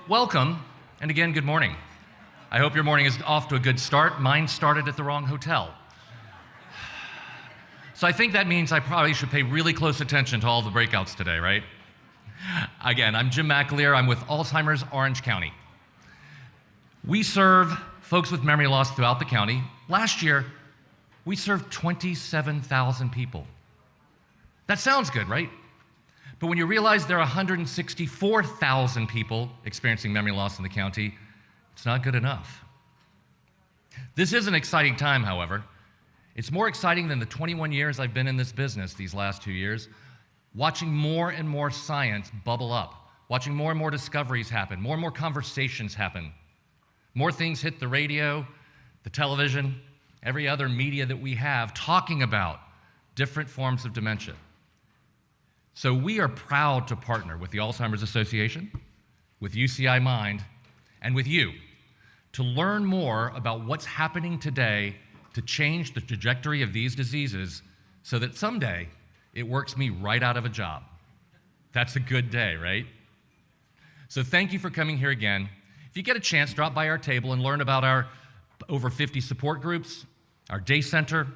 welcome, and again, good morning. I hope your morning is off to a good start. Mine started at the wrong hotel. So I think that means I probably should pay really close attention to all the breakouts today, right? Again, I'm Jim McAleer. I'm with Alzheimer's Orange County. We serve folks with memory loss throughout the county. Last year, we served 27,000 people. That sounds good, right? But when you realize there are 164,000 people experiencing memory loss in the county, it's not good enough. This is an exciting time, however. It's more exciting than the 21 years I've been in this business these last 2 years, watching more and more science bubble up, watching more and more discoveries happen, more and more conversations happen. More things hit the radio, the television, every other media that we have talking about different forms of dementia. So we are proud to partner with the Alzheimer's Association, with UCI Mind, and with you to learn more about what's happening today to change the trajectory of these diseases so that someday it works me right out of a job. That's a good day, right? So thank you for coming here again. If you get a chance, drop by our table and learn about our over 50 support groups, our day center,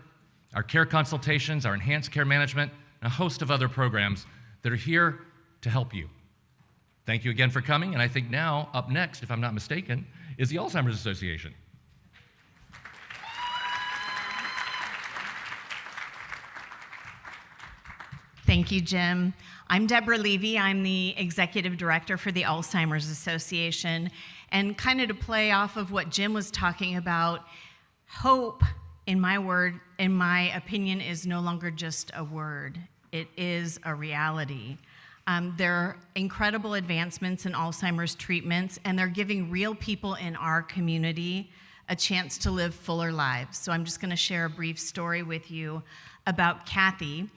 our care consultations, our enhanced care management, and a host of other programs that are here to help you. Thank you again for coming, and I think now, up next, if I'm not mistaken, is the Alzheimer's Association. Thank you, Jim. I'm Deborah Levy. I'm the Executive Director for the Alzheimer's Association. And kind of to play off of what Jim was talking about, hope, in my opinion, is no longer just a word. It is a reality. There are incredible advancements in Alzheimer's treatments, and they're giving real people in our community a chance to live fuller lives. So I'm just going to share a brief story with you about Kathy.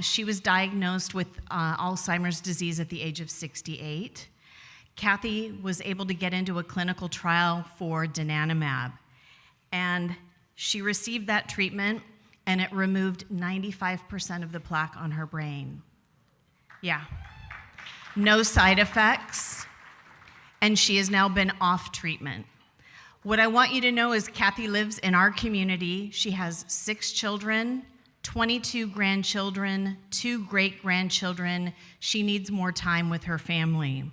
She was diagnosed with Alzheimer's disease at the age of 68. Kathy was able to get into a clinical trial for donanemab, and she received that treatment, and it removed 95% of the plaque on her brain. Yeah. No side effects, and she has now been off treatment. What I want you to know is Kathy lives in our community. She has 6 children, 22 grandchildren, 2 great-grandchildren. She needs more time with her family.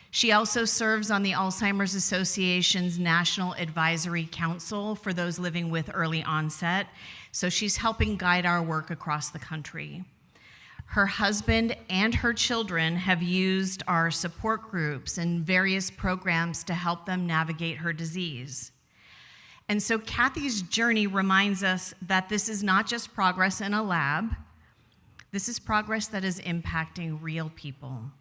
She also serves on the Alzheimer's Association's National Advisory Council for those living with early onset, so she's helping guide our work across the country. Her husband and her children have used our support groups and various programs to help them navigate her disease. And so Kathy's journey reminds us that this is not just progress in a lab, this is progress that is impacting real people.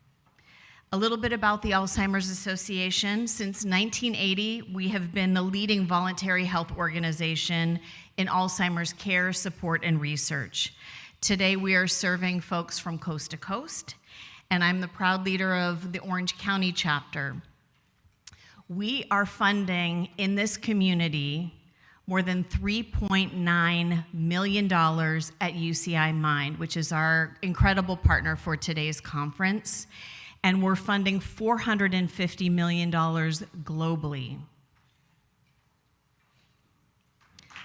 A little bit about the Alzheimer's Association. Since 1980, we have been the leading voluntary health organization in Alzheimer's care, support, and research. Today, we are serving folks from coast to coast, and I'm the proud leader of the Orange County chapter. We are funding in this community more than $3.9 million at UCI Mind, which is our incredible partner for today's conference. And we're funding $450 million globally.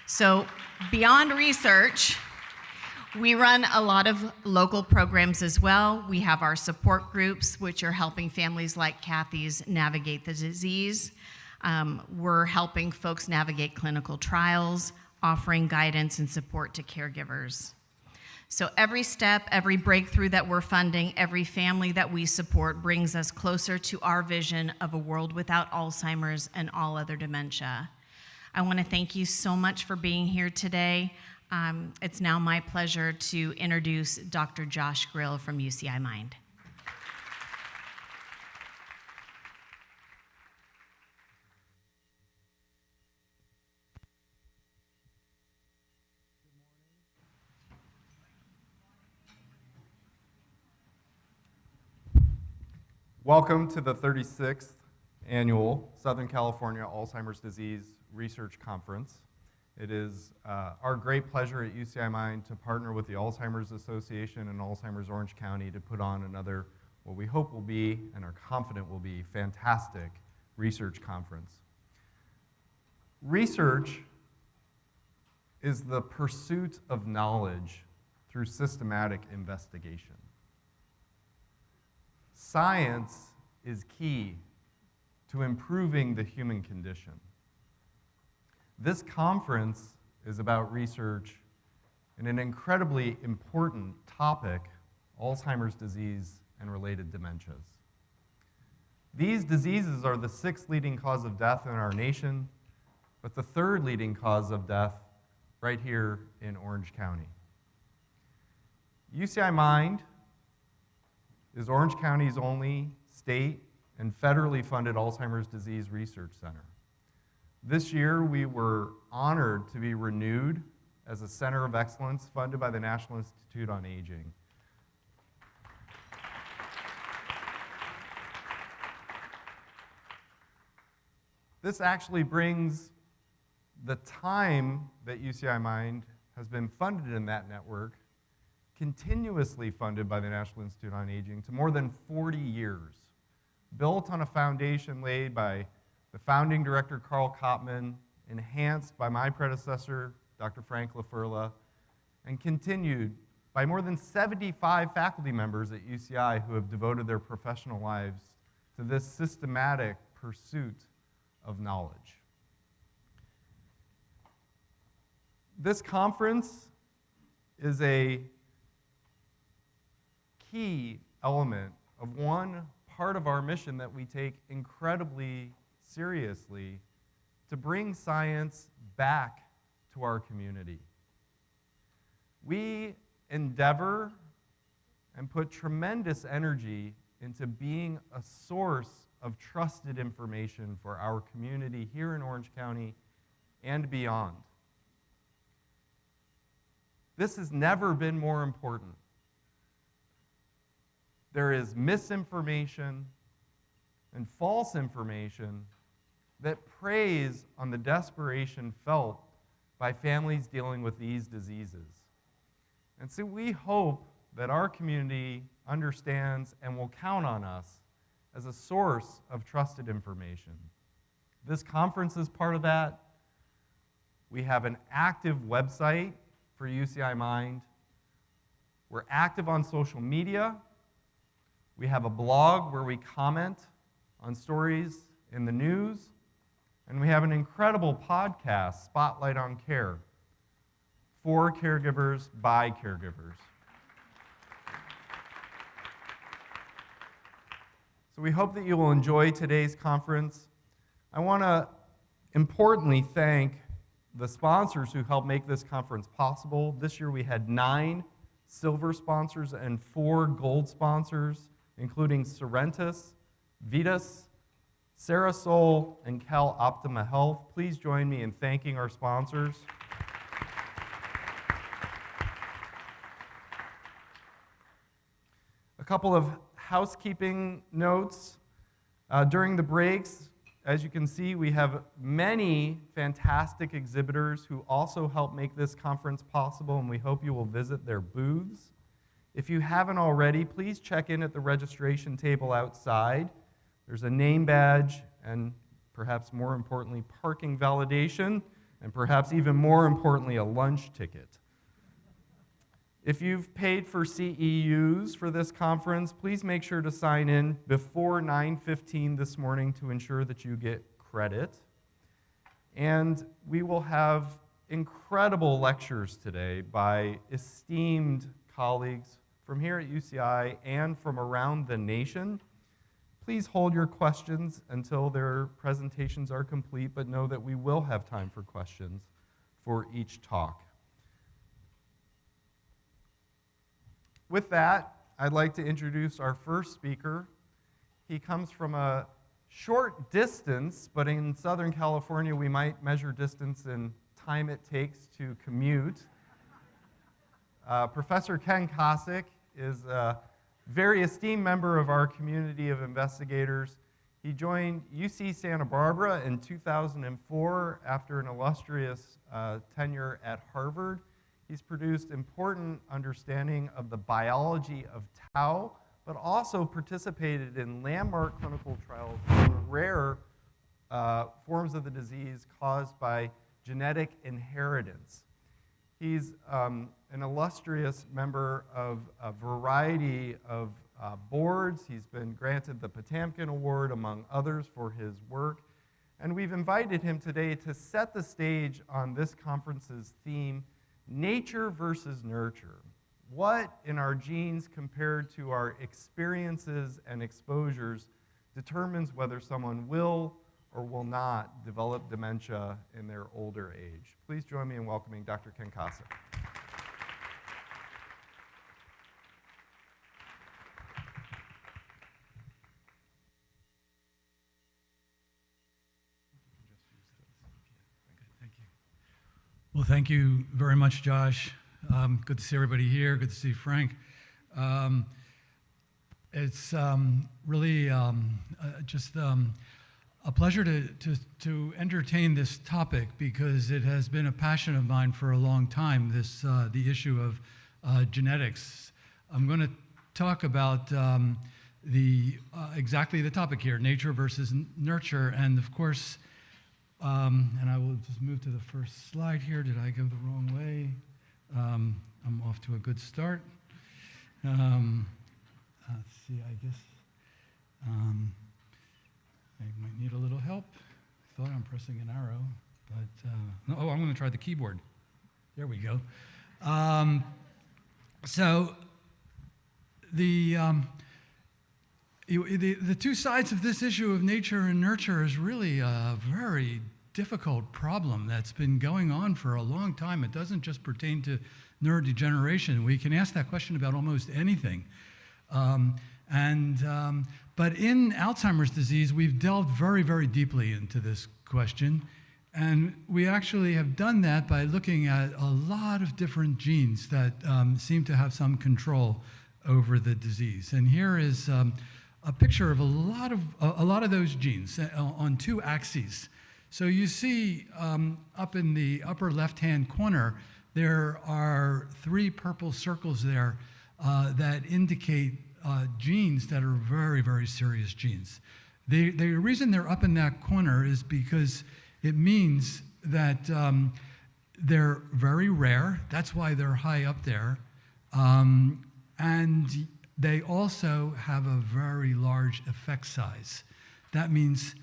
So beyond research, we run a lot of local programs as well. We have our support groups, which are helping families like Kathy's navigate the disease. We're helping folks navigate clinical trials, offering guidance and support to caregivers. So every step, every breakthrough that we're funding, every family that we support brings us closer to our vision of a world without Alzheimer's and all other dementia. I want to thank you so much for being here today. It's now my pleasure to introduce Dr. Josh Grill from UCI Mind. Welcome to the 36th Annual Southern California Alzheimer's Disease Research Conference. It is our great pleasure at UCI Mind to partner with the Alzheimer's Association and Alzheimer's Orange County to put on another what we hope will be and are confident will be fantastic research conference. Research is the pursuit of knowledge through systematic investigation. Science is key to improving the human condition. This conference is about research in an incredibly important topic, Alzheimer's disease and related dementias. These diseases are the sixth leading cause of death in our nation, but the third leading cause of death right here in Orange County. UCI Mind is Orange County's only state and federally funded Alzheimer's disease research center. This year, we were honored to be renewed as a center of excellence funded by the National Institute on Aging. This actually brings the time that UCI Mind has been funded in that network, continuously funded by the National Institute on Aging, to more than 40 years, built on a foundation laid by the founding director, Carl Kottman, enhanced by my predecessor, Dr. Frank LaFurla, and continued by more than 75 faculty members at UCI who have devoted their professional lives to this systematic pursuit of knowledge. This conference is a key element of one part of our mission that we take incredibly seriously to bring science back to our community. We endeavor and put tremendous energy into being a source of trusted information for our community here in Orange County and beyond. This has never been more important. There is misinformation and false information that preys on the desperation felt by families dealing with these diseases. And so we hope that our community understands and will count on us as a source of trusted information. This conference is part of that. We have an active website for UCI Mind. We're active on social media. We have a blog where we comment on stories in the news. And we have an incredible podcast, Spotlight on Care, for caregivers by caregivers. So we hope that you will enjoy today's conference. I want to importantly thank the sponsors who helped make this conference possible. This year we had 9 silver sponsors and 4 gold sponsors, including Sorrentis, Vitas, Sarasol, and Cal Optima Health. Please join me in thanking our sponsors. A couple of housekeeping notes. During the breaks, as you can see, we have many fantastic exhibitors who also help make this conference possible, and we hope you will visit their booths. If you haven't already, please check in at the registration table outside. There's a name badge and perhaps more importantly, parking validation, and perhaps even more importantly, a lunch ticket. If you've paid for CEUs for this conference, please make sure to sign in before 9:15 this morning to ensure that you get credit. And we will have incredible lectures today by esteemed colleagues from here at UCI and from around the nation. Please hold your questions until their presentations are complete, but know that we will have time for questions for each talk. With that, I'd like to introduce our first speaker. He comes from a short distance, but in Southern California, we might measure distance in time it takes to commute. Professor Ken Kosik is a very esteemed member of our community of investigators. He joined UC Santa Barbara in 2004 after an illustrious tenure at Harvard. He's produced important understanding of the biology of tau but also participated in landmark clinical trials on rare forms of the disease caused by genetic inheritance. He's an illustrious member of a variety of boards. He's been granted the Potamkin Award, among others, for his work. And we've invited him today to set the stage on this conference's theme, Nature versus Nurture. What in our genes compared to our experiences and exposures determines whether someone will or will not develop dementia in their older age. Please join me in welcoming Dr. Ken Kosik. Well, thank you very much, Josh. Good to see everybody here. Good to see Frank. It's really just a pleasure to entertain this topic because it has been a passion of mine for a long time, the issue of genetics. I'm going to talk about exactly the topic here, nature versus nurture, and of course, and I will just move to the first slide here. Did I go the wrong way? I'm off to a good start. Let's see, I guess I might need a little help. I thought I'm pressing an arrow, but oh, I'm going to try the keyboard. There we go. So the two sides of this issue of nature and nurture is really a very difficult problem that's been going on for a long time. It doesn't just pertain to neurodegeneration. We can ask that question about almost anything. But in Alzheimer's disease, we've delved very, very deeply into this question. And we actually have done that by looking at a lot of different genes that seem to have some control over the disease. And here is a picture of a lot of those genes on two axes. So you see up in the upper left-hand corner, there are 3 purple circles there that indicate genes that are very, very serious genes. The reason they're up in that corner is because it means that they're very rare. That's why they're high up there. And they also have a very large effect size. That means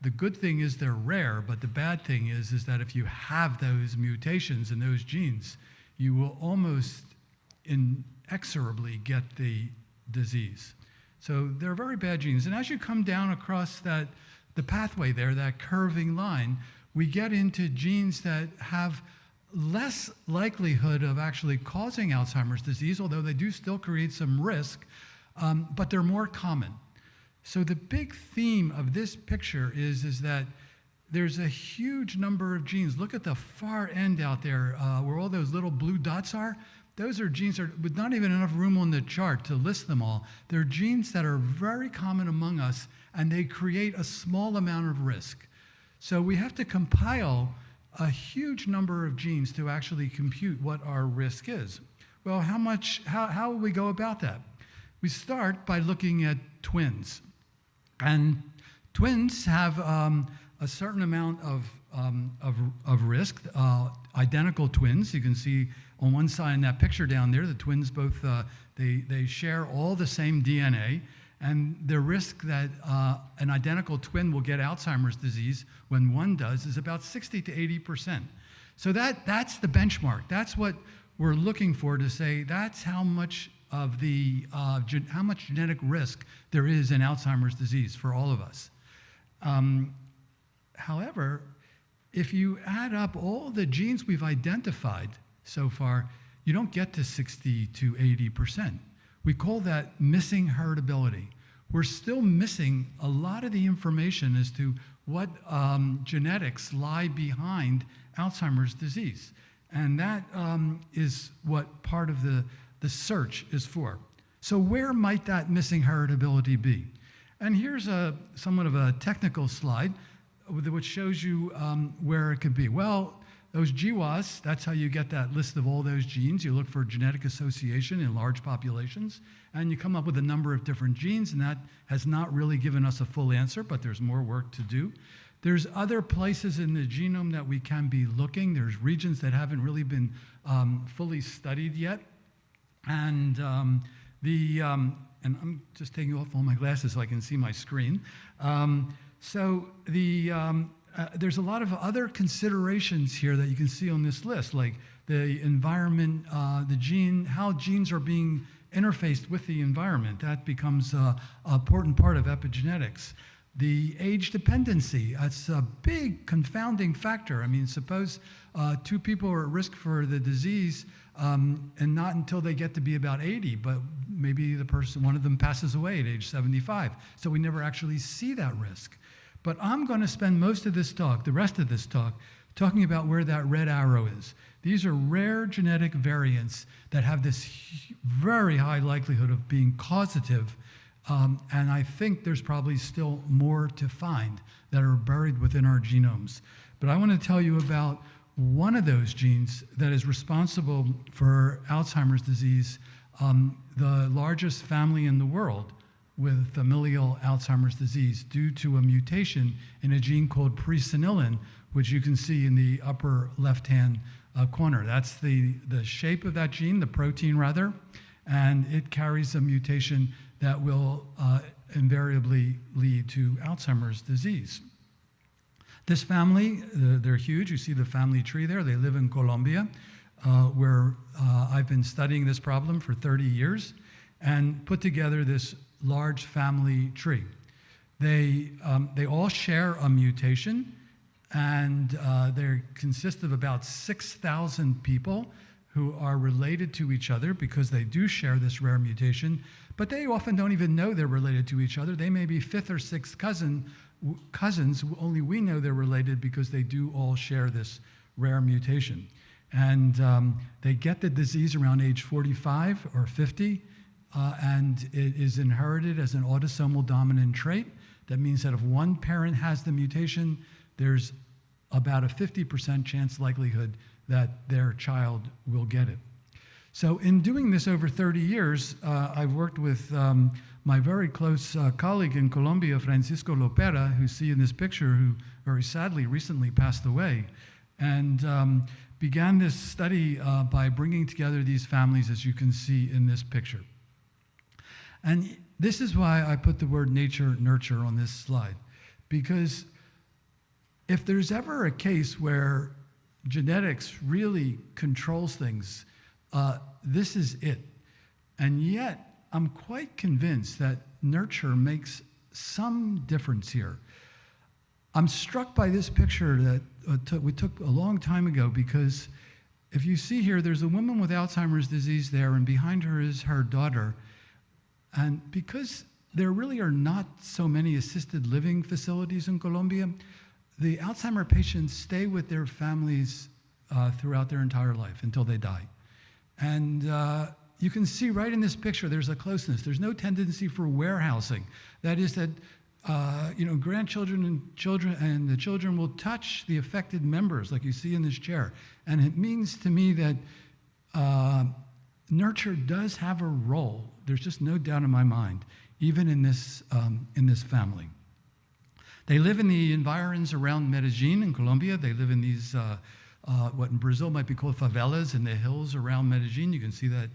the good thing is they're rare, but the bad thing is that if you have those mutations in those genes, you will almost inexorably get the disease. So they're very bad genes. And as you come down across the pathway there, that curving line, we get into genes that have less likelihood of actually causing Alzheimer's disease, although they do still create some risk, but they're more common. So the big theme of this picture is that there's a huge number of genes. Look at the far end out there where all those little blue dots are. Those are genes with not even enough room on the chart to list them all. They're genes that are very common among us, and they create a small amount of risk. So we have to compile a huge number of genes to actually compute what our risk is. Well, how will we go about that? We start by looking at twins. And twins have a certain amount of risk. Identical twins, you can see on one side in that picture down there, the twins both, they share all the same DNA. And the risk that an identical twin will get Alzheimer's disease when one does is about 60 to 80%. So that's the benchmark. That's what we're looking for to say that's how much of how much genetic risk there is in Alzheimer's disease for all of us. However, if you add up all the genes we've identified so far, you don't get to 60 to 80%. We call that missing heritability. We're still missing a lot of the information as to what genetics lie behind Alzheimer's disease. And that is what part of the search is for. So where might that missing heritability be? And here's somewhat of a technical slide which shows you where it could be. Well, those GWAS, that's how you get that list of all those genes. You look for genetic association in large populations, and you come up with a number of different genes, and that has not really given us a full answer, but there's more work to do. There's other places in the genome that we can be looking. There's regions that haven't really been fully studied yet. And and I'm just taking off all my glasses so I can see my screen. There's a lot of other considerations here that you can see on this list, like the environment, how genes are being interfaced with the environment. That becomes an important part of epigenetics. The age dependency, that's a big confounding factor. I mean, suppose two people are at risk for the disease and not until they get to be about 80, but maybe one of them passes away at age 75. So we never actually see that risk. But I'm going to spend most of this talk, the rest of this talk, talking about where that red arrow is. These are rare genetic variants that have this very high likelihood of being causative. And I think there's probably still more to find that are buried within our genomes. But I want to tell you about one of those genes that is responsible for Alzheimer's disease, the largest family in the world with familial Alzheimer's disease due to a mutation in a gene called presenilin, which you can see in the upper left-hand corner. That's the shape of that gene, the protein rather, and it carries a mutation that will invariably lead to Alzheimer's disease. This family, they're huge. You see the family tree there. They live in Colombia, where I've been studying this problem for 30 years and put together this large family tree. They all share a mutation, and they consist of about 6,000 people who are related to each other because they do share this rare mutation, but they often don't even know they're related to each other. They may be fifth or sixth cousins, only we know they're related because they do all share this rare mutation. And they get the disease around age 45 or 50, and it is inherited as an autosomal dominant trait. That means that if one parent has the mutation, there's about a 50% chance likelihood that their child will get it. So in doing this over 30 years, I've worked with my very close colleague in Colombia, Francisco Lopera, who you see in this picture, who very sadly recently passed away, and began this study by bringing together these families, as you can see in this picture. And this is why I put the word nature, nurture on this slide, because if there's ever a case where genetics really controls things, this is it. And yet, I'm quite convinced that nurture makes some difference here. I'm struck by this picture that we took a long time ago, because if you see here, there's a woman with Alzheimer's disease there, and behind her is her daughter. And because there really are not so many assisted living facilities in Colombia, the Alzheimer patients stay with their families throughout their entire life until they die. And you can see right in this picture, there's a closeness. There's no tendency for warehousing. That is that grandchildren and children and the children will touch the affected members, like you see in this chair. And it means to me that nurture does have a role. There's just no doubt in my mind, even in this family. They live in the environs around Medellin in Colombia. They live in these, what in Brazil might be called favelas, in the hills around Medellin. You can see that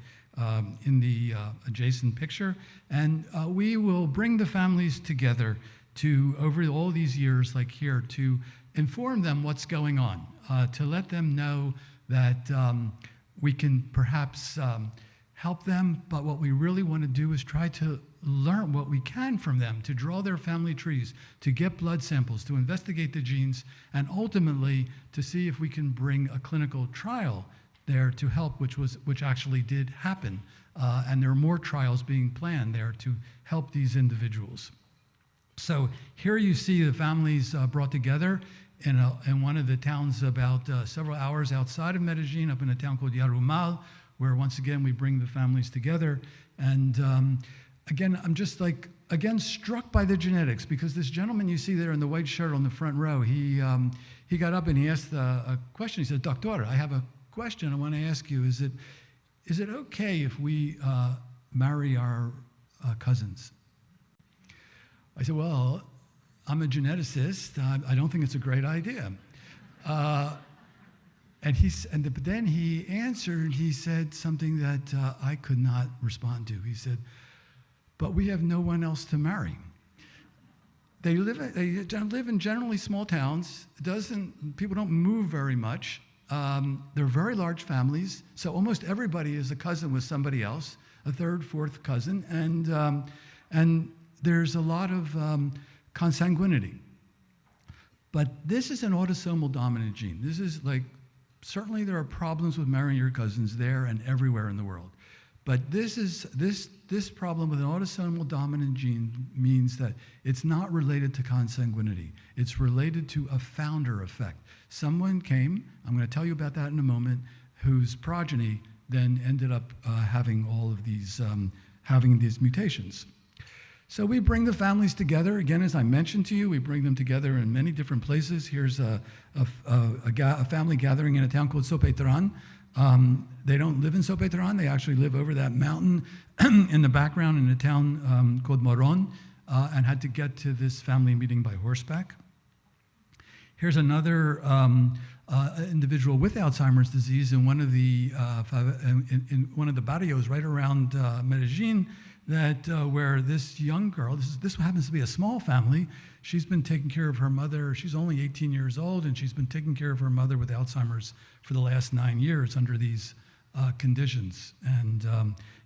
in the adjacent picture. And we will bring the families together to, over all these years, like here, to inform them what's going on, to let them know that we can perhaps help them, but what we really want to do is try to learn what we can from them, to draw their family trees, to get blood samples, to investigate the genes, and ultimately to see if we can bring a clinical trial there to help, which actually did happen. And there are more trials being planned there to help these individuals. So here you see the families brought together in one of the towns about several hours outside of Medellin, up in a town called Yarumal, where once again we bring the families together. And again, I'm just like again, struck by the genetics, because this gentleman you see there in the white shirt on the front row, he got up and he asked a question. He said, Doctor, I have a question I want to ask you. Is it okay if we marry our cousins? I said, well, I'm a geneticist. I don't think it's a great idea. But then he answered, he said something that I could not respond to. He said, but we have no one else to marry. They live in generally small towns. People don't move very much. They're very large families, so almost everybody is a cousin with somebody else, a third, fourth cousin, and there's a lot of consanguinity. But this is an autosomal dominant gene. This is like, certainly there are problems with marrying your cousins there and everywhere in the world. But this problem with an autosomal dominant gene means that it's not related to consanguinity. It's related to a founder effect. Someone came, I'm going to tell you about that in a moment, whose progeny then ended up having all of these, having these mutations. So we bring the families together. Again, as I mentioned to you, we bring them together in many different places. Here's a family gathering in a town called Sopetran. They don't live in Sopetran. They actually live over that mountain in the background in a town called Moron, and had to get to this family meeting by horseback. Here's another individual with Alzheimer's disease in one of the barrios right around Medellin, where this young girl, this happens to be a small family, she's been taking care of her mother. She's only 18 years old, and she's been taking care of her mother with Alzheimer's for the last 9 years under these conditions. And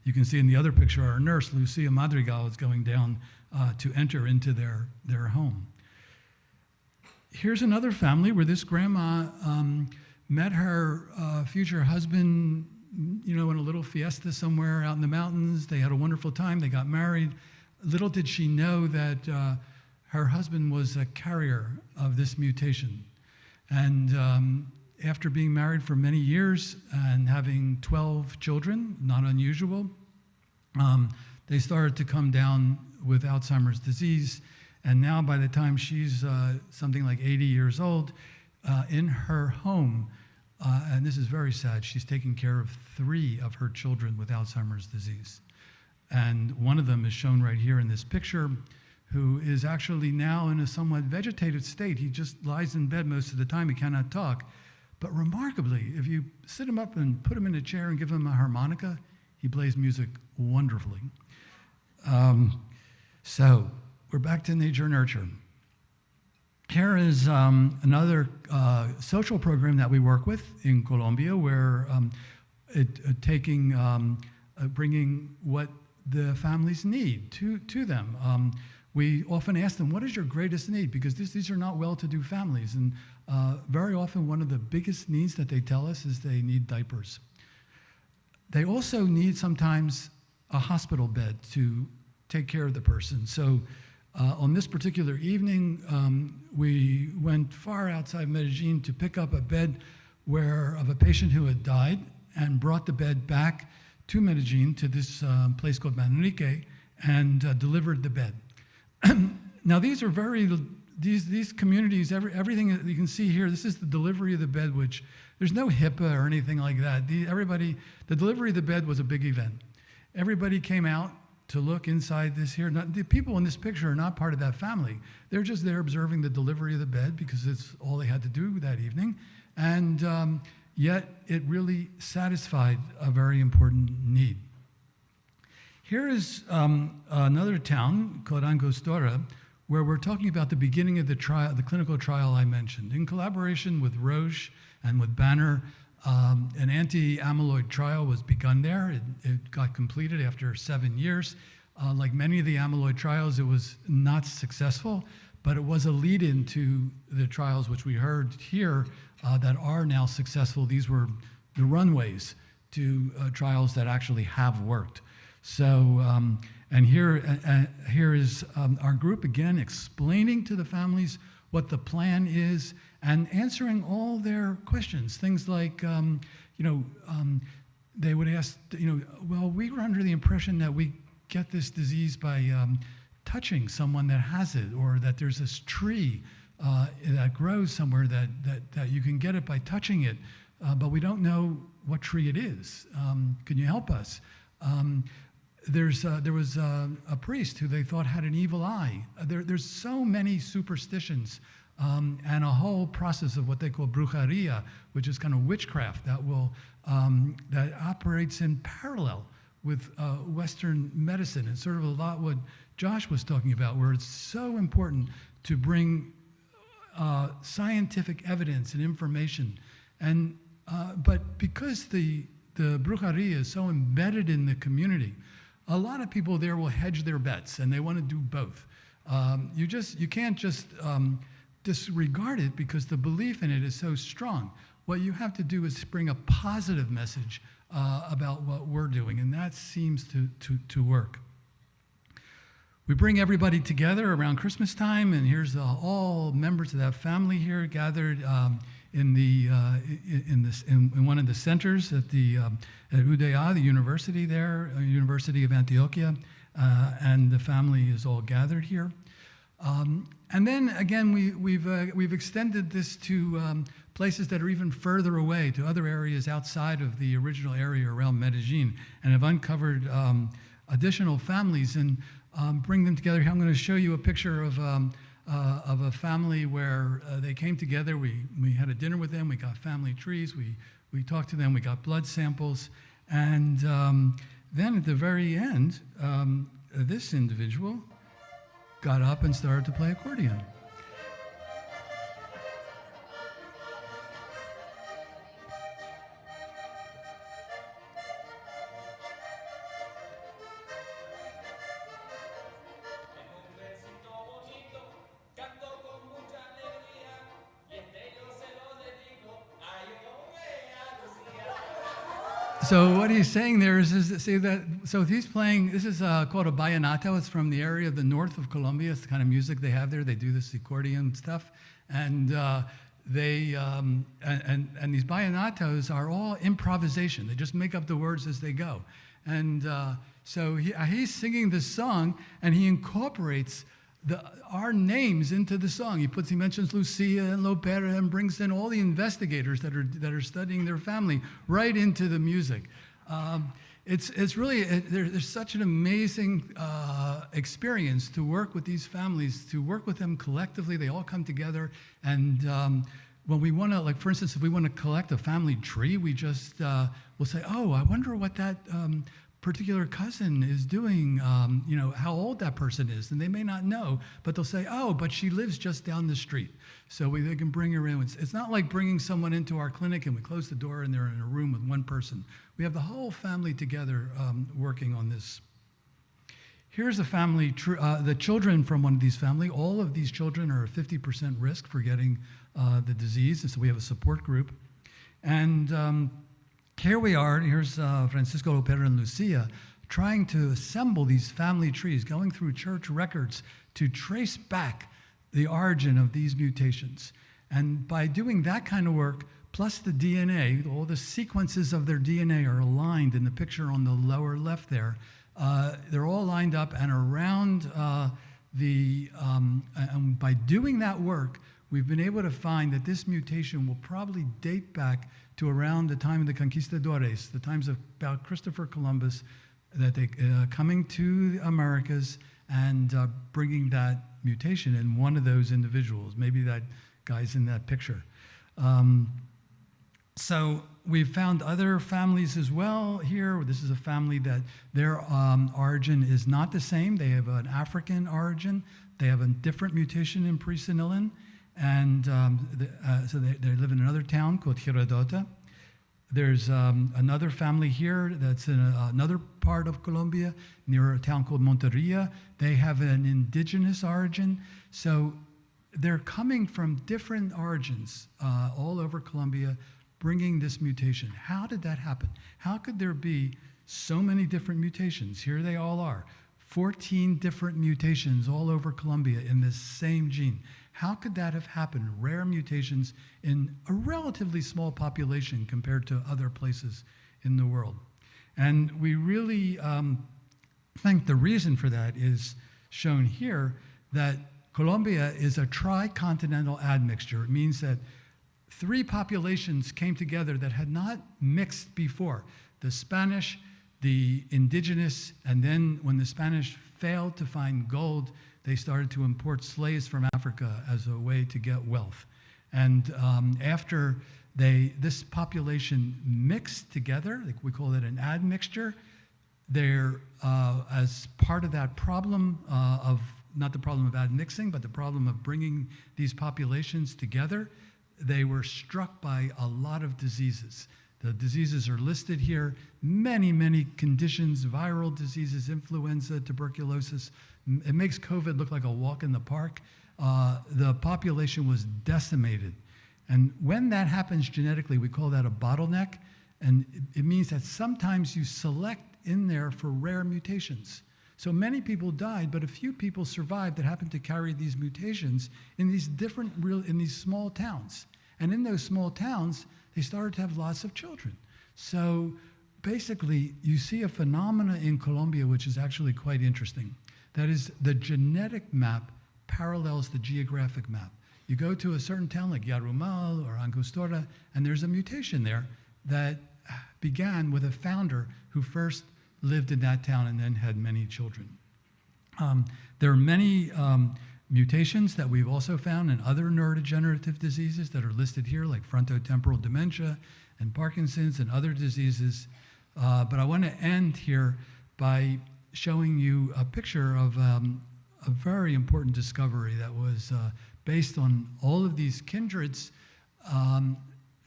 you can see in the other picture, our nurse, Lucia Madrigal, is going down to enter into their home. Here's another family where this grandma met her future husband, in a little fiesta somewhere out in the mountains. They had a wonderful time. They got married. Little did she know that her husband was a carrier of this mutation. And after being married for many years and having 12 children, not unusual, they started to come down with Alzheimer's disease. And now by the time she's something like 80 years old, in her home, and this is very sad, she's taking care of 3 of her children with Alzheimer's disease. And one of them is shown right here in this picture, who is actually now in a somewhat vegetative state. He just lies in bed most of the time. He cannot talk. But remarkably, if you sit him up and put him in a chair and give him a harmonica, he plays music wonderfully. So we're back to nature nurture. Here is another social program that we work with in Colombia, where bringing what the families need to them. We often ask them, what is your greatest need? Because these are not well-to-do families. And very often one of the biggest needs that they tell us is they need diapers. They also need sometimes a hospital bed to take care of the person. So on this particular evening, we went far outside Medellin to pick up a bed of a patient who had died, and brought the bed back to Medellin, to this place called Manrique, and delivered the bed. Now these are these communities, everything that you can see here, this is the delivery of the bed, which there's no HIPAA or anything like that. The delivery of the bed was a big event. Everybody came out to look inside this here. The people in this picture are not part of that family. They're just there observing the delivery of the bed because it's all they had to do that evening. And yet it really satisfied a very important need. Here is another town called Angostura, where we're talking about the beginning of the clinical trial I mentioned. In collaboration with Roche and with Banner, an anti-amyloid trial was begun there. It got completed after 7 years. Like many of the amyloid trials, it was not successful, but it was a lead-in to the trials which we heard here that are now successful. These were the runways to trials that actually have worked. So, and here is our group again explaining to the families what the plan is and answering all their questions. Things like, they would ask, well, we were under the impression that we get this disease by touching someone that has it, or that there's this tree that grows somewhere that you can get it by touching it, but we don't know what tree it is. Can you help us? There was a priest who they thought had an evil eye. There's so many superstitions and a whole process of what they call brujeria, which is kind of witchcraft that operates in parallel with Western medicine. It's sort of a lot what Josh was talking about, where it's so important to bring scientific evidence and information. And but because the brujeria is so embedded in the community, a lot of people there will hedge their bets, and they want to do both. You can't just disregard it because the belief in it is so strong. What you have to do is bring a positive message about what we're doing, and that seems to work. We bring everybody together around Christmas time, and here's all members of that family here gathered in one of the centers at UDA, the university there, University of Antioquia, and the family is all gathered here. And then again, we've extended this to places that are even further away, to other areas outside of the original area around Medellin, and have uncovered additional families and bring them together. I'm going to show you a picture of a family where they came together. We had a dinner with them. We got family trees. We talked to them. We got blood samples. And then at the very end, this individual got up and started to play accordion. So what he's saying there is see that, so he's playing, this is called a vallenato. It's from the area of the north of Colombia. It's the kind of music they have there. They do this accordion stuff. And these vallenatos are improvisation. They just make up the words as they go. And so he's singing this song, and he incorporates our names into the song. He mentions Lucia and Lopera and brings in all the investigators that are studying their family right into the music. It's really, there's such an amazing experience to work with these families, to work with them collectively. They all come together, and when we want to, like for instance, if we want to collect a family tree, we just we'll say, oh, I wonder what that particular cousin is doing, how old that person is, and they may not know, but they'll say, oh, but she lives just down the street. So they can bring her in. It's not like bringing someone into our clinic and we close the door and they're in a room with one person. We have the whole family together working on this. Here's a family, the children from one of these families. All of these children are at 50% risk for getting the disease, and so we have a support group. And here we are, here's Francisco Lopera and Lucia, trying to assemble these family trees, going through church records to trace back the origin of these mutations. And by doing that kind of work, plus the DNA, all the sequences of their DNA are aligned in the picture on the lower left there. They're all lined up and around and by doing that work, we've been able to find that this mutation will probably date back to around the time of the conquistadores, the times of about Christopher Columbus, that they coming to the Americas and bringing that mutation in one of those individuals. Maybe that guy's in that picture. So we've found other families as well here. This is a family that their origin is not the same. They have an African origin. They have a different mutation in presenilin. And so they live in another town called Quiroz. There's another family here that's in another part of Colombia, near a town called Monteria. They have an indigenous origin. So they're coming from different origins all over Colombia, bringing this mutation. How did that happen? How could there be so many different mutations? Here they all are. 14 different mutations all over Colombia in this same gene. How could that have happened? Rare mutations in a relatively small population compared to other places in the world. And we really think the reason for that is shown here that Colombia is a tricontinental admixture. It means that 3 populations came together that had not mixed before. The Spanish, the indigenous, and then when the Spanish failed to find gold, they started to import slaves from Africa as a way to get wealth. And after this population mixed together, like we call it an admixture, they're, as part of that problem of, not the problem of admixing, but the problem of bringing these populations together, they were struck by a lot of diseases. The diseases are listed here, many, many conditions, viral diseases, influenza, tuberculosis. It makes COVID look like a walk in the park. The population was decimated. And when that happens genetically, we call that a bottleneck. And it means that sometimes you select in there for rare mutations. So many people died, but a few people survived that happened to carry these mutations in these in these small towns. And in those small towns, they started to have lots of children. So basically, you see a phenomena in Colombia which is actually quite interesting. That is, the genetic map parallels the geographic map. You go to a certain town like Yarumal or Angostura, and there's a mutation there that began with a founder who first lived in that town and then had many children. There are many mutations that we've also found in other neurodegenerative diseases that are listed here, like frontotemporal dementia and Parkinson's and other diseases. But I want to end here by showing you a picture of a very important discovery that was based on all of these kindreds,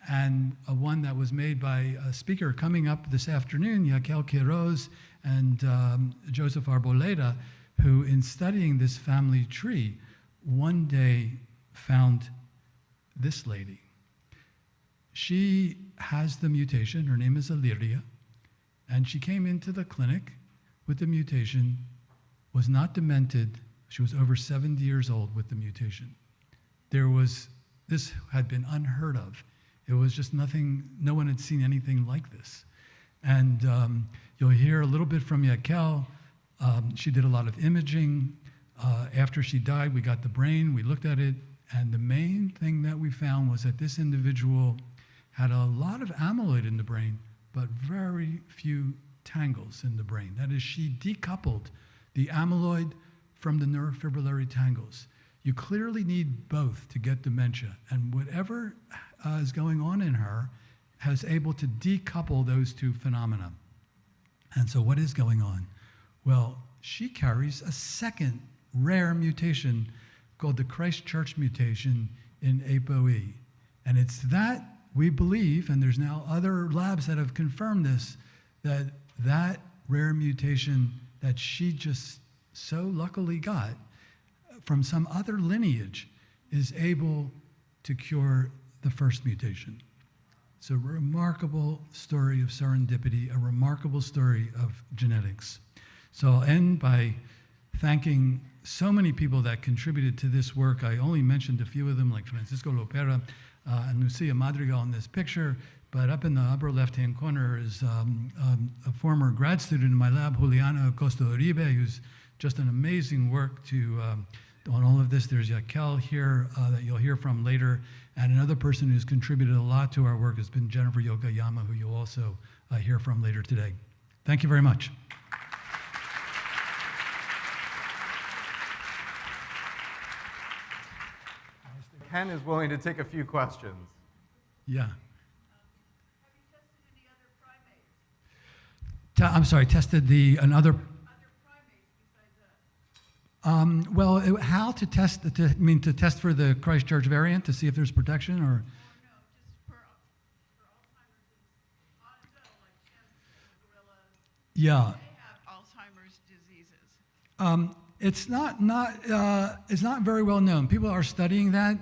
and one that was made by a speaker coming up this afternoon, Yakeel Quiroz and Joseph Arboleda, who in studying this family tree, one day found this lady. She has the mutation, her name is Aliria, and she came into the clinic with the mutation, was not demented, she was over 70 years old with the mutation. This had been unheard of. It was just nothing, no one had seen anything like this. And you'll hear a little bit from Yakeel. She did a lot of imaging. After she died, we got the brain, we looked at it, and the main thing that we found was that this individual had a lot of amyloid in the brain, but very few tangles in the brain. That is, she decoupled the amyloid from the neurofibrillary tangles. You clearly need both to get dementia, and whatever is going on in her has able to decouple those two phenomena. And so what is going on? Well, she carries a second rare mutation called the Christchurch mutation in ApoE. And it's that we believe, and there's now other labs that have confirmed this, that rare mutation that she just so luckily got from some other lineage is able to cure the first mutation. It's a remarkable story of serendipity, a remarkable story of genetics. So I'll end by thanking so many people that contributed to this work. I only mentioned a few of them, like Francisco Lopera and Lucia Madrigal in this picture, but up in the upper left-hand corner is a former grad student in my lab, Juliana Acosta Uribe, who's just an amazing work on all of this. There's Yakeel here that you'll hear from later, and another person who's contributed a lot to our work has been Jennifer Yokoyama, who you'll also hear from later today. Thank you very much. Ken is willing to take a few questions. Yeah. Have you tested any other primates? I'm sorry, tested another. Other primates besides us? Well, how to test? To test for the Christchurch variant to see if there's protection, or? Oh, no, just for Alzheimer's and like chimps and gorillas. Yeah. They have Alzheimer's diseases. It's not very well known. People are studying that.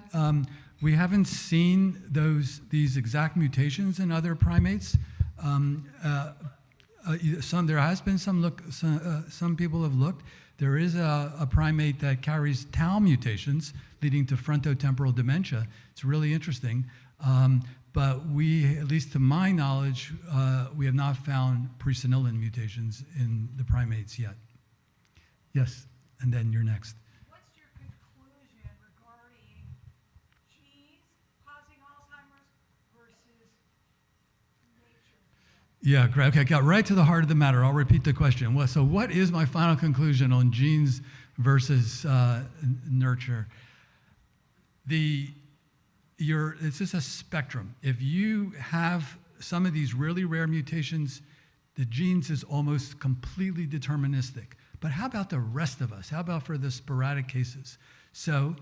We haven't seen these exact mutations in other primates. There has been some people have looked. There is a primate that carries tau mutations leading to frontotemporal dementia. It's really interesting. But we, at least to my knowledge, we have not found presenilin mutations in the primates yet. Yes? And then you're next. What's your conclusion regarding genes causing Alzheimer's versus nature? Yeah, great. Okay, got right to the heart of the matter. I'll repeat the question. Well, so what is my final conclusion on genes versus nurture? It's just a spectrum. If you have some of these really rare mutations, the genes is almost completely deterministic. But how about the rest of us? How about for the sporadic cases? So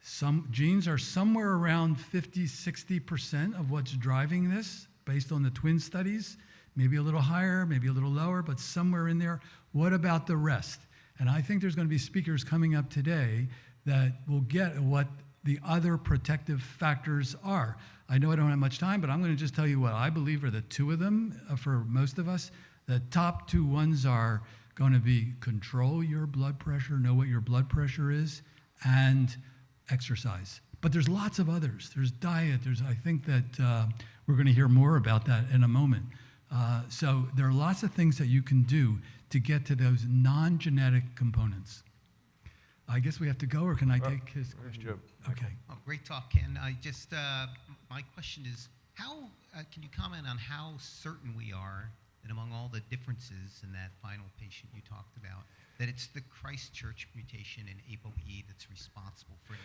some genes are somewhere around 50, 60% of what's driving this based on the twin studies. Maybe a little higher, maybe a little lower, but somewhere in there. What about the rest? And I think there's going to be speakers coming up today that will get what the other protective factors are. I know I don't have much time, but I'm going to just tell you what I believe are the two of them for most of us. The top two ones are going to be control your blood pressure, know what your blood pressure is, and exercise. But there's lots of others. There's diet. I think that we're going to hear more about that in a moment. So there are lots of things that you can do to get to those non-genetic components. I guess we have to go, or can I take his question? Okay. Oh, great talk, Ken. My question is, how can you comment on how certain we are that among all the differences in that final patient you talked about, that it's the Christchurch mutation in ApoE that's responsible for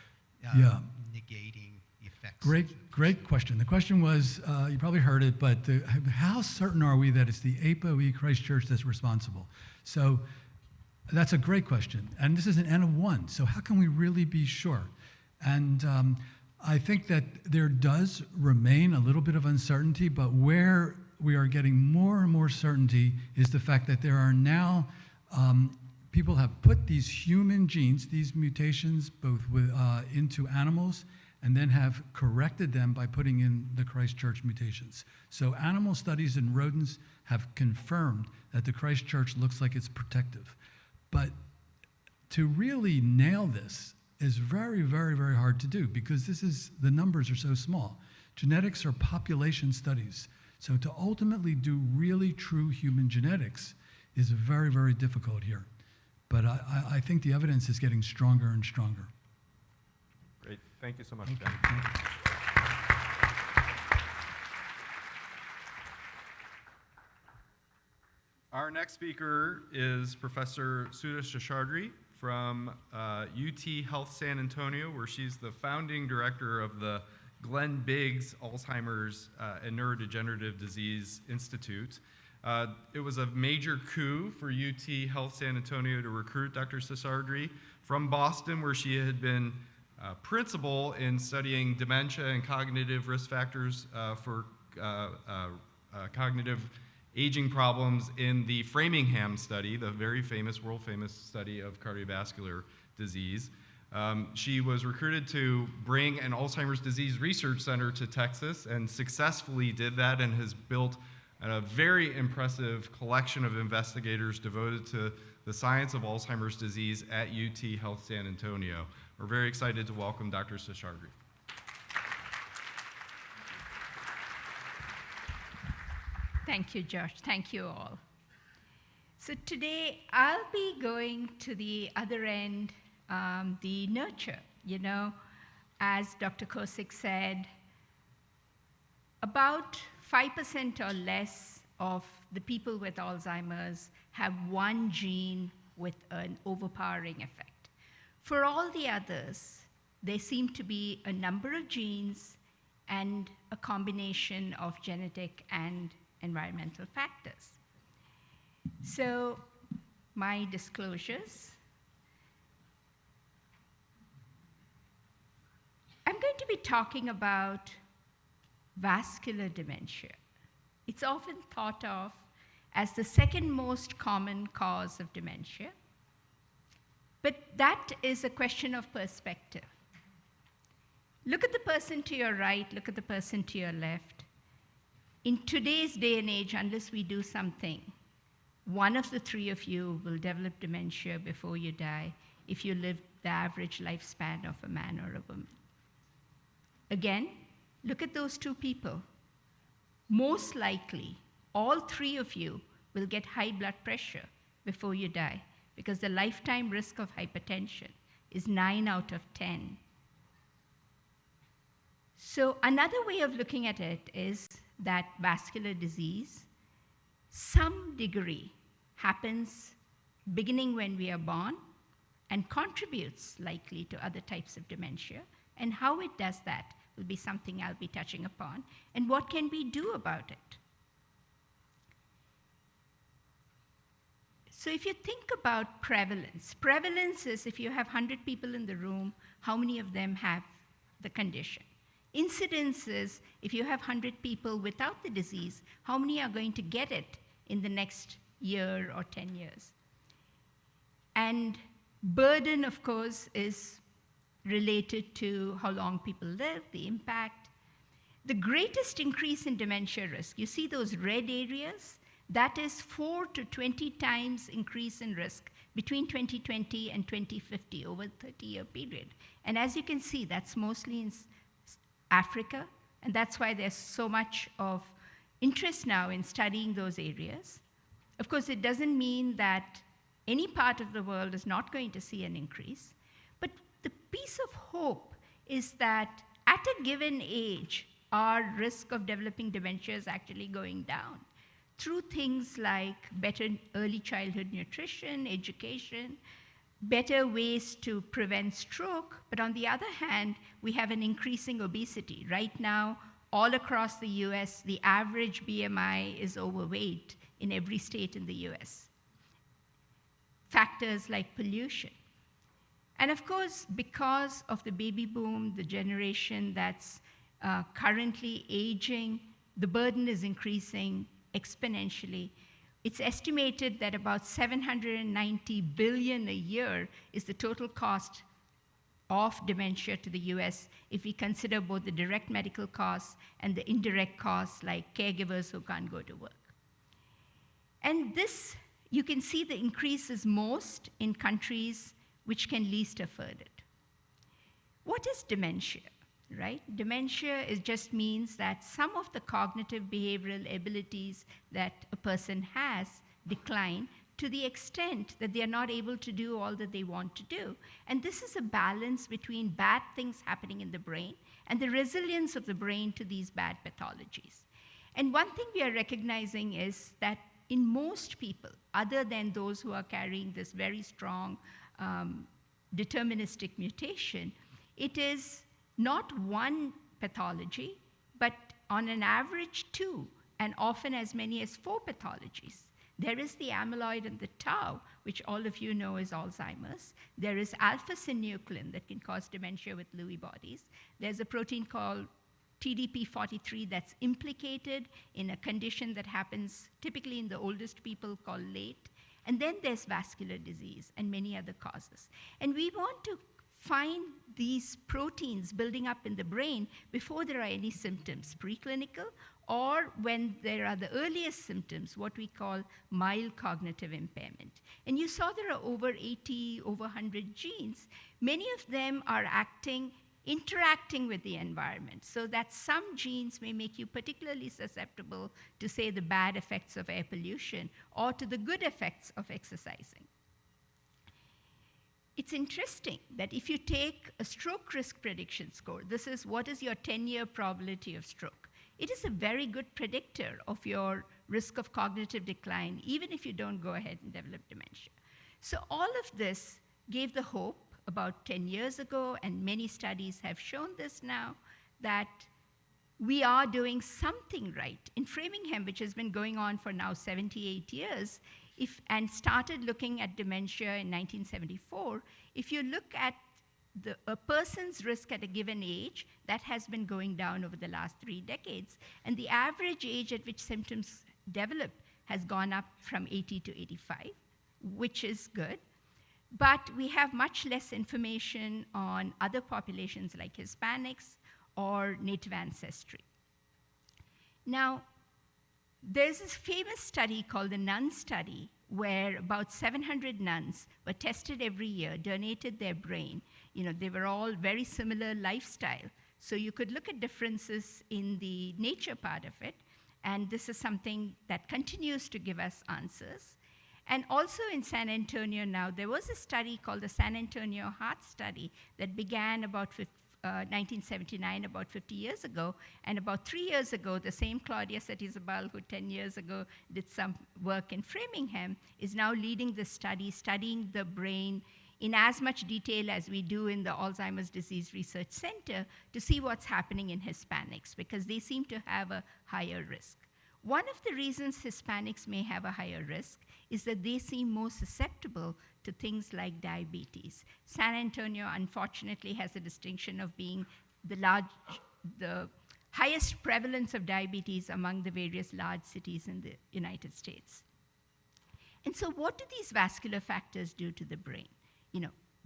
negating the effects? Great question. The question was, you probably heard it, but how certain are we that it's the ApoE Christchurch that's responsible? So that's a great question. And this is an N of 1, so how can we really be sure? And I think that there does remain a little bit of uncertainty, but where we are getting more and more certainty is the fact that there are now, people have put these human genes, these mutations, both into animals, and then have corrected them by putting in the Christchurch mutations. So animal studies in rodents have confirmed that the Christchurch looks like it's protective. But to really nail this is very, very, very hard to do because the numbers are so small. Genetics are population studies. So to ultimately do really true human genetics is very, very difficult here. But I think the evidence is getting stronger and stronger. Great. Thank you so much, Thank Ken. you. Our next speaker is Professor Sudha Seshadri from UT Health San Antonio, where she's the founding director of the Glenn Biggs Alzheimer's and Neurodegenerative Disease Institute. It was a major coup for UT Health San Antonio to recruit Dr. Seshadri from Boston, where she had been principal in studying dementia and cognitive risk factors for cognitive aging problems in the Framingham study, the very famous, world-famous study of cardiovascular disease. She was recruited to bring an Alzheimer's disease research center to Texas and successfully did that and has built a very impressive collection of investigators devoted to the science of Alzheimer's disease at UT Health San Antonio. We're very excited to welcome Dr. Seshadri. Thank you, Josh. Thank you all. So today, I'll be going to the other end, the nurture. You know, as Dr. Kosik said, about 5% or less of the people with Alzheimer's have one gene with an overpowering effect. For all the others, there seem to be a number of genes and a combination of genetic and environmental factors. So, my disclosures. I'm going to be talking about vascular dementia. It's often thought of as the second most common cause of dementia, but that is a question of perspective. Look at the person to your right, look at the person to your left. In today's day and age, unless we do something, one of the three of you will develop dementia before you die if you live the average lifespan of a man or a woman. Again, look at those two people. Most likely, all three of you will get high blood pressure before you die because the lifetime risk of hypertension is 9 out of 10. So another way of looking at it is that vascular disease, some degree, happens beginning when we are born and contributes likely to other types of dementia. And how it does that will be something I'll be touching upon. And what can we do about it? So if you think about prevalence, prevalence is if you have 100 people in the room, how many of them have the condition? Incidence is if you have 100 people without the disease, how many are going to get it in the next year or 10 years? And burden, of course, is related to how long people live, the impact. The greatest increase in dementia risk, you see those red areas? That is 4 to 20 times increase in risk between 2020 and 2050 over a 30-year period. And as you can see, that's mostly in Africa, and that's why there's so much of interest now in studying those areas. Of course, it doesn't mean that any part of the world is not going to see an increase, but the piece of hope is that at a given age, our risk of developing dementia is actually going down through things like better early childhood nutrition, education, better ways to prevent stroke, but on the other hand, we have an increasing obesity. Right now, all across the US, the average BMI is overweight in every state in the US. Factors like pollution. And of course, because of the baby boom, the generation that's currently aging, the burden is increasing exponentially. It's estimated that about $790 billion a year is the total cost of dementia to the US if we consider both the direct medical costs and the indirect costs like caregivers who can't go to work. And this, you can see the increase is most in countries which can least afford it. What is dementia? Right? Dementia just means that some of the cognitive behavioral abilities that a person has decline to the extent that they are not able to do all that they want to do. And this is a balance between bad things happening in the brain and the resilience of the brain to these bad pathologies. And one thing we are recognizing is that in most people, other than those who are carrying this very strong deterministic mutation, it is not one pathology, but on an average 2, and often as many as 4 pathologies. There is the amyloid and the tau, which all of you know is Alzheimer's. There is alpha-synuclein that can cause dementia with Lewy bodies. There's a protein called TDP43 that's implicated in a condition that happens typically in the oldest people called late. And then there's vascular disease and many other causes. And we want to find these proteins building up in the brain before there are any symptoms, preclinical, or when there are the earliest symptoms, what we call mild cognitive impairment. And you saw there are over 80, over 100 genes. Many of them are interacting with the environment, so that some genes may make you particularly susceptible to, say, the bad effects of air pollution or to the good effects of exercising. It's interesting that if you take a stroke risk prediction score, this is what is your 10-year probability of stroke. It is a very good predictor of your risk of cognitive decline, even if you don't go ahead and develop dementia. So all of this gave the hope about 10 years ago, and many studies have shown this now, that we are doing something right. In Framingham, which has been going on for now 78 years, and started looking at dementia in 1974, if you look at a person's risk at a given age, that has been going down over the last 3 decades. And the average age at which symptoms develop has gone up from 80 to 85, which is good. But we have much less information on other populations like Hispanics or native ancestry. Now, there's this famous study called the Nun study, where about 700 nuns were tested every year, donated their brain. You know, they were all very similar lifestyle. So you could look at differences in the nature part of it, and this is something that continues to give us answers. And also in San Antonio now, there was a study called the San Antonio Heart Study that began about 1979, about 50 years ago. And about 3 years ago, the same Claudia Setizabal, who 10 years ago did some work in Framingham, is now leading the study, studying the brain in as much detail as we do in the Alzheimer's Disease Research Center to see what's happening in Hispanics, because they seem to have a higher risk. One of the reasons Hispanics may have a higher risk is that they seem more susceptible to things like diabetes. San Antonio, unfortunately, has a distinction of being the highest prevalence of diabetes among the various large cities in the United States. And so what do these vascular factors do to the brain?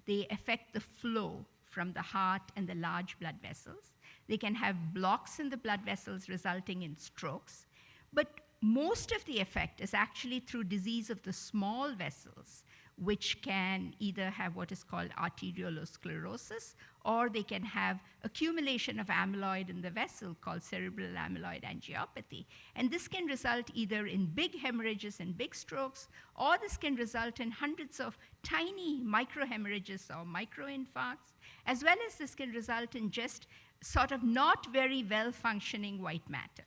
They affect the flow from the heart and the large blood vessels. They can have blocks in the blood vessels resulting in strokes. But most of the effect is actually through disease of the small vessels, which can either have what is called arteriolosclerosis, or they can have accumulation of amyloid in the vessel called cerebral amyloid angiopathy. And this can result either in big hemorrhages and big strokes, or this can result in hundreds of tiny microhemorrhages or microinfarcts, as well as this can result in just sort of not very well-functioning white matter.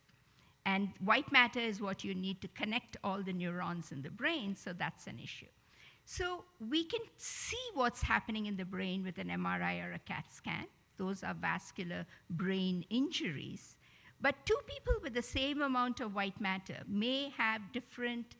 And white matter is what you need to connect all the neurons in the brain, so that's an issue. So we can see what's happening in the brain with an MRI or a CAT scan. Those are vascular brain injuries. But two people with the same amount of white matter may have different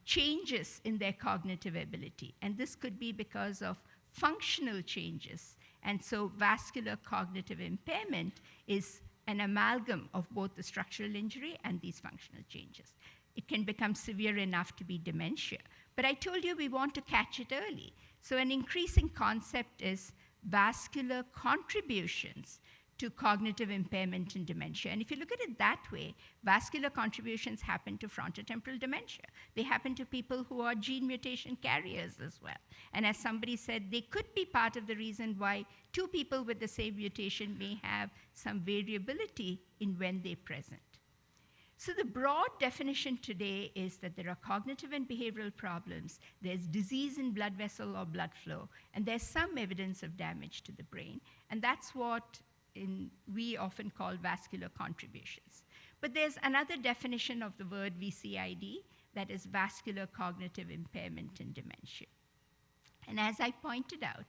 changes in their cognitive ability. And this could be because of functional changes. And so vascular cognitive impairment is an amalgam of both the structural injury and these functional changes. It can become severe enough to be dementia. But I told you we want to catch it early. So an increasing concept is vascular contributions to cognitive impairment and dementia. And if you look at it that way, vascular contributions happen to frontotemporal dementia. They happen to people who are gene mutation carriers as well. And as somebody said, they could be part of the reason why two people with the same mutation may have some variability in when they're present. So the broad definition today is that there are cognitive and behavioral problems, there's disease in blood vessel or blood flow, and there's some evidence of damage to the brain. And that's what we often call vascular contributions. But there's another definition of the word VCID, that is vascular cognitive impairment and dementia. And as I pointed out,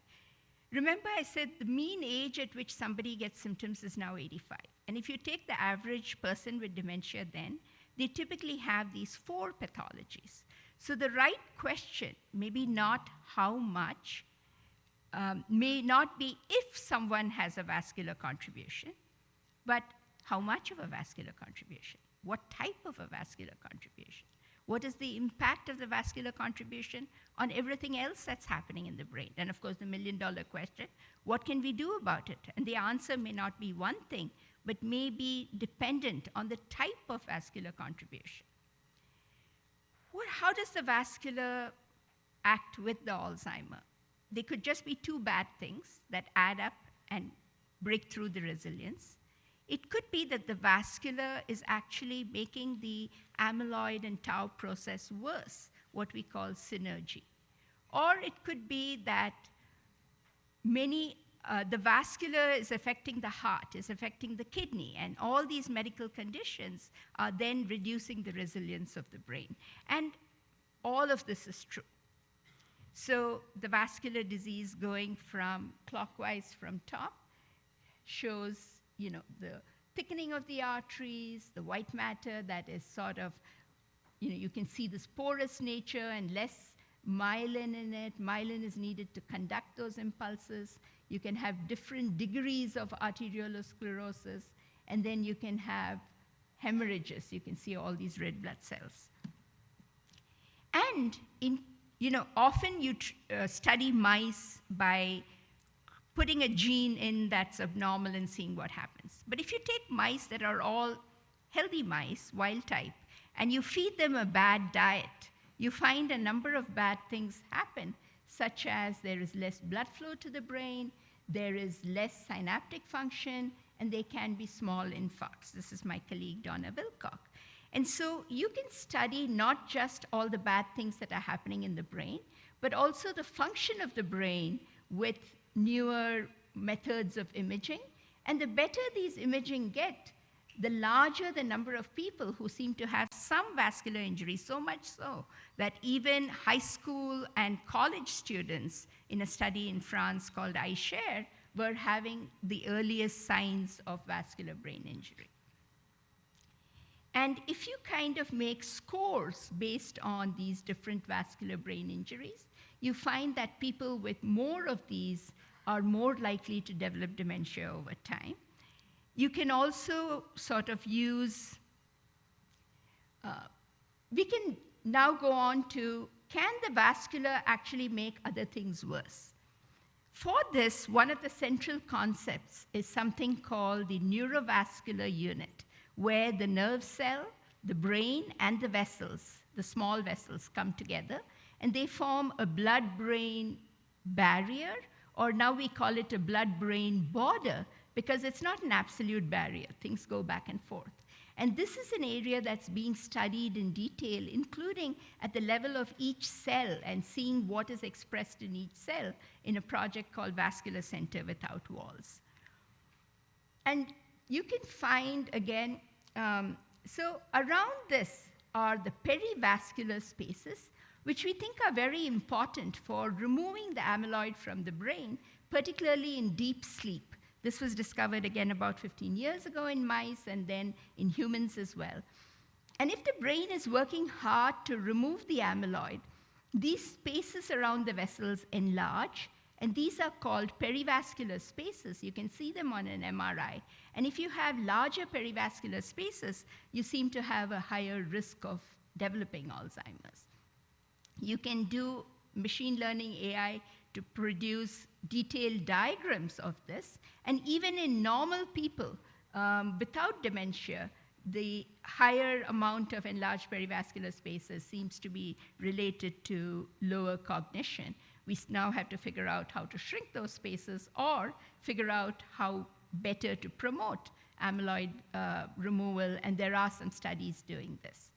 remember I said the mean age at which somebody gets symptoms is now 85. And if you take the average person with dementia then, they typically have these 4 pathologies. So the right question, maybe not how much, may not be if someone has a vascular contribution, but how much of a vascular contribution? What type of a vascular contribution? What is the impact of the vascular contribution on everything else that's happening in the brain? And of course, the million-dollar question, what can we do about it? And the answer may not be one thing, but may be dependent on the type of vascular contribution. How does the vascular act with the Alzheimer? They could just be 2 bad things that add up and break through the resilience. It could be that the vascular is actually making the amyloid and tau process worse, what we call synergy. Or it could be that the vascular is affecting the heart, is affecting the kidney, and all these medical conditions are then reducing the resilience of the brain. And all of this is true. So the vascular disease going from clockwise from top shows, the thickening of the arteries, the white matter that is sort of, you can see this porous nature and less myelin in it. Myelin is needed to conduct those impulses. You can have different degrees of arteriolosclerosis, and then you can have hemorrhages. You can see all these red blood cells. And often you study mice by putting a gene in that's abnormal and seeing what happens. But if you take mice that are all healthy mice, wild type, and you feed them a bad diet, you find a number of bad things happen, such as there is less blood flow to the brain, there is less synaptic function, and there can be small infarcts. This is my colleague, Donna Wilcock. And so you can study not just all the bad things that are happening in the brain, but also the function of the brain with newer methods of imaging. And the better these imaging get, the larger the number of people who seem to have some vascular injury, so much so that even high school and college students in a study in France called iShare were having the earliest signs of vascular brain injury. And if you kind of make scores based on these different vascular brain injuries, you find that people with more of these are more likely to develop dementia over time. You can also sort of use, we can now go on to, can the vascular actually make other things worse? For this, one of the central concepts is something called the neurovascular unit, where the nerve cell, the brain, and the vessels, the small vessels, come together, and they form a blood-brain barrier, or now we call it a blood-brain border, because it's not an absolute barrier. Things go back and forth. And this is an area that's being studied in detail, including at the level of each cell and seeing what is expressed in each cell in a project called Vascular Center Without Walls. And you can find, again, so around this are the perivascular spaces, which we think are very important for removing the amyloid from the brain, particularly in deep sleep. This was discovered again about 15 years ago in mice and then in humans as well. And if the brain is working hard to remove the amyloid, these spaces around the vessels enlarge, and these are called perivascular spaces. You can see them on an MRI. And if you have larger perivascular spaces, you seem to have a higher risk of developing Alzheimer's. You can do machine learning AI to produce detailed diagrams of this. And even in normal people without dementia, the higher amount of enlarged perivascular spaces seems to be related to lower cognition. We now have to figure out how to shrink those spaces or figure out how better to promote amyloid removal, and there are some studies doing this.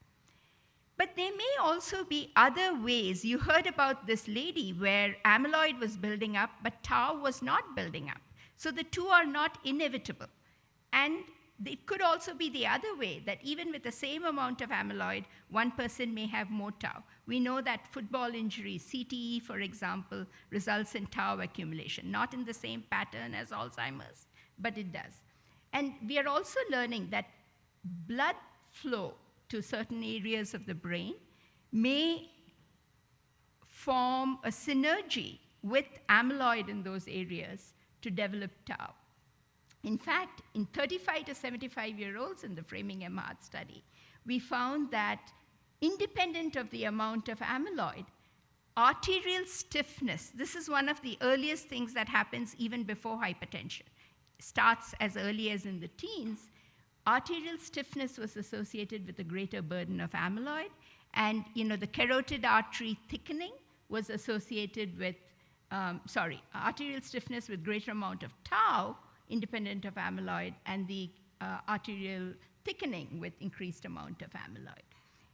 But there may also be other ways. You heard about this lady where amyloid was building up, but tau was not building up. So the two are not inevitable. And it could also be the other way, that even with the same amount of amyloid, one person may have more tau. We know that football injuries, CTE, for example, results in tau accumulation, not in the same pattern as Alzheimer's, but it does. And we are also learning that blood flow to certain areas of the brain may form a synergy with amyloid in those areas to develop tau. In fact, in 35 to 75-year-olds in the Framingham Heart study, we found that independent of the amount of amyloid, arterial stiffness, this is one of the earliest things that happens even before hypertension, starts as early as in the teens. Arterial stiffness was associated with a greater burden of amyloid, and the carotid artery thickening was associated with, arterial stiffness with greater amount of tau, independent of amyloid, and the arterial thickening with increased amount of amyloid.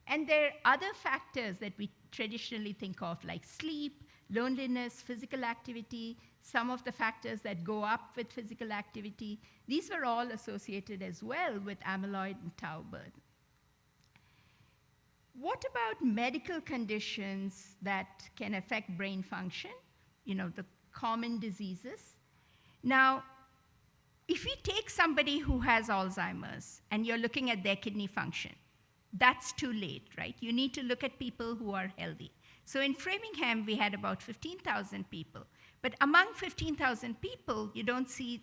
And there are other factors that we traditionally think of, like sleep, loneliness, physical activity, some of the factors that go up with physical activity. These were all associated as well with amyloid and tau burden. What about medical conditions that can affect brain function? The common diseases. Now, if we take somebody who has Alzheimer's and you're looking at their kidney function, that's too late, right? You need to look at people who are healthy. So in Framingham, we had about 15,000 people. But among 15,000 people, you don't see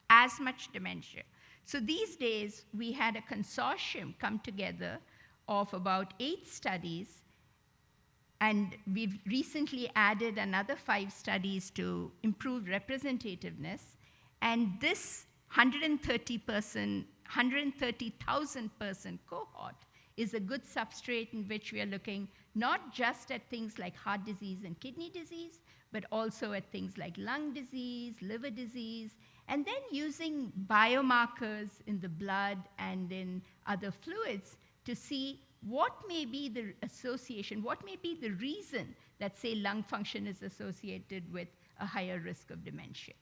as much dementia. So these days, we had a consortium come together of about 8 studies, and we've recently added another 5 studies to improve representativeness. And this 130,000 person cohort is a good substrate in which we are looking not just at things like heart disease and kidney disease, but also at things like lung disease, liver disease, and then using biomarkers in the blood and in other fluids to see what may be the association, what may be the reason that, say, lung function is associated with a higher risk of dementia.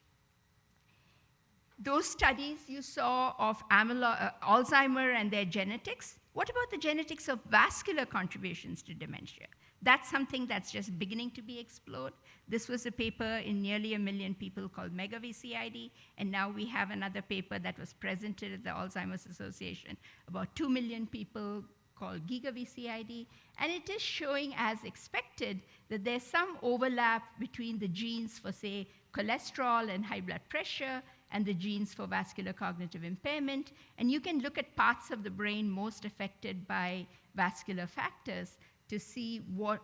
Those studies you saw of Alzheimer and their genetics, what about the genetics of vascular contributions to dementia? That's something that's just beginning to be explored. This was a paper in nearly 1 million people called Mega VCID, and now we have another paper that was presented at the Alzheimer's Association, about 2 million people, called Giga VCID, and it is showing, as expected, that there's some overlap between the genes for, say, cholesterol and high blood pressure, and the genes for vascular cognitive impairment. And you can look at parts of the brain most affected by vascular factors to see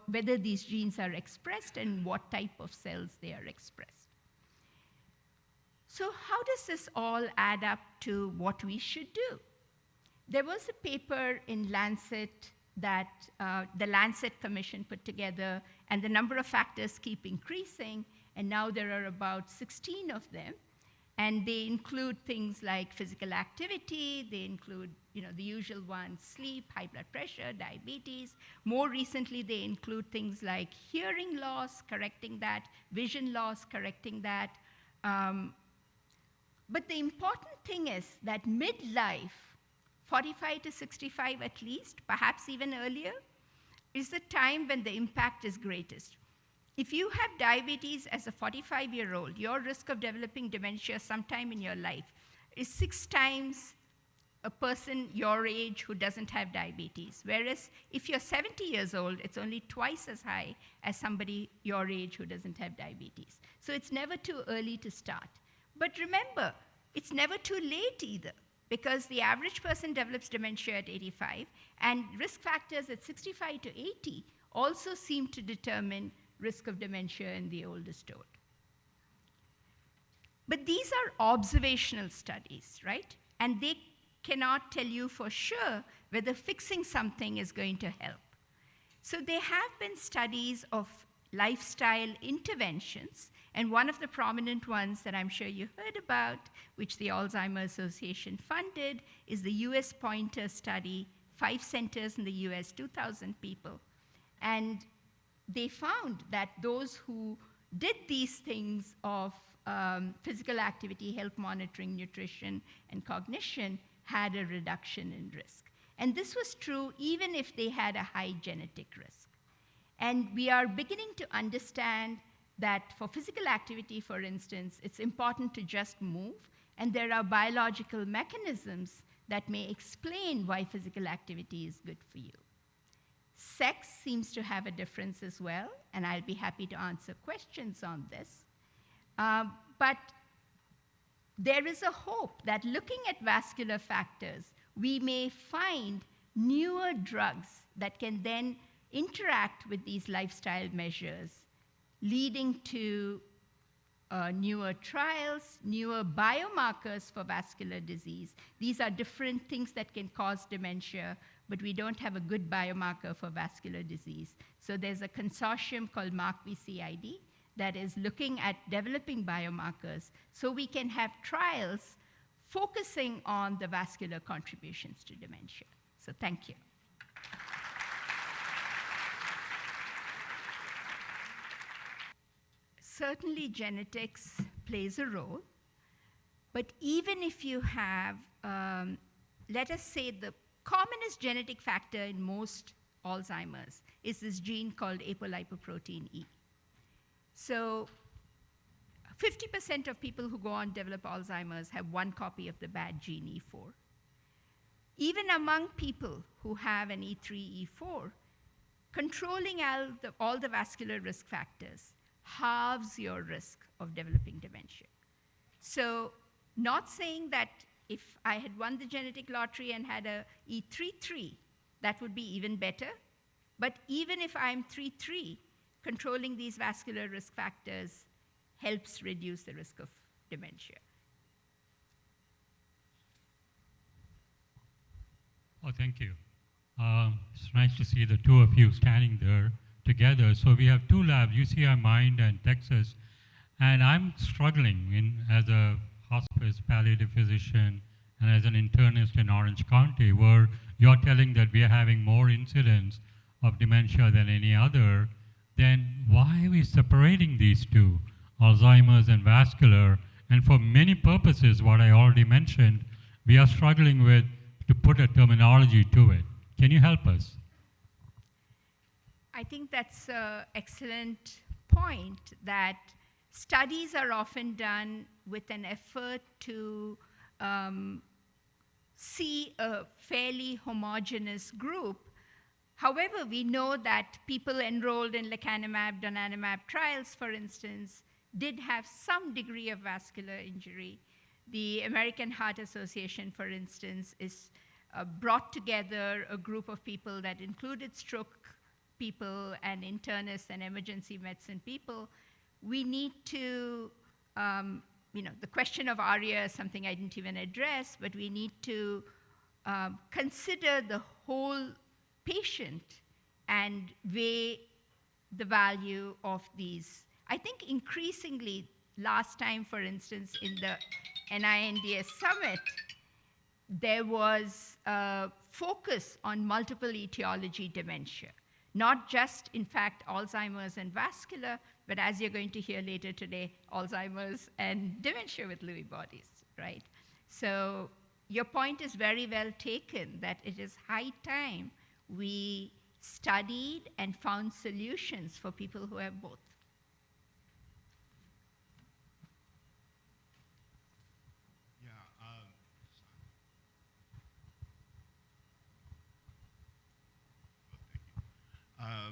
whether these genes are expressed and what type of cells they are expressed. So how does this all add up to what we should do? There was a paper in Lancet that the Lancet Commission put together, and the number of factors keep increasing, and now there are about 16 of them. And they include things like physical activity, they include the usual ones, sleep, high blood pressure, diabetes. More recently, they include things like hearing loss, correcting that, vision loss, correcting that. But the important thing is that midlife, 45 to 65 at least, perhaps even earlier, is the time when the impact is greatest. If you have diabetes as a 45-year-old, your risk of developing dementia sometime in your life is 6 times a person your age who doesn't have diabetes. Whereas if you're 70 years old, it's only twice as high as somebody your age who doesn't have diabetes. So it's never too early to start. But remember, it's never too late either, because the average person develops dementia at 85, and risk factors at 65 to 80 also seem to determine risk of dementia in the oldest old. But these are observational studies, right? And they cannot tell you for sure whether fixing something is going to help. So there have been studies of lifestyle interventions, and one of the prominent ones that I'm sure you heard about, which the Alzheimer's Association funded, is the US Pointer study, 5 centers in the US, 2,000 people. And they found that those who did these things of physical activity, health monitoring, nutrition, and cognition had a reduction in risk. And this was true even if they had a high genetic risk. And we are beginning to understand that for physical activity, for instance, it's important to just move, and there are biological mechanisms that may explain why physical activity is good for you. Sex seems to have a difference as well, and I'll be happy to answer questions on this. But there is a hope that looking at vascular factors, we may find newer drugs that can then interact with these lifestyle measures, leading to newer trials, newer biomarkers for vascular disease. These are different things that can cause dementia, but we don't have a good biomarker for vascular disease. So there's a consortium called MARC-VCID that is looking at developing biomarkers so we can have trials focusing on the vascular contributions to dementia. So thank you. Certainly genetics plays a role, but even if you have, let us say the commonest genetic factor in most Alzheimer's is this gene called apolipoprotein E. So 50% of people who go on to develop Alzheimer's have 1 copy of the bad gene E4. Even among people who have an E3, E4, controlling all the vascular risk factors halves your risk of developing dementia. So not saying that if I had won the genetic lottery and had a E33, that would be even better. But even if I'm 3-3, controlling these vascular risk factors helps reduce the risk of dementia. Oh, thank you. It's nice to see the two of you standing there together. So we have 2 labs, UCI Mind and Texas, and I'm struggling as a hospice palliative physician and as an internist in Orange County, where you're telling that we are having more incidents of dementia than any other, then why are we separating these two, Alzheimer's and vascular? And for many purposes, what I already mentioned, we are struggling with to put a terminology to it. Can you help us? I think that's an excellent point, that studies are often done with an effort to see a fairly homogeneous group. However, we know that people enrolled in lecanemab, donanemab trials, for instance, did have some degree of vascular injury. The American Heart Association, for instance, is brought together a group of people that included stroke people and internists and emergency medicine people. We need to, the question of ARIA is something I didn't even address, but we need to consider the whole patient and weigh the value of these. I think increasingly, last time, for instance, in the NINDS summit, there was a focus on multiple etiology dementia. Not just, in fact, Alzheimer's and vascular, but as you're going to hear later today, Alzheimer's and dementia with Lewy bodies, right? So your point is very well taken, that it is high time we studied and found solutions for people who have both.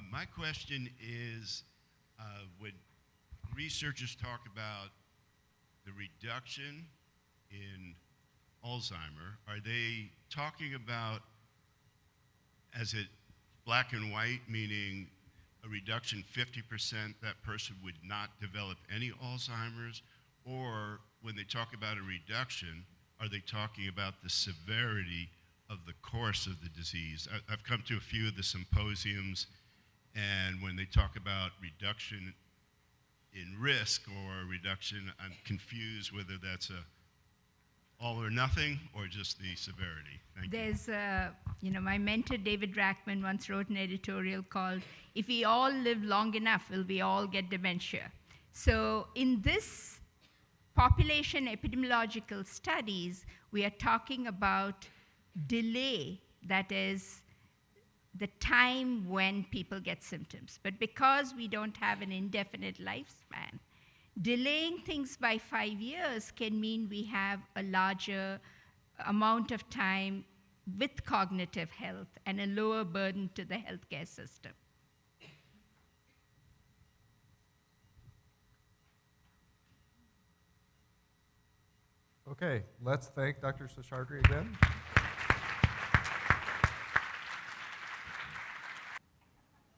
My question is, when researchers talk about the reduction in Alzheimer, are they talking about, as it black and white, meaning a reduction 50%, that person would not develop any Alzheimer's? Or when they talk about a reduction, are they talking about the severity of the course of the disease? I've come to a few of the symposiums, and when they talk about reduction in risk or reduction, I'm confused whether that's a all or nothing or just the severity. Thank you. There's, my mentor David Rackman once wrote an editorial called, "If we all live long enough, will we all get dementia?" So in this population epidemiological studies, we are talking about delay, that is, the time when people get symptoms. But because we don't have an indefinite lifespan, delaying things by 5 years can mean we have a larger amount of time with cognitive health and a lower burden to the healthcare system. Okay, let's thank Dr. Seshadri again.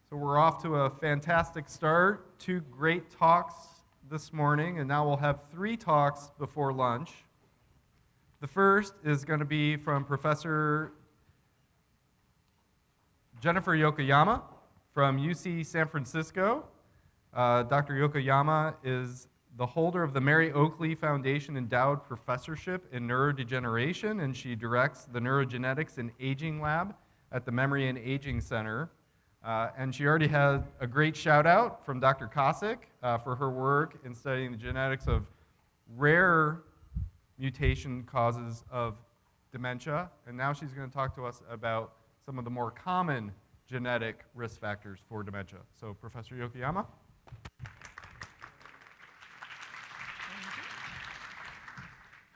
So we're off to a fantastic start. 2 great talks this morning, and now we'll have 3 talks before lunch. The first is going to be from Professor Jennifer Yokoyama from UC San Francisco. Dr. Yokoyama is the holder of the Mary Oakley Foundation Endowed Professorship in Neurodegeneration, and she directs the Neurogenetics and Aging Lab at the Memory and Aging Center. And she already had a great shout out from Dr. Kosik for her work in studying the genetics of rare mutation causes of dementia. And now she's going to talk to us about some of the more common genetic risk factors for dementia. So, Professor Yokoyama.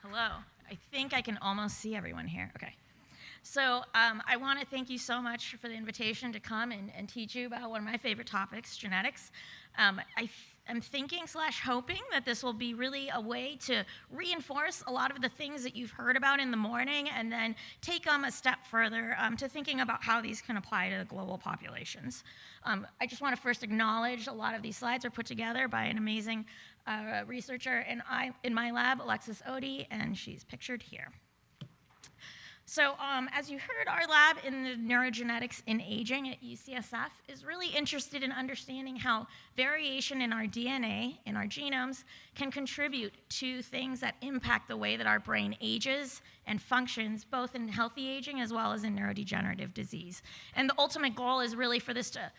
Hello. I think I can almost see everyone here. Okay. So I want to thank you so much for the invitation to come and teach you about one of my favorite topics, genetics. I'm thinking/hoping that this will be really a way to reinforce a lot of the things that you've heard about in the morning and then take them a step further to thinking about how these can apply to global populations. I just want to first acknowledge a lot of these slides are put together by an amazing researcher in my lab, Alexis Odie, and she's pictured here. So as you heard, our lab in the neurogenetics in aging at UCSF is really interested in understanding how variation in our DNA, in our genomes, can contribute to things that impact the way that our brain ages and functions, both in healthy aging as well as in neurodegenerative disease. And the ultimate goal is really for this to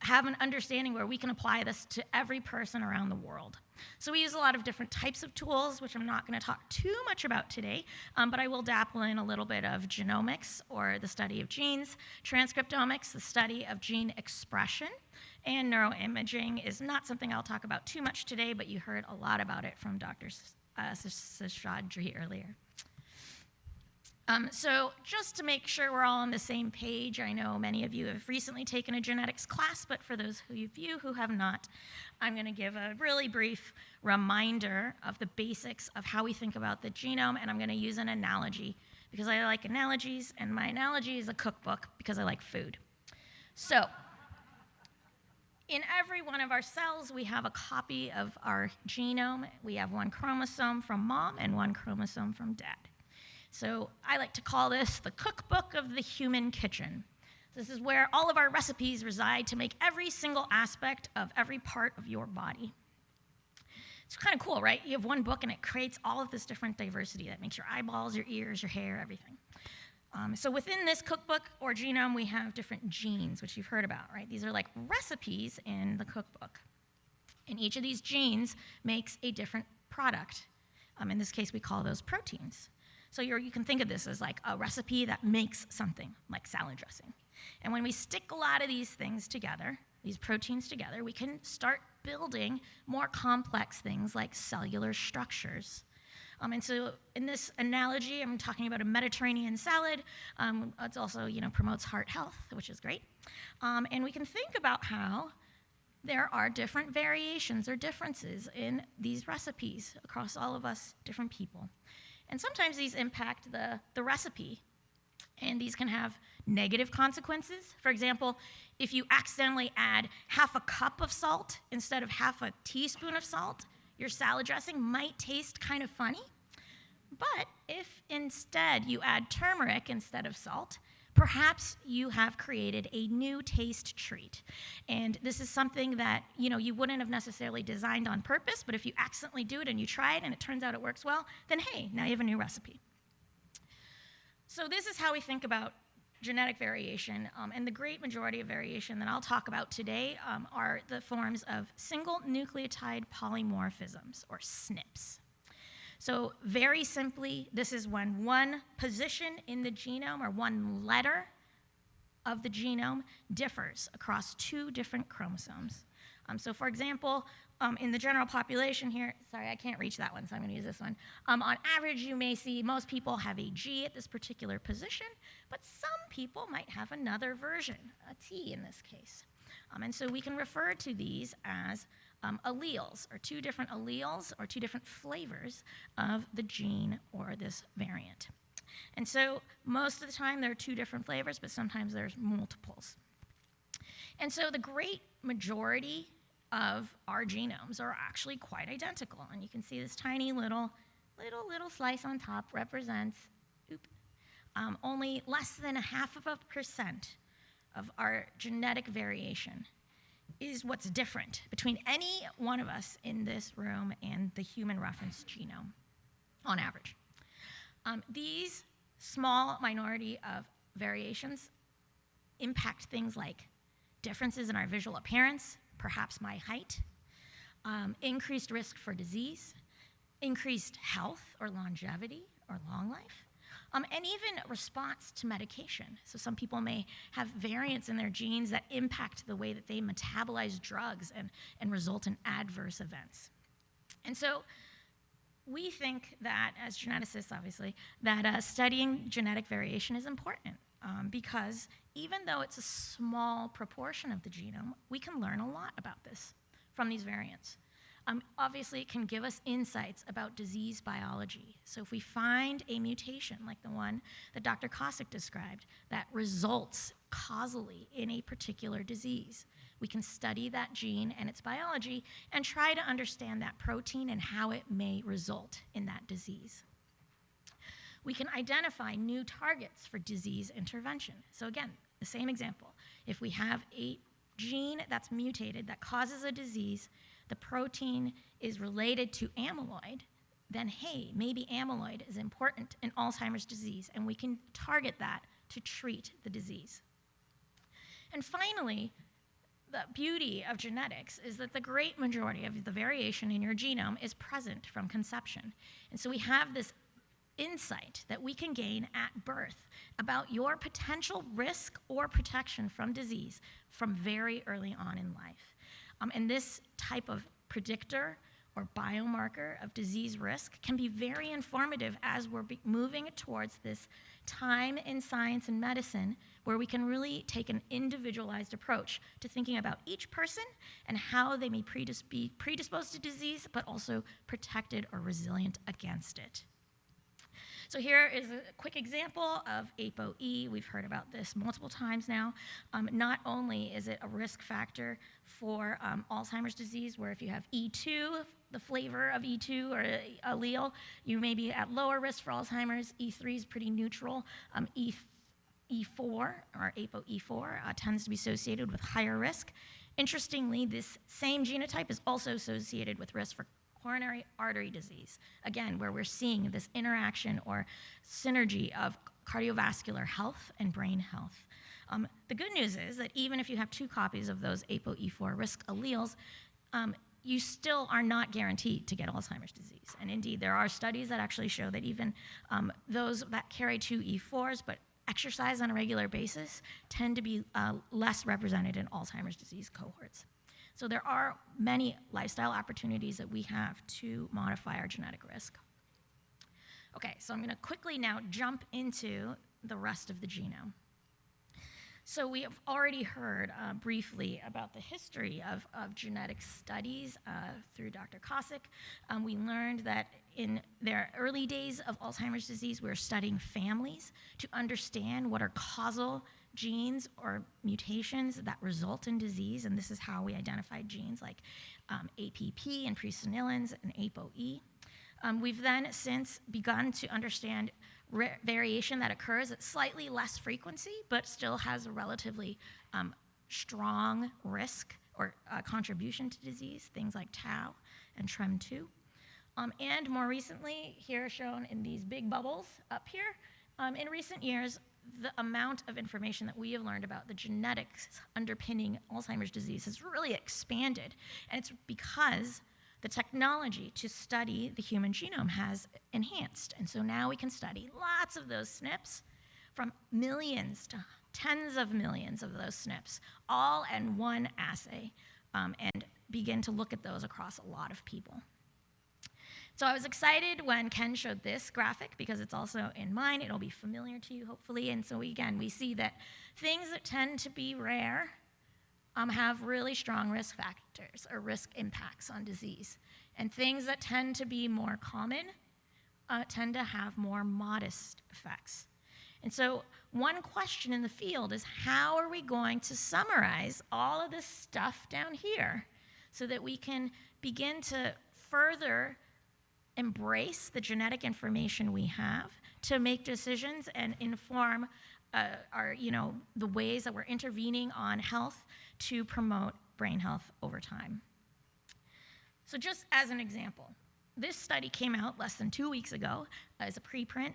have an understanding where we can apply this to every person around the world. So we use a lot of different types of tools, which I'm not going to talk too much about today, but I will dabble in a little bit of genomics, or the study of genes, transcriptomics, the study of gene expression, and neuroimaging is not something I'll talk about too much today, but you heard a lot about it from Dr. Seshadri earlier. So just to make sure we're all on the same page, I know many of you have recently taken a genetics class, but for those of you who have not, I'm going to give a really brief reminder of the basics of how we think about the genome, and I'm going to use an analogy because I like analogies, and my analogy is a cookbook because I like food. So in every one of our cells, we have a copy of our genome. We have one chromosome from mom and one chromosome from dad. So I like to call this the cookbook of the human kitchen. This is where all of our recipes reside to make every single aspect of every part of your body. It's kind of cool, right? You have one book and it creates all of this different diversity that makes your eyeballs, your ears, your hair, everything. So within this cookbook or genome, we have different genes, which you've heard about, right? These are like recipes in the cookbook. And each of these genes makes a different product. In this case, we call those proteins. So you can think of this as like a recipe that makes something, like salad dressing. And when we stick a lot of these things together, these proteins together, we can start building more complex things like cellular structures. And so in this analogy, I'm talking about a Mediterranean salad. It also, promotes heart health, which is great. And we can think about how there are different variations or differences in these recipes across all of us, different people. And sometimes these impact the recipe, and these can have negative consequences. For example, if you accidentally add half a cup of salt instead of half a teaspoon of salt, your salad dressing might taste kind of funny. But if instead you add turmeric instead of salt, perhaps you have created a new taste treat. And this is something that, you wouldn't have necessarily designed on purpose, but if you accidentally do it and you try it and it turns out it works well, then hey, now you have a new recipe. So this is how we think about genetic variation, and the great majority of variation that I'll talk about today are the forms of single nucleotide polymorphisms, or SNPs. So very simply, this is when one position in the genome or one letter of the genome differs across two different chromosomes. So for example, in the general population here, sorry, I can't reach that one, so I'm going to use this one. On average, you may see most people have a G at this particular position, but some people might have another version, a T in this case. And so we can refer to these as alleles, or two different alleles, or two different flavors of the gene or this variant. And so most of the time there are two different flavors, but sometimes there's multiples. And so the great majority of our genomes are actually quite identical. And you can see this tiny little slice on top represents only less than 0.5% of our genetic variation is what's different between any one of us in this room and the human reference genome, on average. These small minority of variations impact things like differences in our visual appearance, perhaps my height, increased risk for disease, increased health or longevity or long life, and even response to medication. So some people may have variants in their genes that impact the way that they metabolize drugs and result in adverse events. And so we think that, as geneticists obviously, that studying genetic variation is important because even though it's a small proportion of the genome, we can learn a lot about this from these variants. Obviously, it can give us insights about disease biology. So if we find a mutation like the one that Dr. Kosik described that results causally in a particular disease, we can study that gene and its biology and try to understand that protein and how it may result in that disease. we can identify new targets for disease intervention. So again, the same example. If we have a gene that's mutated that causes a disease, the protein is related to amyloid, then hey, maybe amyloid is important in Alzheimer's disease, and we can target that to treat the disease. And finally, the beauty of genetics is that the great majority of the variation in your genome is present from conception. And so we have this insight that we can gain at birth about your potential risk or protection from disease from very early on in life. And this type of predictor or biomarker of disease risk can be very informative as we're moving towards this time in science and medicine where we can really take an individualized approach to thinking about each person and how they may be predisposed to disease, but also protected or resilient against it. So here is a quick example of ApoE. We've heard about this multiple times now. Not only is it a risk factor for Alzheimer's disease, where if you have E2, the flavor of E2 or allele, you may be at lower risk for Alzheimer's. E3 is pretty neutral. E4, or ApoE4, tends to be associated with higher risk. Interestingly, this same genotype is also associated with risk for coronary artery disease, again, where we're seeing this interaction or synergy of cardiovascular health and brain health. The good news is that even if you have 2 copies of those ApoE4 risk alleles, you still are not guaranteed to get Alzheimer's disease. And indeed, there are studies that actually show that even those that carry 2 E4s but exercise on a regular basis tend to be less represented in Alzheimer's disease cohorts. So there are many lifestyle opportunities that we have to modify our genetic risk. Okay, so I'm going to quickly now jump into the rest of the genome. So we have already heard briefly about the history of genetic studies through Dr. Kosik. We learned that in their early days of Alzheimer's disease, we were studying families to understand what are causal genes or mutations that result in disease, and this is how we identified genes like APP and presenilins and ApoE. We've then since begun to understand variation that occurs at slightly less frequency, but still has a relatively strong risk or contribution to disease, things like tau and TREM2. And more recently, here shown in these big bubbles up here, in recent years, the amount of information that we have learned about the genetics underpinning Alzheimer's disease has really expanded. And it's because the technology to study the human genome has enhanced. And so now we can study lots of those SNPs, from millions to tens of millions of those SNPs, all in one assay, and begin to look at those across a lot of people. So I was excited when Ken showed this graphic because it's also in mine. It'll be familiar to you, hopefully. And so again, we see that things that tend to be rare have really strong risk factors or risk impacts on disease. And things that tend to be more common tend to have more modest effects. And so one question in the field is, how are we going to summarize all of this stuff down here so that we can begin to further embrace the genetic information we have to make decisions and inform the ways that we're intervening on health to promote brain health over time. So just as an example, this study came out less than 2 weeks ago as a preprint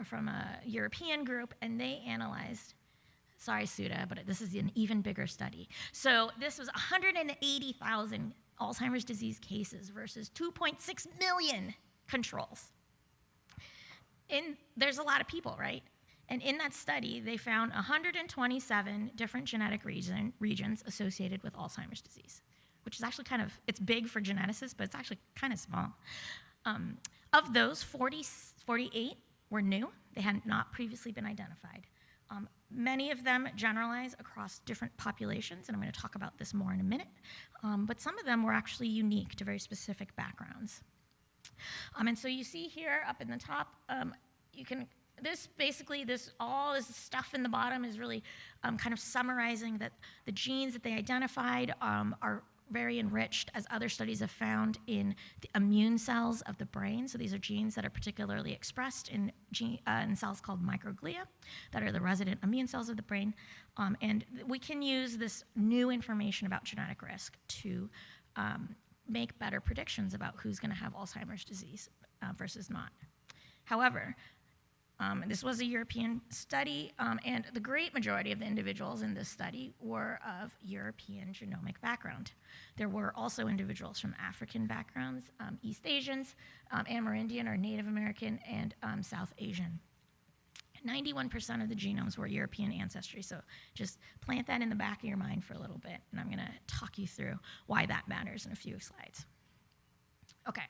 from a European group, and they analyzed, sorry Sudha, but this is an even bigger study. So this was 180,000 Alzheimer's disease cases versus 2.6 million controls. There's a lot of people, right? And in that study, they found 127 different genetic regions associated with Alzheimer's disease, which is actually it's big for geneticists, but it's actually kind of small. Of those, 48 were new. They had not previously been identified. Many of them generalize across different populations, and I'm going to talk about this more in a minute. But some of them were actually unique to very specific backgrounds. And so you see here up in the top, all this stuff in the bottom is really kind of summarizing that the genes that they identified are very enriched, as other studies have found, in the immune cells of the brain. So these are genes that are particularly expressed in cells called microglia, that are the resident immune cells of the brain. And we can use this new information about genetic risk to make better predictions about who's going to have Alzheimer's disease versus not. However, this was a European study, and the great majority of the individuals in this study were of European genomic background. There were also individuals from African backgrounds, East Asians, Amerindian or Native American, and South Asian. 91% of the genomes were European ancestry, so just plant that in the back of your mind for a little bit, and I'm going to talk you through why that matters in a few slides. Okay,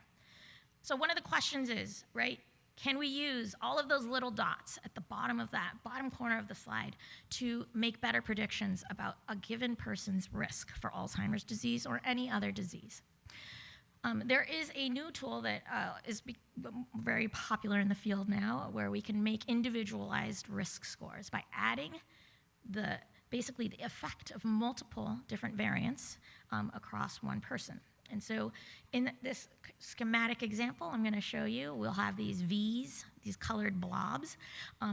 so one of the questions is, right, can we use all of those little dots at the bottom of that bottom corner of the slide to make better predictions about a given person's risk for Alzheimer's disease or any other disease? There is a new tool that is very popular in the field now, where we can make individualized risk scores by adding basically the effect of multiple different variants across one person. And so in this schematic example I'm going to show you, we'll have these V's, these colored blobs,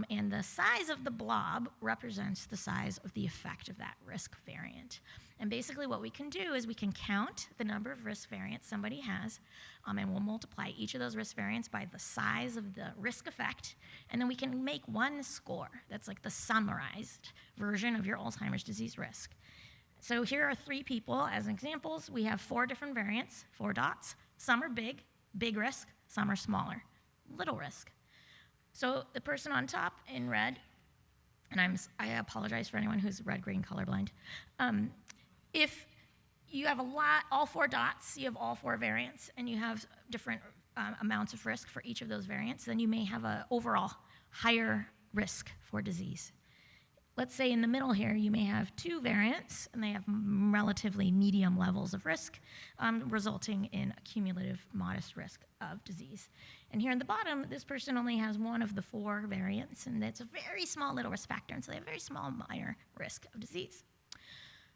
and the size of the blob represents the size of the effect of that risk variant. And basically what we can do is we can count the number of risk variants somebody has, and we'll multiply each of those risk variants by the size of the risk effect, and then we can make one score that's like the summarized version of your Alzheimer's disease risk. So here are 3 people as examples. We have 4 different variants, 4 dots. Some are big, big risk. Some are smaller, little risk. So the person on top in red, and I apologize for anyone who's red-green colorblind. If you have all 4 dots, you have all 4 variants, and you have different amounts of risk for each of those variants, then you may have an overall higher risk for disease. Let's say in the middle here, you may have 2 variants, and they have relatively medium levels of risk, resulting in a cumulative modest risk of disease. And here in the bottom, this person only has 1 of the 4 variants, and it's a very small little risk factor, and so they have a very small minor risk of disease.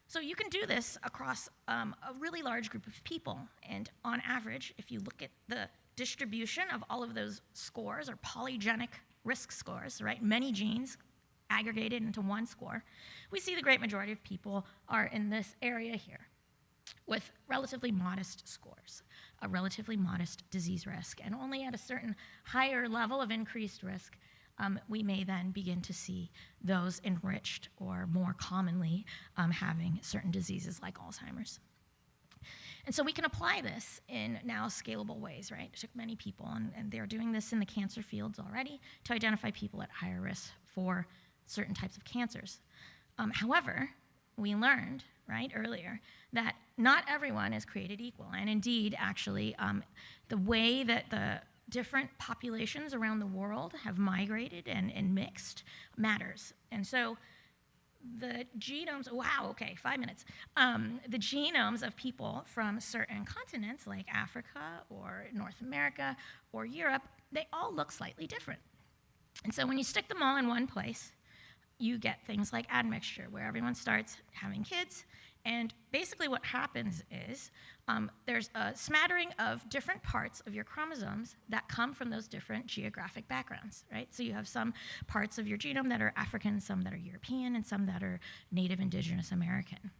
So you can do this across a really large group of people, and on average, if you look at the distribution of all of those scores, or polygenic risk scores, right, many genes aggregated into one score, we see the great majority of people are in this area here with relatively modest scores, a relatively modest disease risk, and only at a certain higher level of increased risk, we may then begin to see those enriched or more commonly having certain diseases like Alzheimer's. And so we can apply this in now scalable ways, right? It took many people, and they're doing this in the cancer fields already, to identify people at higher risk for certain types of cancers. However, we learned, right, earlier, that not everyone is created equal. And indeed, actually, the way that the different populations around the world have migrated and mixed matters. And so the genomes, wow, okay, 5 minutes. The genomes of people from certain continents like Africa or North America or Europe, they all look slightly different. And so when you stick them all in one place, you get things like admixture, where everyone starts having kids, and basically what happens is there's a smattering of different parts of your chromosomes that come from those different geographic backgrounds, right? So you have some parts of your genome that are African, some that are European, and some that are Native Indigenous American.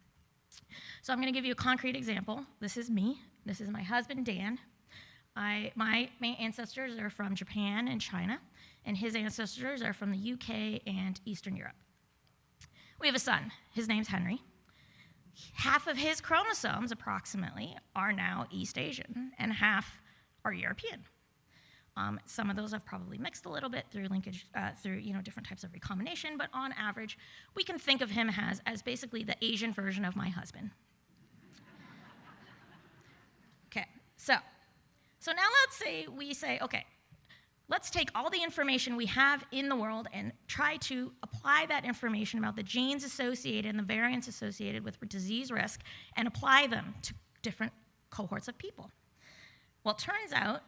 So I'm going to give you a concrete example. This is me. This is my husband, Dan. My ancestors are from Japan and China, and his ancestors are from the UK and Eastern Europe. We have a son. His name's Henry. Half of his chromosomes, approximately, are now East Asian, and half are European. Some of those have probably mixed a little bit through linkage, through different types of recombination, but on average, we can think of him as basically the Asian version of my husband. Okay, so now let's say we say, okay, let's take all the information we have in the world and try to apply that information about the genes associated and the variants associated with disease risk and apply them to different cohorts of people. Well, it turns out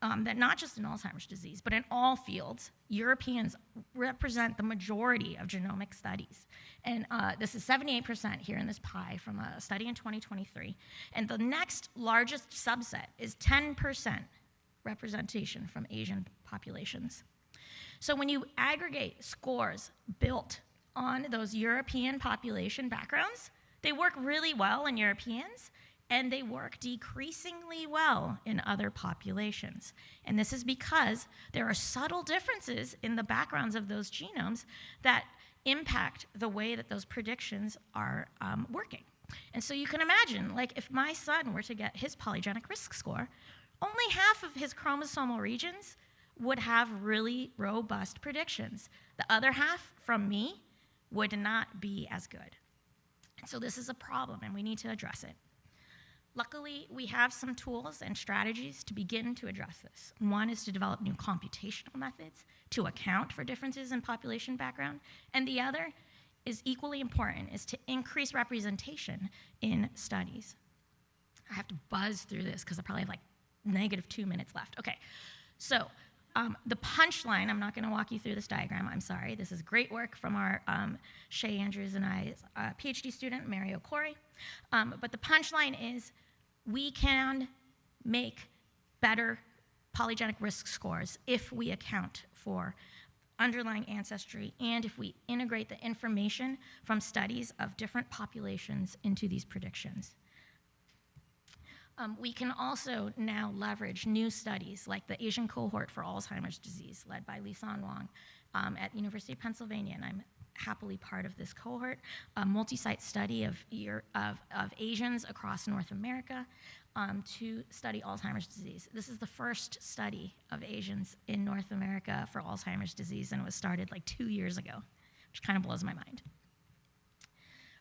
that not just in Alzheimer's disease, but in all fields, Europeans represent the majority of genomic studies. And this is 78% here in this pie from a study in 2023. And the next largest subset is 10% representation from Asian populations. So when you aggregate scores built on those European population backgrounds, they work really well in Europeans, and they work decreasingly well in other populations. And this is because there are subtle differences in the backgrounds of those genomes that impact the way that those predictions are working. And so you can imagine, like if my son were to get his polygenic risk score, only half of his chromosomal regions would have really robust predictions. The other half from me would not be as good. And so this is a problem, and we need to address it. Luckily, we have some tools and strategies to begin to address this. One is to develop new computational methods to account for differences in population background, and the other is equally important, is to increase representation in studies. I have to buzz through this because I probably have like -2 minutes left. Okay, so the punchline, I'm not going to walk you through this diagram, I'm sorry. This is great work from our Shay Andrews and I's PhD student, Mario Corey. But the punchline is we can make better polygenic risk scores if we account for underlying ancestry and if we integrate the information from studies of different populations into these predictions. We can also now leverage new studies like the Asian cohort for Alzheimer's disease led by Lisan Wang at the University of Pennsylvania, and I'm happily part of this cohort, a multi-site study of Asians across North America to study Alzheimer's disease. This is the first study of Asians in North America for Alzheimer's disease, and it was started like 2 years ago, which kind of blows my mind.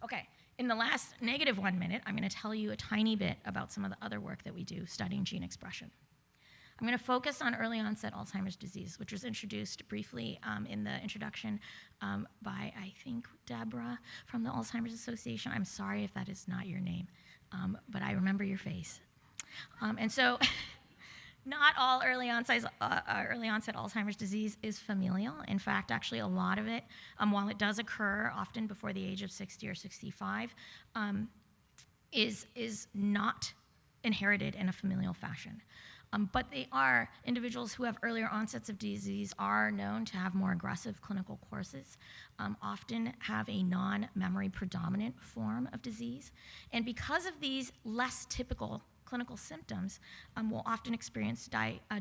Okay. In the last -1 minute, I'm going to tell you a tiny bit about some of the other work that we do studying gene expression. I'm going to focus on early onset Alzheimer's disease, which was introduced briefly in the introduction by, I think, Deborah from the Alzheimer's Association. I'm sorry if that is not your name, but I remember your face. And so not all early onset Alzheimer's disease is familial. In fact, actually a lot of it, while it does occur often before the age of 60 or 65, is not inherited in a familial fashion. But they are, individuals who have earlier onsets of disease are known to have more aggressive clinical courses, often have a non-memory predominant form of disease. And because of these less typical clinical symptoms, will often experience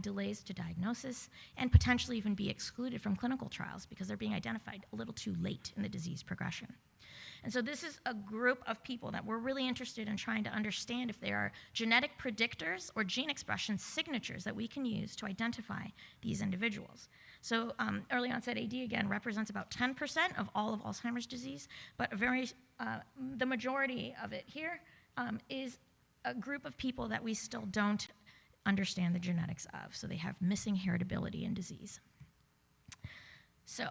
delays to diagnosis and potentially even be excluded from clinical trials because they're being identified a little too late in the disease progression. And so this is a group of people that we're really interested in trying to understand if there are genetic predictors or gene expression signatures that we can use to identify these individuals. So early onset AD, again, represents about 10% of all of Alzheimer's disease, but the majority of it here is a group of people that we still don't understand the genetics of, so they have missing heritability in disease. So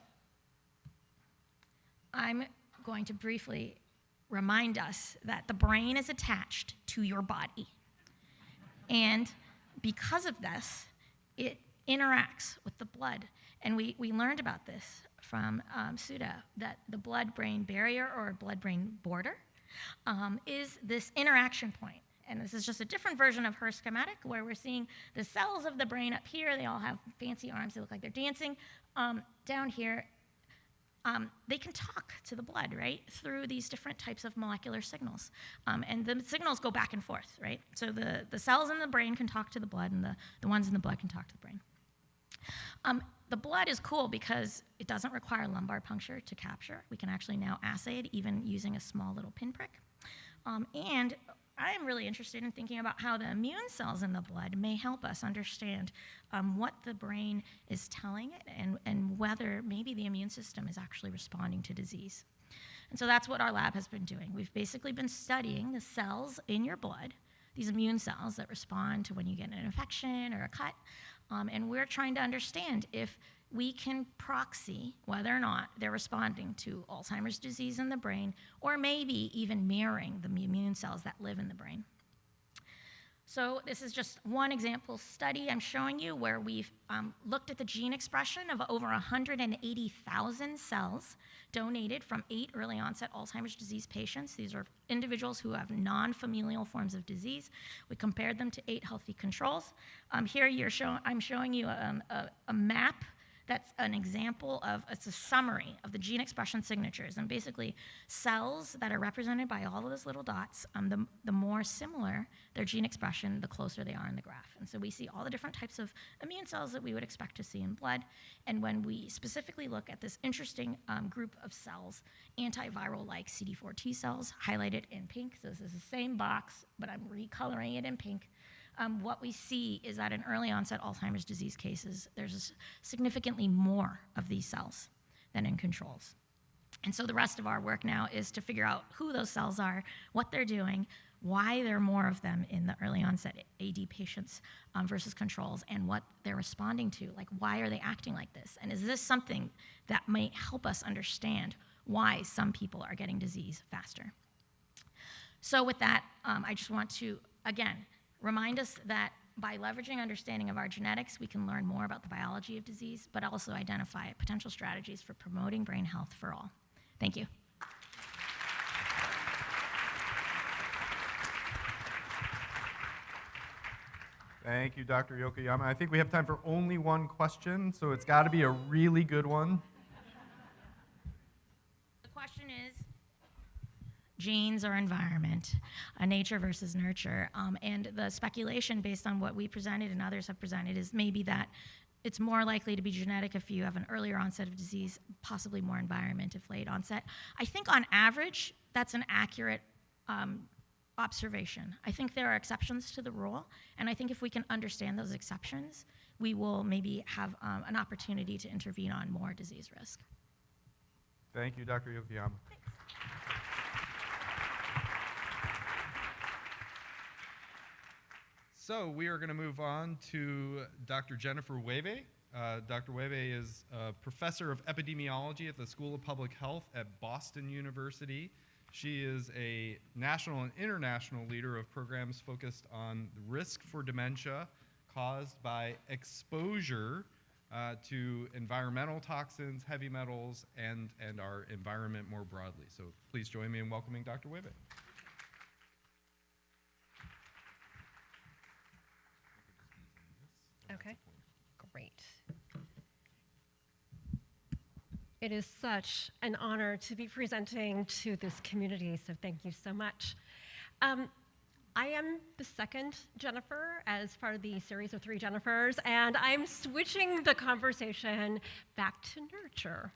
I'm going to briefly remind us that the brain is attached to your body. And because of this, it interacts with the blood. And we learned about this from Sudha, that the blood-brain barrier or blood-brain border is this interaction point. And this is just a different version of her schematic where we're seeing the cells of the brain up here. They all have fancy arms. They look like they're dancing. Down here, they can talk to the blood, right, through these different types of molecular signals. And the signals go back and forth, right? So the cells in the brain can talk to the blood, and the ones in the blood can talk to the brain. The blood is cool because it doesn't require lumbar puncture to capture. We can actually now assay it even using a small little pinprick. And I am really interested in thinking about how the immune cells in the blood may help us understand what the brain is telling it and whether maybe the immune system is actually responding to disease. And so that's what our lab has been doing. We've basically been studying the cells in your blood, these immune cells that respond to when you get an infection or a cut, and we're trying to understand if we can proxy whether or not they're responding to Alzheimer's disease in the brain, or maybe even mirroring the immune cells that live in the brain. So this is just one example study I'm showing you where we've looked at the gene expression of over 180,000 cells donated from 8 early onset Alzheimer's disease patients. These are individuals who have non-familial forms of disease. We compared them to 8 healthy controls. Here I'm showing you a map that's an example of, it's a summary of the gene expression signatures. And basically, cells that are represented by all of those little dots, the more similar their gene expression, the closer they are in the graph. And so we see all the different types of immune cells that we would expect to see in blood. And when we specifically look at this interesting group of cells, antiviral-like CD4 T cells, highlighted in pink. So this is the same box, but I'm recoloring it in pink. What we see is that in early onset Alzheimer's disease cases, there's significantly more of these cells than in controls. And so the rest of our work now is to figure out who those cells are, what they're doing, why there are more of them in the early onset AD patients versus controls, and what they're responding to. Like, why are they acting like this? And is this something that might help us understand why some people are getting disease faster? So with that, I just want to, again, remind us that by leveraging understanding of our genetics, we can learn more about the biology of disease, but also identify potential strategies for promoting brain health for all. Thank you. Thank you, Dr. Yokoyama. I think we have time for only one question, so it's got to be a really good one. The question is, genes or environment, nature versus nurture. And the speculation based on what we presented and others have presented is maybe that it's more likely to be genetic if you have an earlier onset of disease, possibly more environment if late onset. I think on average, that's an accurate observation. I think there are exceptions to the rule, and I think if we can understand those exceptions, we will maybe have an opportunity to intervene on more disease risk. Thank you, Dr. Yokoyama. Thanks. So we are going to move on to Dr. Jennifer Weuve. Dr. Weuve is a professor of epidemiology at the School of Public Health at Boston University. She is a national and international leader of programs focused on the risk for dementia caused by exposure to environmental toxins, heavy metals, and our environment more broadly. So please join me in welcoming Dr. Weuve. Okay, great. It is such an honor to be presenting to this community, so thank you so much. I am the second Jennifer as part of the series of 3 Jennifers, and I'm switching the conversation back to nurture.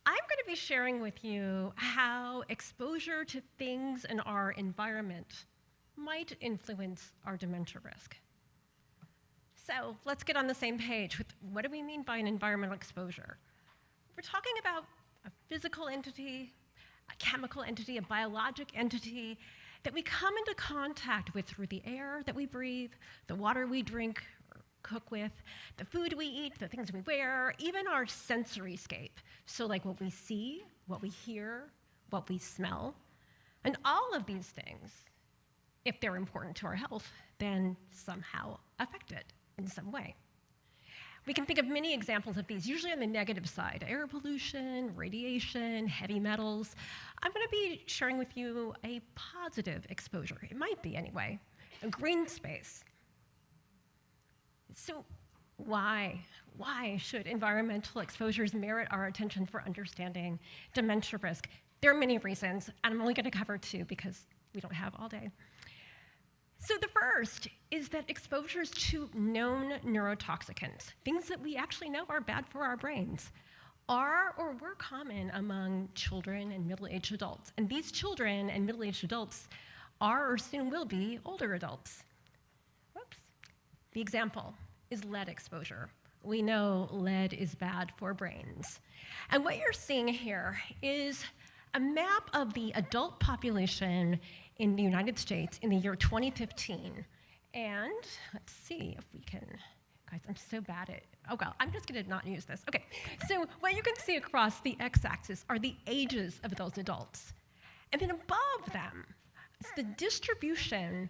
I'm going to be sharing with you how exposure to things in our environment might influence our dementia risk. So let's get on the same page with what do we mean by an environmental exposure? We're talking about a physical entity, a chemical entity, a biologic entity that we come into contact with through the air that we breathe, the water we drink or cook with, the food we eat, the things we wear, even our sensory scape. So like what we see, what we hear, what we smell. And all of these things, if they're important to our health, then somehow affect it in some way. We can think of many examples of these, usually on the negative side: air pollution, radiation, heavy metals. I'm going to be sharing with you a positive exposure. It might be anyway, a green space. So why should environmental exposures merit our attention for understanding dementia risk? There are many reasons, and I'm only going to cover 2 because we don't have all day. So the first is that exposures to known neurotoxicants, things that we actually know are bad for our brains, are or were common among children and middle-aged adults. And these children and middle-aged adults are or soon will be older adults. Whoops. The example is lead exposure. We know lead is bad for brains. And what you're seeing here is a map of the adult population in the United States in the year 2015. And let's see if we can, guys, I'm so bad at, oh well, I'm just gonna not use this. Okay, so what you can see across the x-axis are the ages of those adults. And then above them is the distribution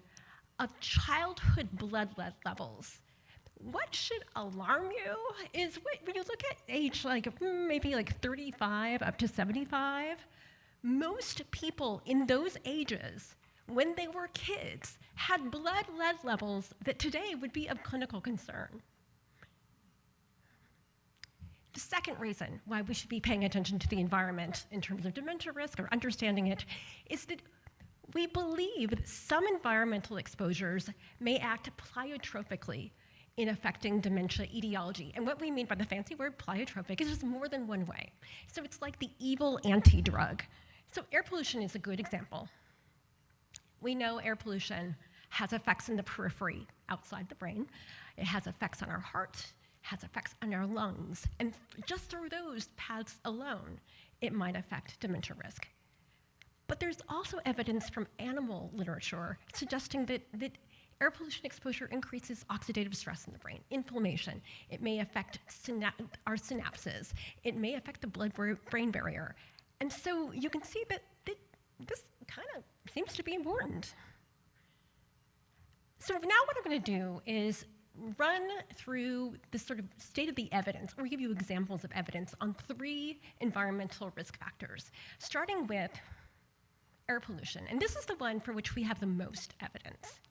of childhood blood lead levels. What should alarm you is when you look at age maybe 35 up to 75, most people in those ages, when they were kids, had blood lead levels that today would be of clinical concern. The second reason why we should be paying attention to the environment in terms of dementia risk or understanding it is that we believe that some environmental exposures may act pleiotropically in affecting dementia etiology. And what we mean by the fancy word pleiotropic is there's more than one way. So it's like the evil anti-drug. So air pollution is a good example. We know air pollution has effects in the periphery outside the brain. It has effects on our heart, has effects on our lungs. And just through those paths alone, it might affect dementia risk. But there's also evidence from animal literature suggesting that air pollution exposure increases oxidative stress in the brain, inflammation. It may affect our synapses. It may affect the blood-brain barrier. And so you can see that this kind of seems to be important. So now what I'm going to do is run through this sort of state of the evidence, or give you examples of evidence on 3 environmental risk factors, starting with air pollution. And this is the one for which we have the most evidence.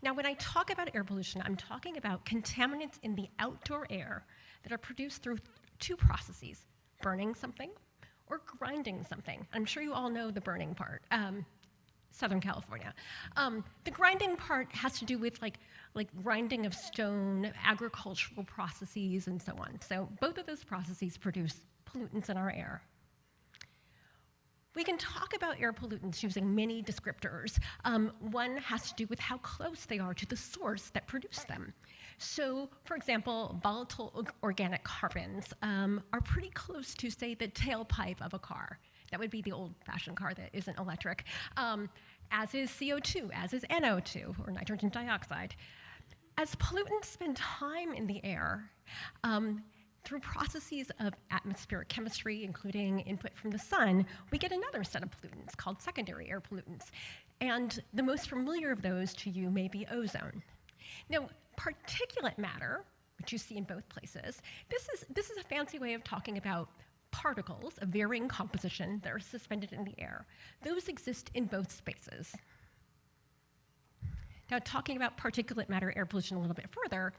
Now, when I talk about air pollution, I'm talking about contaminants in the outdoor air that are produced through 2 processes, burning something or grinding something. I'm sure you all know the burning part, Southern California. The grinding part has to do with like grinding of stone, agricultural processes, and so on. So both of those processes produce pollutants in our air. We can talk about air pollutants using many descriptors. One has to do with how close they are to the source that produced them. So, for example, volatile organic carbons are pretty close to, say, the tailpipe of a car. That would be the old-fashioned car that isn't electric, as is CO2, as is NO2, or nitrogen dioxide. As pollutants spend time in the air, through processes of atmospheric chemistry, including input from the sun, we get another set of pollutants called secondary air pollutants. And the most familiar of those to you may be ozone. Now, particulate matter, which you see in both places, this is a fancy way of talking about particles of varying composition that are suspended in the air. Those exist in both spaces. Now, talking about particulate matter air pollution a little bit further,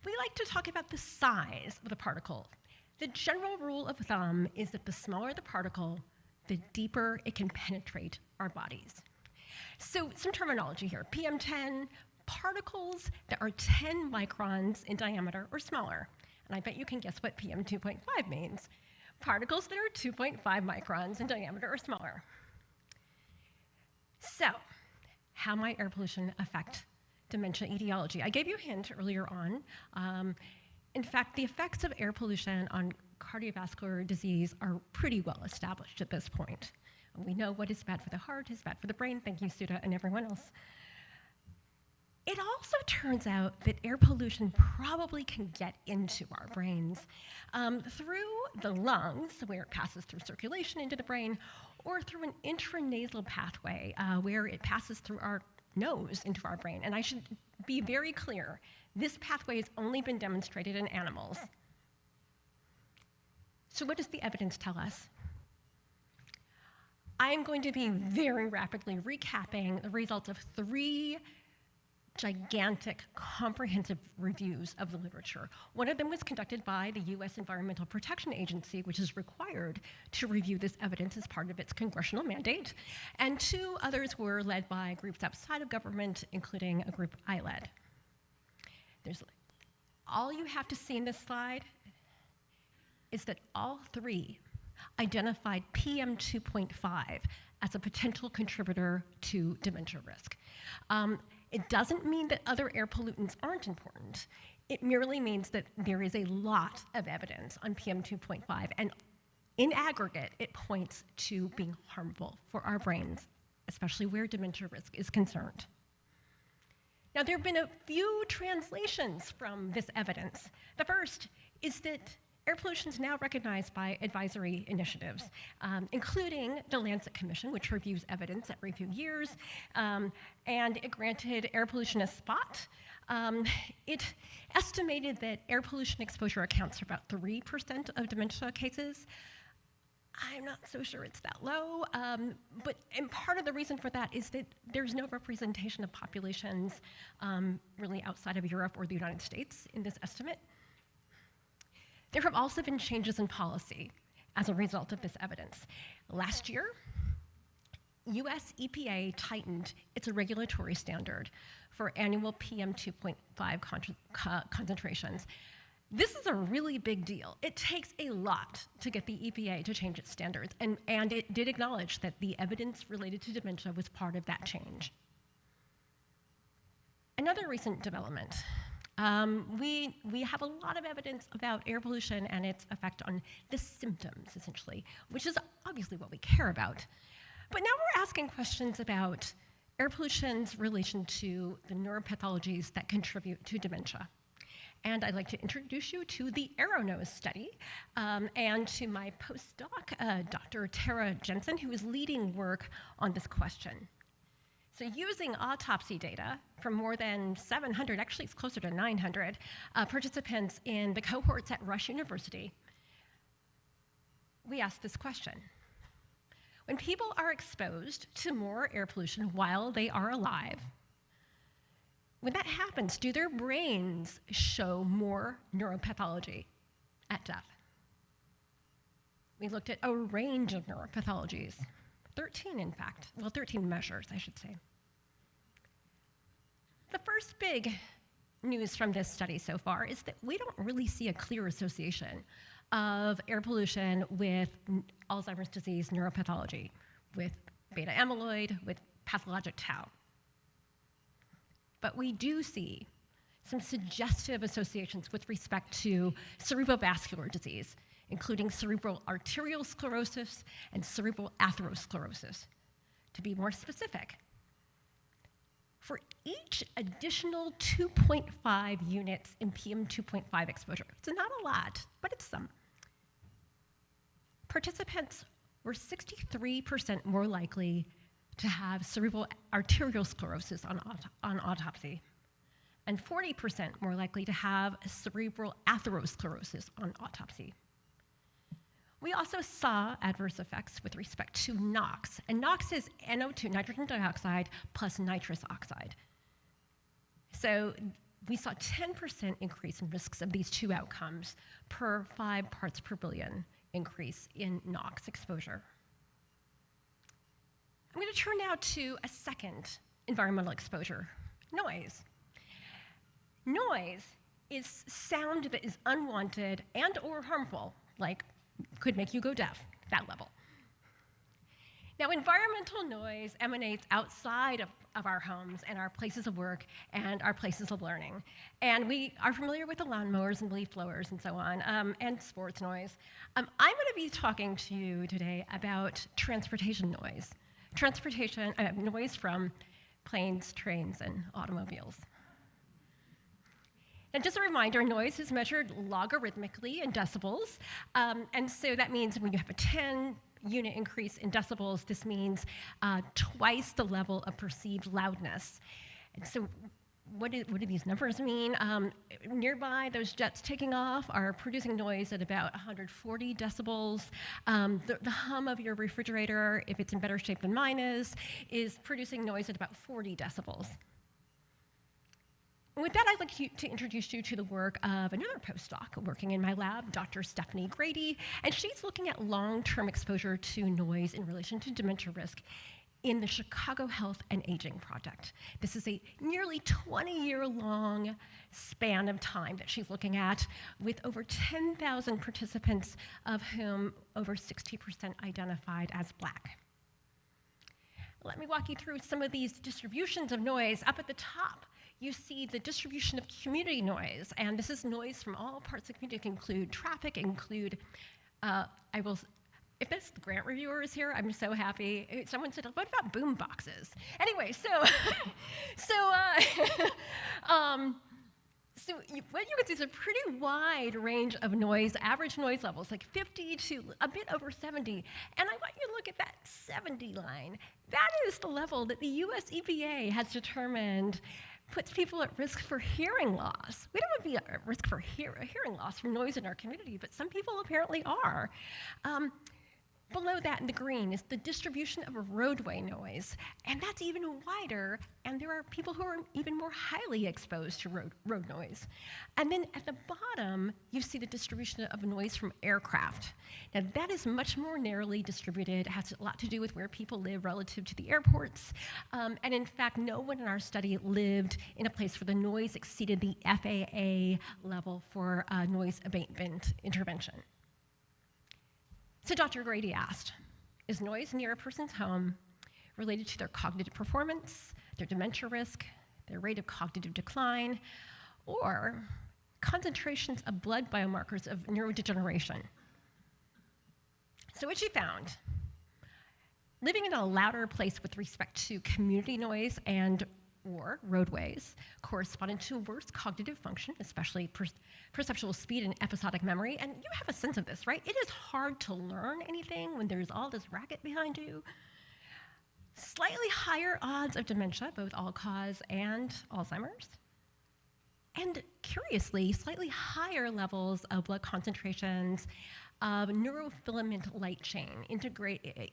we like to talk about the size of the particle. The general rule of thumb is that the smaller the particle, the deeper it can penetrate our bodies. So some terminology here. PM10, particles that are 10 microns in diameter or smaller. And I bet you can guess what PM2.5 means. Particles that are 2.5 microns in diameter or smaller. So, how might air pollution affect dementia etiology? I gave you a hint earlier on. In fact, the effects of air pollution on cardiovascular disease are pretty well established at this point. We know what is bad for the heart is bad for the brain. Thank you, Sudha, and everyone else. It also turns out that air pollution probably can get into our brains through the lungs, where it passes through circulation into the brain, or through an intranasal pathway, where it passes through our nose into our brain. And I should be very clear, this pathway has only been demonstrated in animals. So what does the evidence tell us? I am going to be very rapidly recapping the results of 3 gigantic, comprehensive reviews of the literature. One of them was conducted by the US Environmental Protection Agency, which is required to review this evidence as part of its congressional mandate. And 2 others were led by groups outside of government, including a group I led. All you have to see in this slide is that all 3 identified PM2.5 as a potential contributor to dementia risk. It doesn't mean that other air pollutants aren't important. It merely means that there is a lot of evidence on PM2.5, and in aggregate, it points to being harmful for our brains, especially where dementia risk is concerned. Now, there have been a few translations from this evidence. The first is that air pollution is now recognized by advisory initiatives, including the Lancet Commission, which reviews evidence every few years, and it granted air pollution a spot. It estimated that air pollution exposure accounts for about 3% of dementia cases. I'm not so sure it's that low, and part of the reason for that is that there's no representation of populations really outside of Europe or the United States in this estimate. There have also been changes in policy as a result of this evidence. Last year, US EPA tightened its regulatory standard for annual PM 2.5 concentrations. This is a really big deal. It takes a lot to get the EPA to change its standards, and it did acknowledge that the evidence related to dementia was part of that change. Another recent development, we have a lot of evidence about air pollution and its effect on the symptoms, essentially, which is obviously what we care about. But now we're asking questions about air pollution's relation to the neuropathologies that contribute to dementia. And I'd like to introduce you to the AeroNose study and to my postdoc, Dr. Tara Jensen, who is leading work on this question. So using autopsy data from more than 700, actually it's closer to 900, participants in the cohorts at Rush University, we asked this question. When people are exposed to more air pollution while they are alive, when that happens, do their brains show more neuropathology at death? We looked at a range of neuropathologies, 13 in fact, well 13 measures I should say. The first big news from this study so far is that we don't really see a clear association of air pollution with Alzheimer's disease neuropathology, with beta amyloid, with pathologic tau. But we do see some suggestive associations with respect to cerebrovascular disease, including cerebral arterial sclerosis and cerebral atherosclerosis. To be more specific, for each additional 2.5 units in PM 2.5 exposure, it's not a lot, but it's some, participants were 63% more likely to have cerebral arterial sclerosis on autopsy, and 40% more likely to have cerebral atherosclerosis on autopsy. We also saw adverse effects with respect to NOx, and NOx is NO2, nitrogen dioxide, plus nitrous oxide. So we saw 10% increase in risks of these two outcomes per 5 parts per billion increase in NOx exposure. I'm going to turn now to a second environmental exposure, noise. Noise is sound that is unwanted and or harmful, like could make you go deaf, that level. Now, environmental noise emanates outside of our homes and our places of work and our places of learning. And we are familiar with the lawnmowers and leaf blowers and so on, and sports noise. I'm going to be talking to you today about transportation noise. Transportation noise from planes, trains, and automobiles. And just a reminder, noise is measured logarithmically in decibels. And so that means when you have a 10-unit increase in decibels, this means twice the level of perceived loudness. And so what do these numbers mean? Nearby, those jets taking off are producing noise at about 140 decibels. The hum of your refrigerator, if it's in better shape than mine is producing noise at about 40 decibels. And with that, I'd like to introduce you to the work of another postdoc working in my lab, Dr. Stephanie Grady, and she's looking at long-term exposure to noise in relation to dementia risk in the Chicago Health and Aging Project. This is a nearly 20-year-long span of time that she's looking at, with over 10,000 participants, of whom over 60% identified as Black. Let me walk you through some of these distributions of noise. Up at the top, you see the distribution of community noise, and this is noise from all parts of the community. It can include traffic, if this grant reviewer is here, I'm so happy. Someone said, what about boom so So what you can see is a pretty wide range of noise, average noise levels, like 50 to a bit over 70. And I want you to look at that 70 line. That is the level that the US EPA has determined puts people at risk for hearing loss. We don't want to be at risk for hearing loss from noise in our community, but some people apparently are. Below that in the green is the distribution of roadway noise, and that's even wider, and there are people who are even more highly exposed to road noise. And then at the bottom, you see the distribution of noise from aircraft. Now that is much more narrowly distributed. It has a lot to do with where people live relative to the airports. And in fact, no one in our study lived in a place where the noise exceeded the FAA level for noise abatement intervention. So Dr. Grady asked, is noise near a person's home related to their cognitive performance, their dementia risk, their rate of cognitive decline, or concentrations of blood biomarkers of neurodegeneration? So what she found, living in a louder place with respect to community noise and or roadways corresponded to worse cognitive function, especially perceptual speed and episodic memory. And you have a sense of this, right? It is hard to learn anything when there's all this racket behind you. Slightly higher odds of dementia, both all-cause and Alzheimer's. And curiously, slightly higher levels of blood concentrations of neurofilament light chain,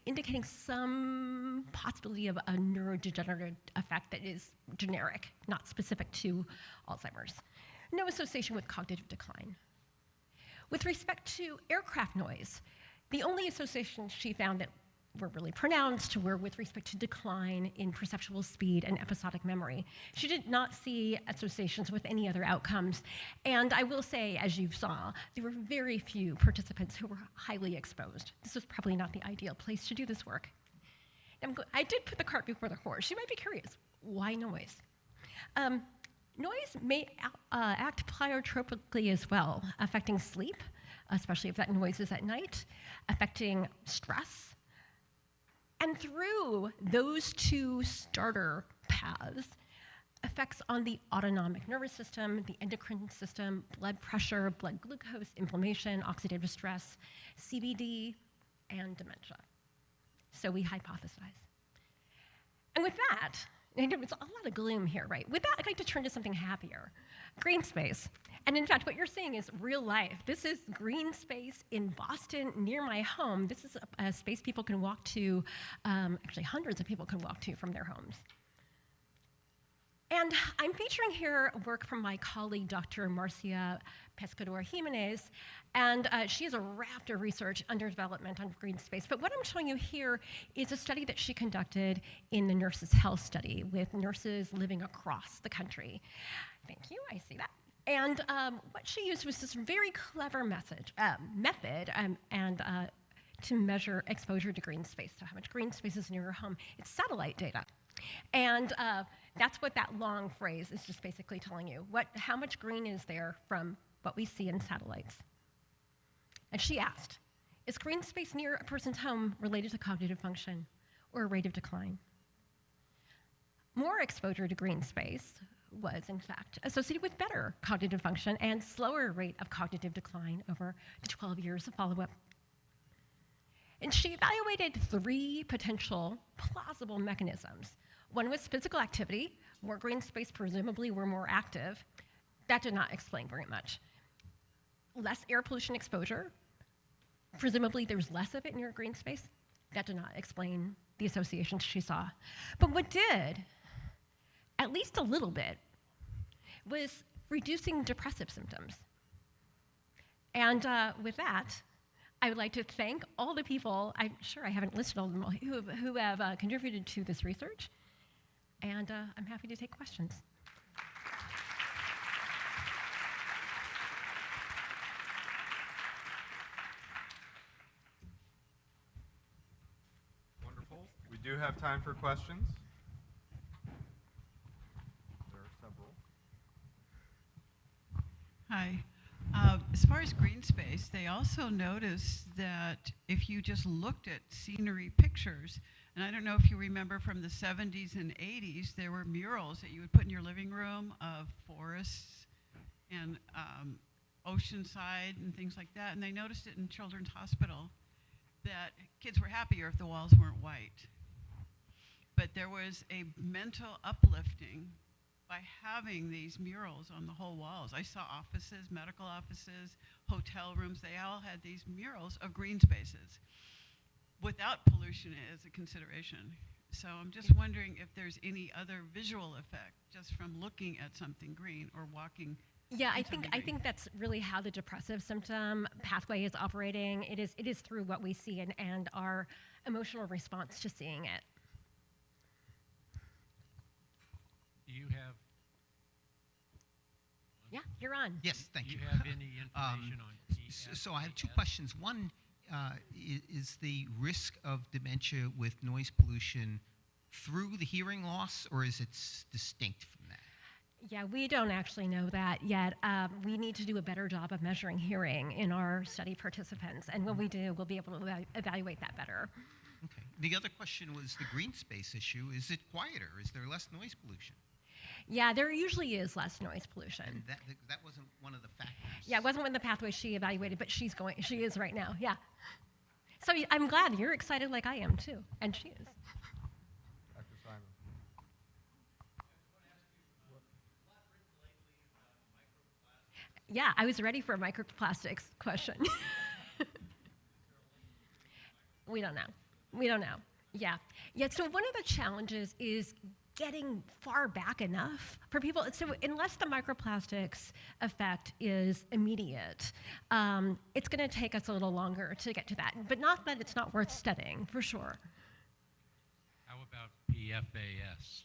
indicating some possibility of a neurodegenerative effect that is generic, not specific to Alzheimer's. No association with cognitive decline. With respect to aircraft noise, the only associations she found that were really pronounced were with respect to decline in perceptual speed and episodic memory. She did not see associations with any other outcomes. And I will say, as you saw, there were very few participants who were highly exposed. This was probably not the ideal place to do this work. I did put the cart before the horse. You might be curious, why noise? Noise may act pleiotropically as well, affecting sleep, especially if that noise is at night, affecting stress. And through those two starter paths, effects on the autonomic nervous system, the endocrine system, blood pressure, blood glucose, inflammation, oxidative stress, CBD, and dementia. So we hypothesize. And with that, and it's a lot of gloom here, right? With that, I'd like to turn to something happier. Green space. And in fact, what you're seeing is real life. This is green space in Boston near my home. This is a space people can walk to, actually hundreds of people can walk to from their homes. And I'm featuring here work from my colleague, Dr. Marcia Pescador-Jimenez, and she has a raft of research under development on green space. But what I'm showing you here is a study that she conducted in the Nurses' Health Study with nurses living across the country. Thank you, I see that. And what she used was this very clever method to measure exposure to green space, so how much green space is near your home. It's satellite data. And that's what that long phrase is just basically telling you, how much green is there from what we see in satellites. And she asked, is green space near a person's home related to cognitive function or a rate of decline? More exposure to green space was, in fact, associated with better cognitive function and slower rate of cognitive decline over the 12 years of follow-up. And she evaluated 3 potential plausible mechanisms. One was physical activity. More green space presumably were more active. That did not explain very much. Less air pollution exposure. Presumably there's less of it near green space. That did not explain the associations she saw. But what did, at least a little bit, was reducing depressive symptoms. And with that, I would like to thank all the people, I'm sure I haven't listed all of them all, who have contributed to this research. And I'm happy to take questions. Wonderful. We do have time for questions. There are several. Hi. As far as green space, they also noticed that if you just looked at scenery pictures, and I don't know if you remember from the 70s and 80s, there were murals that you would put in your living room of forests and Oceanside and things like that. And they noticed it in Children's Hospital that kids were happier if the walls weren't white. But there was a mental uplifting by having these murals on the whole walls. I saw offices, medical offices, hotel rooms, they all had these murals of green spaces without pollution as a consideration. So I'm just wondering if there's any other visual effect just from looking at something green or walking. Yeah, I think that's really how the depressive symptom pathway is operating. It is through what we see and our emotional response to seeing it. Do you have? Yeah, you're on. Yes, thank you. Do you have any information on So I have two questions. One, is the risk of dementia with noise pollution through the hearing loss, or is it distinct from that? Yeah, we don't actually know that yet. We need to do a better job of measuring hearing in our study participants, and when we do, we'll be able to evaluate that better. Okay. The other question was the green space issue. Is it quieter? Is there less noise pollution? Yeah, there usually is less noise pollution. And that wasn't one of the factors. Yeah, it wasn't one of the pathways she evaluated, but she is right now, yeah. So I'm glad you're excited like I am too, and she is. Dr. Simon. Yeah, I was ready for a microplastics question. We don't know. Yeah. So one of the challenges is getting far back enough for people. So unless the microplastics effect is immediate, it's going to take us a little longer to get to that. But not that it's not worth studying, for sure. How about PFAS?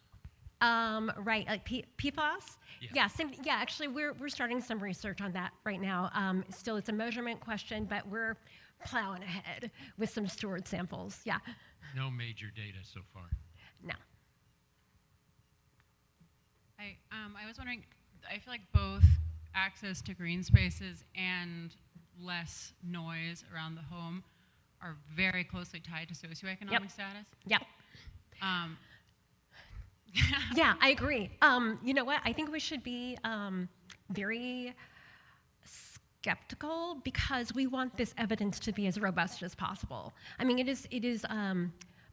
Right, like PFAS? Yeah. Yeah, actually, we're starting some research on that right now. Still, it's a measurement question, but we're plowing ahead with some stored samples. Yeah. No major data so far. No. I was wondering, I feel like both access to green spaces and less noise around the home are very closely tied to socioeconomic status. Yep. Yeah, I agree. You know what? I think we should be very skeptical because we want this evidence to be as robust as possible. I mean, it is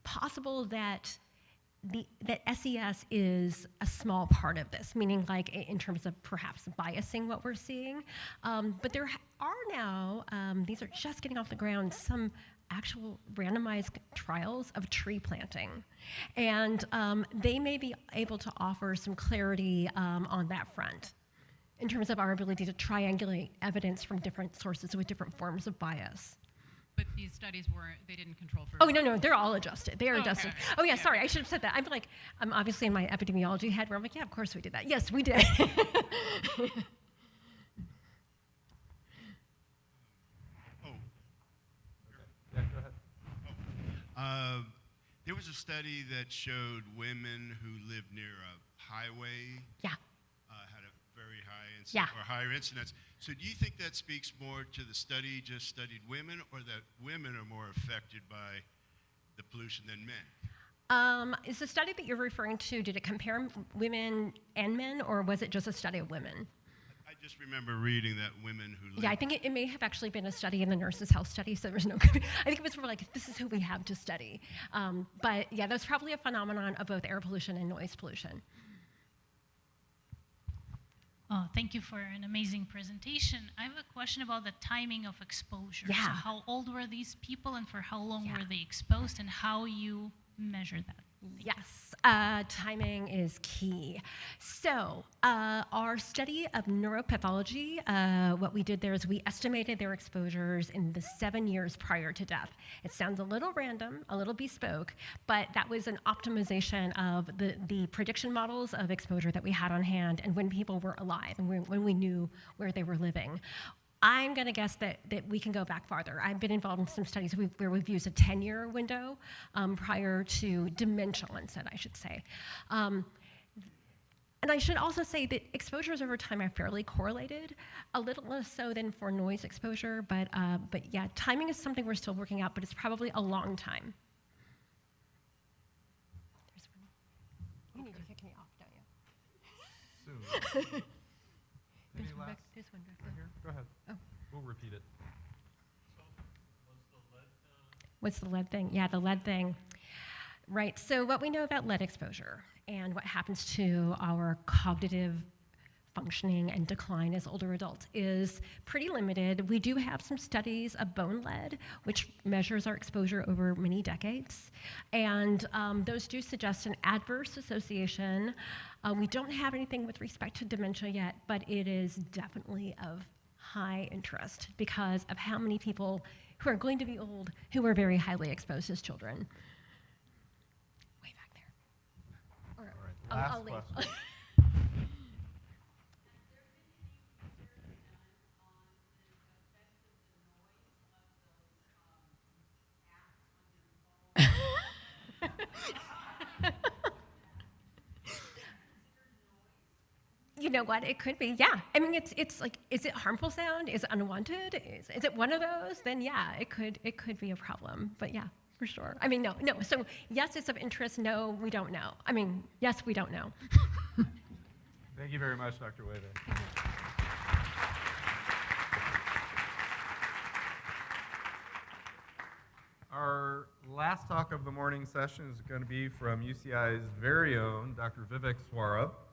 possible that that SES is a small part of this, meaning like in terms of perhaps biasing what we're seeing. But there are now, these are just getting off the ground, some actual randomized trials of tree planting. And they may be able to offer some clarity on that front in terms of our ability to triangulate evidence from different sources with different forms of bias. But these studies they didn't control for. Oh, no, they're all adjusted. They are adjusted. Okay. Oh, yeah, sorry, I should have said that. I'm obviously in my epidemiology head where I'm like, yeah, of course we did that. Yes, we did. Yeah, go ahead. There was a study that showed women who lived near a highway Yeah. had a very high incidence Yeah. or higher incidence. So do you think that speaks more to the study just studied women, or that women are more affected by the pollution than men? Is the study that you're referring to, did it compare women and men, or was it just a study of women? I just remember reading that women who live. Yeah, I think it may have actually been a study in the Nurses' Health Study, so there's no, I think it was more like, this is who we have to study. But yeah, that's probably a phenomenon of both air pollution and noise pollution. Thank you for an amazing presentation. I have a question about the timing of exposure. Yeah. So how old were these people and for how long were they exposed and how you measure that? Yes, timing is key. So our study of neuropathology, what we did there is we estimated their exposures in the 7 years prior to death. It sounds a little random, a little bespoke, but that was an optimization of the prediction models of exposure that we had on hand and when people were alive and when we knew where they were living. I'm going to guess that we can go back farther. I've been involved in some studies where we've used a 10-year window prior to dementia onset, I should say. And I should also say that exposures over time are fairly correlated, a little less so than for noise exposure, but yeah, timing is something we're still working out, but it's probably a long time. You need to kick me off, don't you? Soon. Any There's one last? back, there's one back Right there. here? Go ahead. Oh. We'll repeat it. What's the lead thing? Yeah, the lead thing. Right, so what we know about lead exposure and what happens to our cognitive functioning and decline as older adults is pretty limited. We do have some studies of bone lead, which measures our exposure over many decades, and those do suggest an adverse association. We don't have anything with respect to dementia yet, but it is definitely of high interest because of how many people who are going to be old who are very highly exposed as children. Way back there. Or, Last I'll leave. question. You know what? It could be, yeah. I mean, it's like, is it harmful sound? Is it unwanted? Is it one of those? Then yeah, it could be a problem. But yeah, for sure. I mean, no. So yes, it's of interest. No, we don't know. I mean, yes, we don't know. Thank you very much, Dr. Weuve. Our last talk of the morning session is going to be from UCI's very own Dr. Vivek Swarup.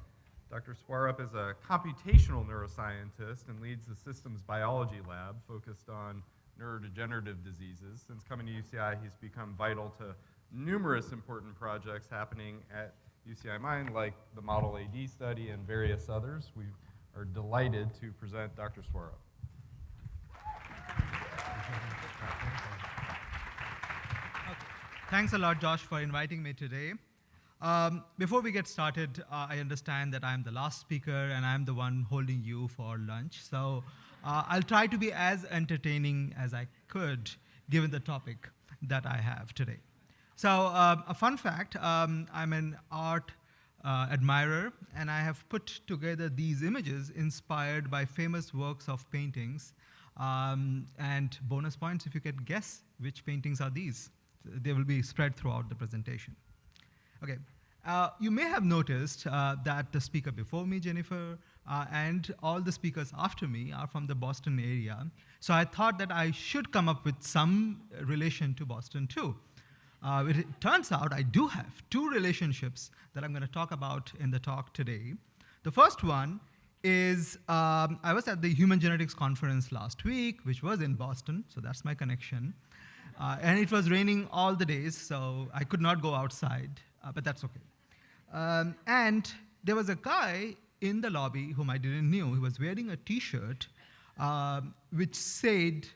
Dr. Swarup is a computational neuroscientist and leads the systems biology lab focused on neurodegenerative diseases. Since coming to UCI, he's become vital to numerous important projects happening at UCI Mind, like the Model AD study and various others. We are delighted to present Dr. Swarup. Thanks a lot, Josh, for inviting me today. Before we get started, I understand that I'm the last speaker and I'm the one holding you for lunch. So I'll try to be as entertaining as I could, given the topic that I have today. So a fun fact, I'm an art admirer, and I have put together these images inspired by famous works of paintings. And bonus points if you can guess which paintings are these. They will be spread throughout the presentation. Okay, you may have noticed that the speaker before me, Jennifer, and all the speakers after me are from the Boston area. So I thought that I should come up with some relation to Boston too. It turns out I do have two relationships that I'm going to talk about in the talk today. The first one is I was at the Human Genetics Conference last week, which was in Boston, so that's my connection. And it was raining all the days, so I could not go outside, but that's okay. And there was a guy in the lobby whom I didn't know. He was wearing a T-shirt which said,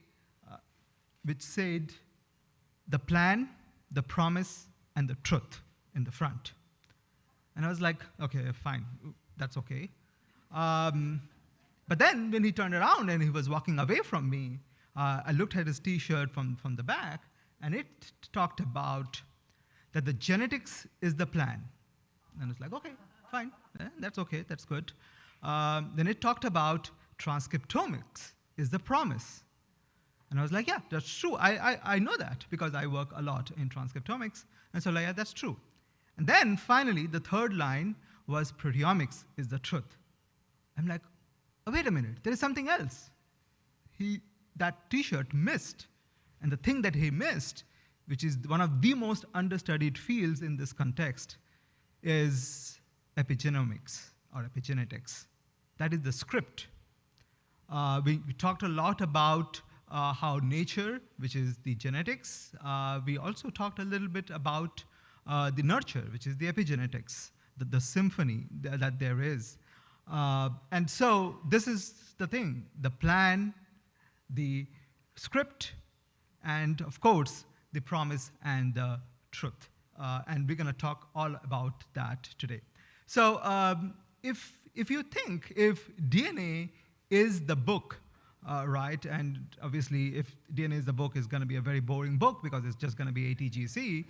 the plan, the promise, and the truth in the front. And I was like, okay, fine, that's okay. But then when he turned around and he was walking away from me, I looked at his T-shirt from the back, and it talked about that the genetics is the plan. And I was like, okay, fine, that's okay, that's good. Then it talked about transcriptomics is the promise. And I was like, yeah, that's true. I know that because I work a lot in transcriptomics. And so like, yeah, that's true. And then finally, the third line was proteomics is the truth. I'm like, oh, wait a minute, there is something else. That T-shirt missed. And the thing that he missed, which is one of the most understudied fields in this context, is epigenomics or epigenetics. That is the script. We talked a lot about how nature, which is the genetics, we also talked a little bit about the nurture, which is the epigenetics, the symphony that there is. And so this is the thing, the plan, the script, and of course, the promise and the truth. And we're going to talk all about that today. So if you think if DNA is the book, right, and obviously if DNA is the book, it's going to be a very boring book because it's just going to be ATGC.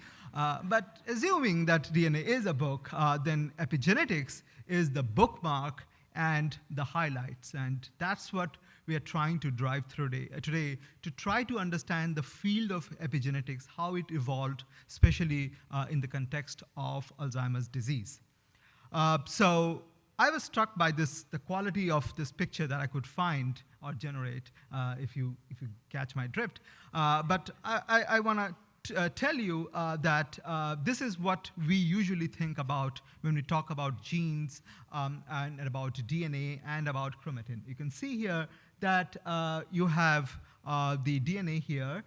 But assuming that DNA is a book, then epigenetics is the bookmark and the highlights. And that's what we are trying to drive through today to try to understand the field of epigenetics, how it evolved, especially in the context of Alzheimer's disease. So I was struck by this, the quality of this picture that I could find or generate, if you catch my drift. But I want to tell you that this is what we usually think about when we talk about genes and about DNA and about chromatin. You can see here that you have the DNA here,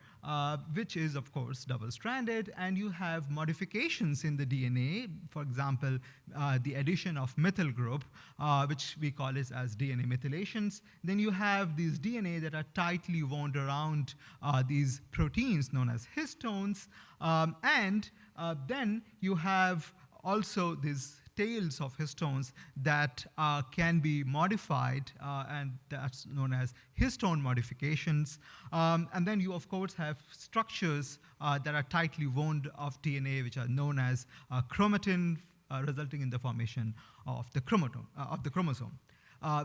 which is, of course, double-stranded, and you have modifications in the DNA. For example, the addition of methyl group, which we call it as DNA methylations. Then you have these DNA that are tightly wound around these proteins known as histones, and then you have also these tails of histones that can be modified, and that's known as histone modifications. And then you, of course, have structures that are tightly wound of DNA, which are known as chromatin, resulting in the formation of the chromosome.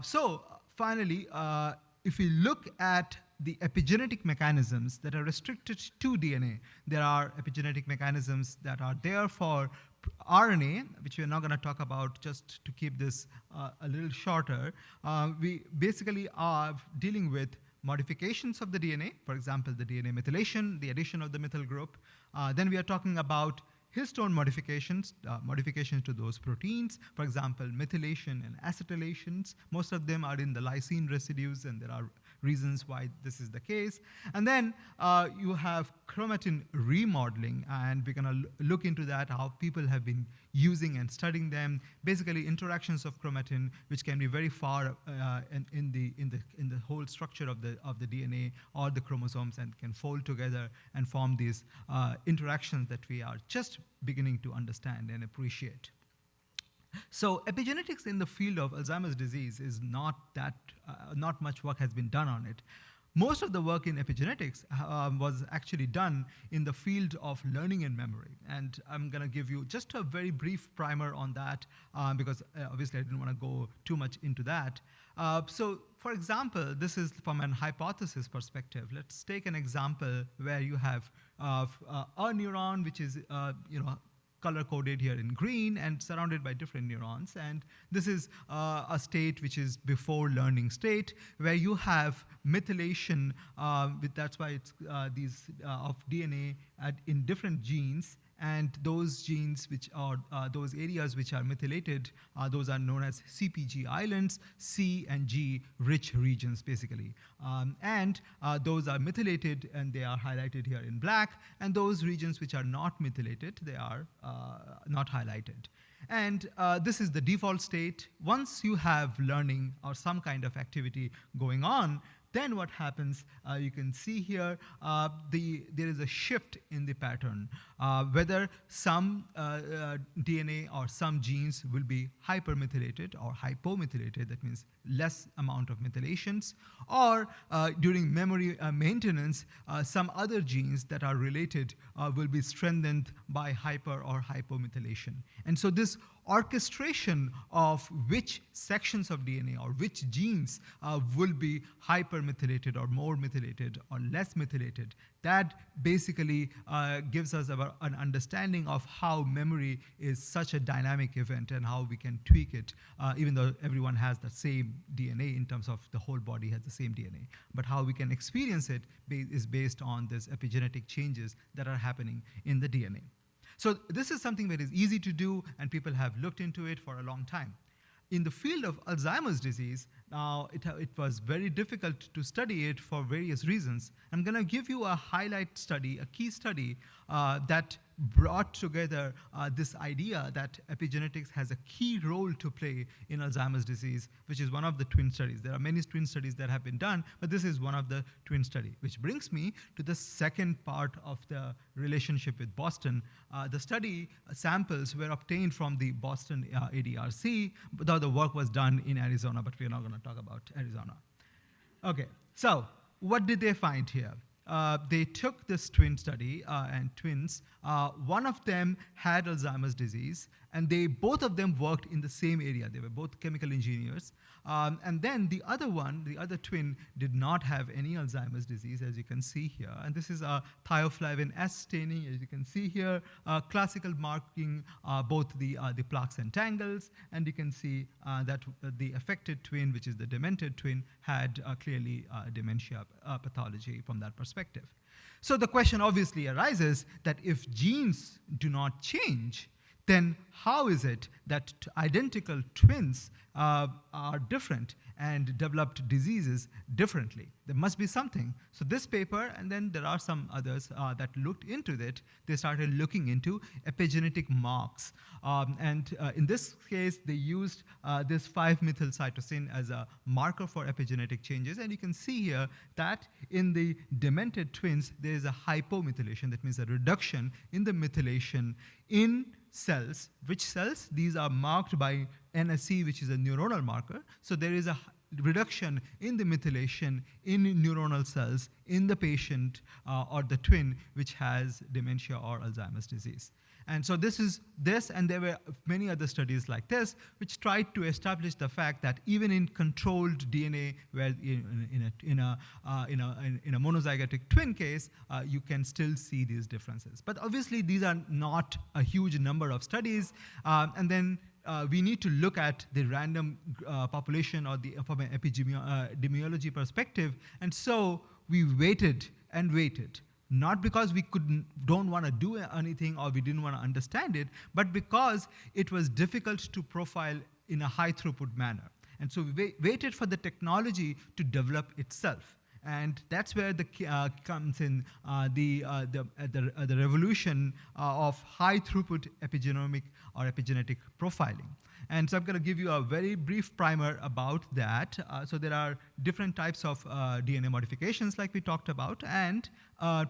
So finally, if we look at the epigenetic mechanisms that are restricted to DNA, there are epigenetic mechanisms that are there for RNA, which we're not going to talk about just to keep this a little shorter. We basically are dealing with modifications of the DNA, for example, the DNA methylation, the addition of the methyl group. Then we are talking about histone modifications, modifications to those proteins, for example, methylation and acetylations. Most of them are in the lysine residues, and there are reasons why this is the case. And then you have chromatin remodeling, and we're going to look into that, how people have been using and studying them. Basically, interactions of chromatin, which can be very far in the whole structure of the DNA or the chromosomes, and can fold together and form these interactions that we are just beginning to understand and appreciate. So epigenetics in the field of Alzheimer's disease is not much work has been done on it. Most of the work in epigenetics was actually done in the field of learning and memory. And I'm going to give you just a very brief primer on that, because obviously I didn't want to go too much into that. So for example, this is from an hypothesis perspective. Let's take an example where you have a neuron which is color-coded here in green and surrounded by different neurons. And this is a state which is before learning state, where you have methylation, that's why it's of DNA in different genes. And those genes which are, those areas which are methylated, those are known as CpG islands, C and G rich regions, basically. And those are methylated, and they are highlighted here in black. And those regions which are not methylated, they are not highlighted. And this is the default state. Once you have learning or some kind of activity going on, then what happens, you can see here, there is a shift in the pattern, whether some DNA or some genes will be hypermethylated or hypomethylated, that means less amount of methylations, or during memory maintenance, some other genes that are related will be strengthened by hyper or hypomethylation. And so this orchestration of which sections of DNA or which genes will be hypermethylated or more methylated or less methylated, that basically gives us an understanding of how memory is such a dynamic event and how we can tweak it, even though everyone has the same DNA in terms of the whole body has the same DNA. But how we can experience it is based on these epigenetic changes that are happening in the DNA. So this is something that is easy to do, and people have looked into it for a long time. In the field of Alzheimer's disease, now it was very difficult to study it for various reasons. I'm going to give you a highlight study, a key study that brought together this idea that epigenetics has a key role to play in Alzheimer's disease, which is one of the twin studies. There are many twin studies that have been done, but this is one of the twin studies, which brings me to the second part of the relationship with Boston. The study samples were obtained from the Boston ADRC, but the work was done in Arizona, but we're not going to talk about Arizona. Okay, so what did they find here? They took this twin study and twins. One of them had Alzheimer's disease, And both of them worked in the same area. They were both chemical engineers. And then the other one, the other twin, did not have any Alzheimer's disease, as you can see here. And this is a thioflavin S staining, as you can see here, classical marking both the plaques and tangles. And you can see that the affected twin, which is the demented twin, had clearly dementia pathology from that perspective. So the question obviously arises that if genes do not change, then how is it that identical twins are different and developed diseases differently? There must be something. So this paper, and then there are some others that looked into it. They started looking into epigenetic marks. In this case, they used this 5-methylcytosine as a marker for epigenetic changes. And you can see here that in the demented twins, there is a hypomethylation. That means a reduction in the methylation in cells. Which cells? These are marked by NSE, which is a neuronal marker. So there is a reduction in the methylation in neuronal cells in the patient or the twin which has dementia or Alzheimer's disease. And so this is this, and there were many other studies like this which tried to establish the fact that even in controlled DNA, where in a monozygotic twin case, you can still see these differences. But obviously, these are not a huge number of studies, and then we need to look at the random population or from an epidemiology perspective. And so we waited and waited. Not because we don't want to do anything or we didn't want to understand it, but because it was difficult to profile in a high throughput manner. And so we waited for the technology to develop itself. And that's where comes in the revolution of high throughput epigenomic or epigenetic profiling. And so I'm going to give you a very brief primer about that. So there are different types of DNA modifications like we talked about, and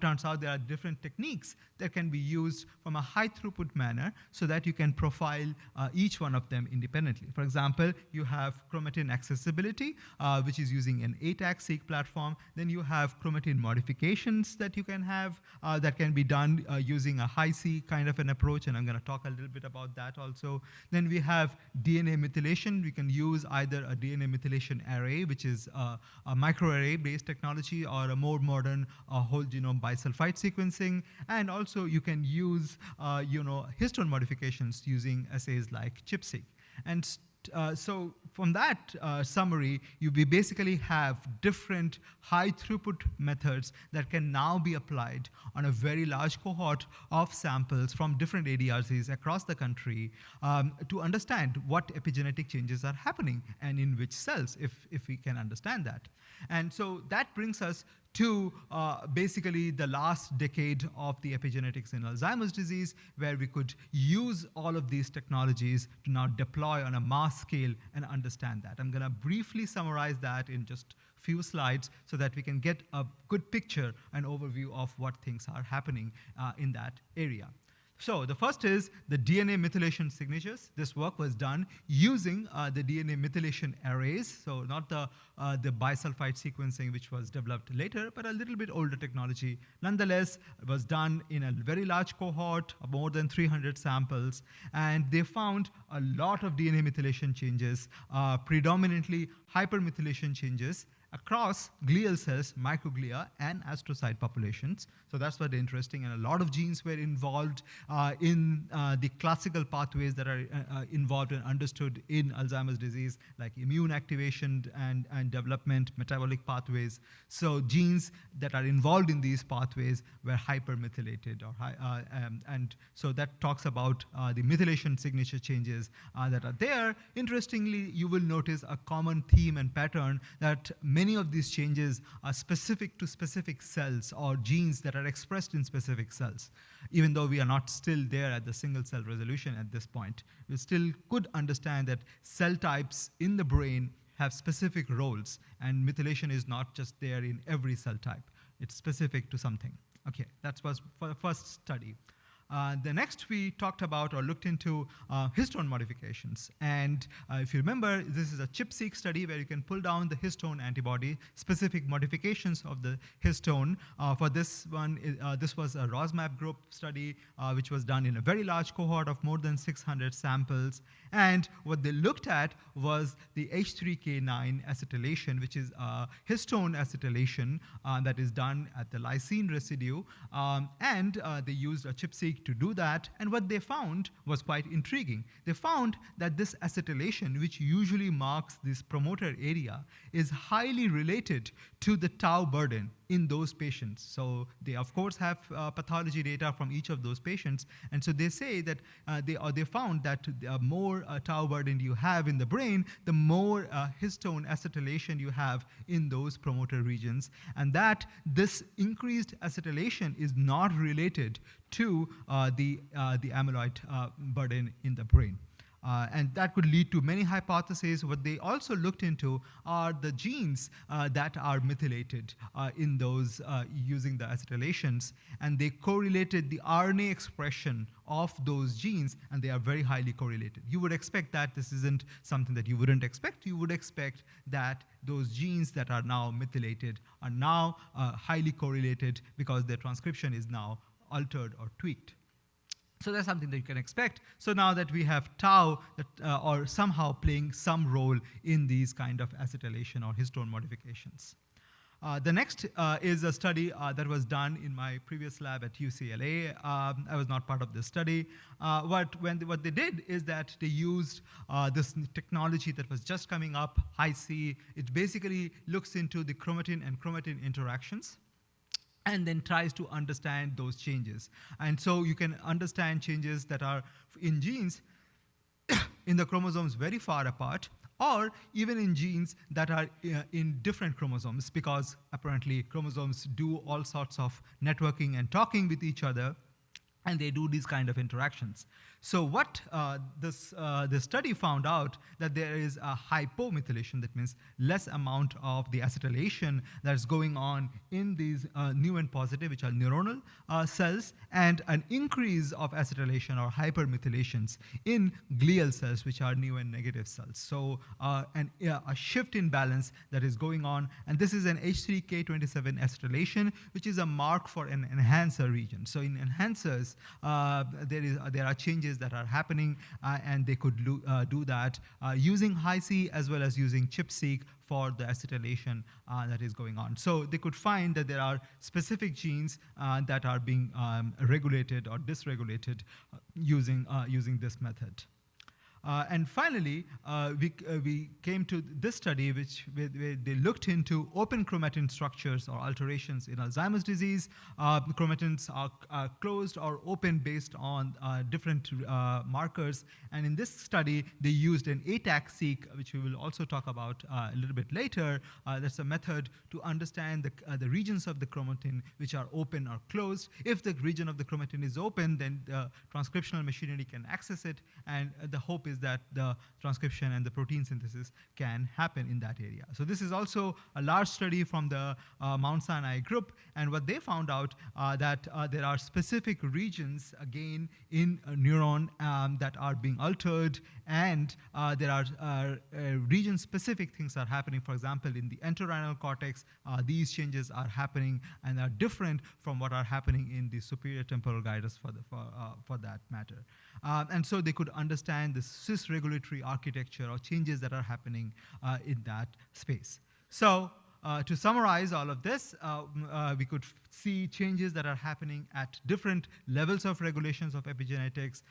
turns out there are different techniques that can be used from a high throughput manner so that you can profile each one of them independently. For example, you have chromatin accessibility, which is using an 8-ACK-seq platform. Then you have chromatin modifications that you can have that can be done using a high-C kind of an approach, and I'm going to talk a little bit about that also. Then we have DNA methylation. We can use either a DNA methylation array, which is a microarray based technology, or a more modern whole genome bisulfite sequencing. And also you can use histone modifications using assays like ChIP-seq. And so from that summary, we basically have different high throughput methods that can now be applied on a very large cohort of samples from different ADRCs across the country to understand what epigenetic changes are happening and in which cells, if we can understand that. And so that brings us to basically the last decade of the epigenetics in Alzheimer's disease, where we could use all of these technologies to now deploy on a mass scale and understand that. I'm going to briefly summarize that in just a few slides so that we can get a good picture and overview of what things are happening in that area. So the first is the DNA methylation signatures. This work was done using the DNA methylation arrays, so not the bisulfite sequencing, which was developed later, but a little bit older technology. Nonetheless, it was done in a very large cohort of more than 300 samples, and they found a lot of DNA methylation changes, predominantly hypermethylation changes, across glial cells, microglia, and astrocyte populations. So that's what's interesting, and a lot of genes were involved in the classical pathways that are involved and understood in Alzheimer's disease, like immune activation and development, metabolic pathways. So genes that are involved in these pathways were hypermethylated, and so that talks about the methylation signature changes that are there. Interestingly, you will notice a common theme and pattern that many of these changes are specific to specific cells or genes that are expressed in specific cells. Even though we are not still there at the single cell resolution at this point, we still could understand that cell types in the brain have specific roles, and methylation is not just there in every cell type. It's specific to something. Okay, that was for the first study. The next we talked about or looked into histone modifications. And if you remember, this is a ChIP-seq study where you can pull down the histone antibody, specific modifications of the histone. For this one, this was a ROSMAP group study, which was done in a very large cohort of more than 600 samples. And what they looked at was the H3K9 acetylation, which is histone acetylation that is done at the lysine residue. And they used a ChIP-seq to do that. And what they found was quite intriguing. They found that this acetylation, which usually marks this promoter area, is highly related to the tau burden in those patients. So they, of course, have pathology data from each of those patients. And so they say that they found that the more tau burden you have in the brain, the more histone acetylation you have in those promoter regions. And that this increased acetylation is not related to the amyloid burden in the brain. And that could lead to many hypotheses. What they also looked into are the genes that are methylated in those using the acetylations. And they correlated the RNA expression of those genes, and they are very highly correlated. You would expect that. This isn't something that you wouldn't expect. You would expect that those genes that are now methylated are now highly correlated because their transcription is now altered or tweaked. So that's something that you can expect. So now that we have tau that or somehow playing some role in these kind of acetylation or histone modifications. The next is a study that was done in my previous lab at UCLA. I was not part of this study. What they did is that they used this technology that was just coming up, Hi-C. It basically looks into the chromatin and chromatin interactions, and then tries to understand those changes. And so you can understand changes that are in genes in the chromosomes very far apart, or even in genes that are in different chromosomes, because apparently chromosomes do all sorts of networking and talking with each other, and they do these kind of interactions. So what this study found out that there is a hypomethylation, that means less amount of the acetylation that's going on in these new and positive, which are neuronal cells, and an increase of acetylation or hypermethylations in glial cells, which are new and negative cells. So a shift in balance that is going on, and this is an H3K27 acetylation, which is a mark for an enhancer region. So in enhancers, there are changes that are happening, and they could do that using Hi-C as well as using ChIP-seq for the acetylation that is going on. So they could find that there are specific genes that are being regulated or dysregulated using this method. And finally, we came to this study where they looked into open chromatin structures or alterations in Alzheimer's disease. Chromatins are closed or open based on different markers. And in this study, they used an ATAC-seq, which we will also talk about a little bit later. That's a method to understand the regions of the chromatin which are open or closed. If the region of the chromatin is open, then the transcriptional machinery can access it, and the hope is that the transcription and the protein synthesis can happen in that area. So this is also a large study from the Mount Sinai group, and what they found out that there are specific regions, again, in a neuron that are being altered, and there are region-specific things that are happening. For example, in the entorhinal cortex, these changes are happening and are different from what are happening in the superior temporal gyrus for that matter. And so they could understand the cis regulatory architecture or changes that are happening in that space. So to summarize all of this, we could see changes that are happening at different levels of regulations of epigenetics,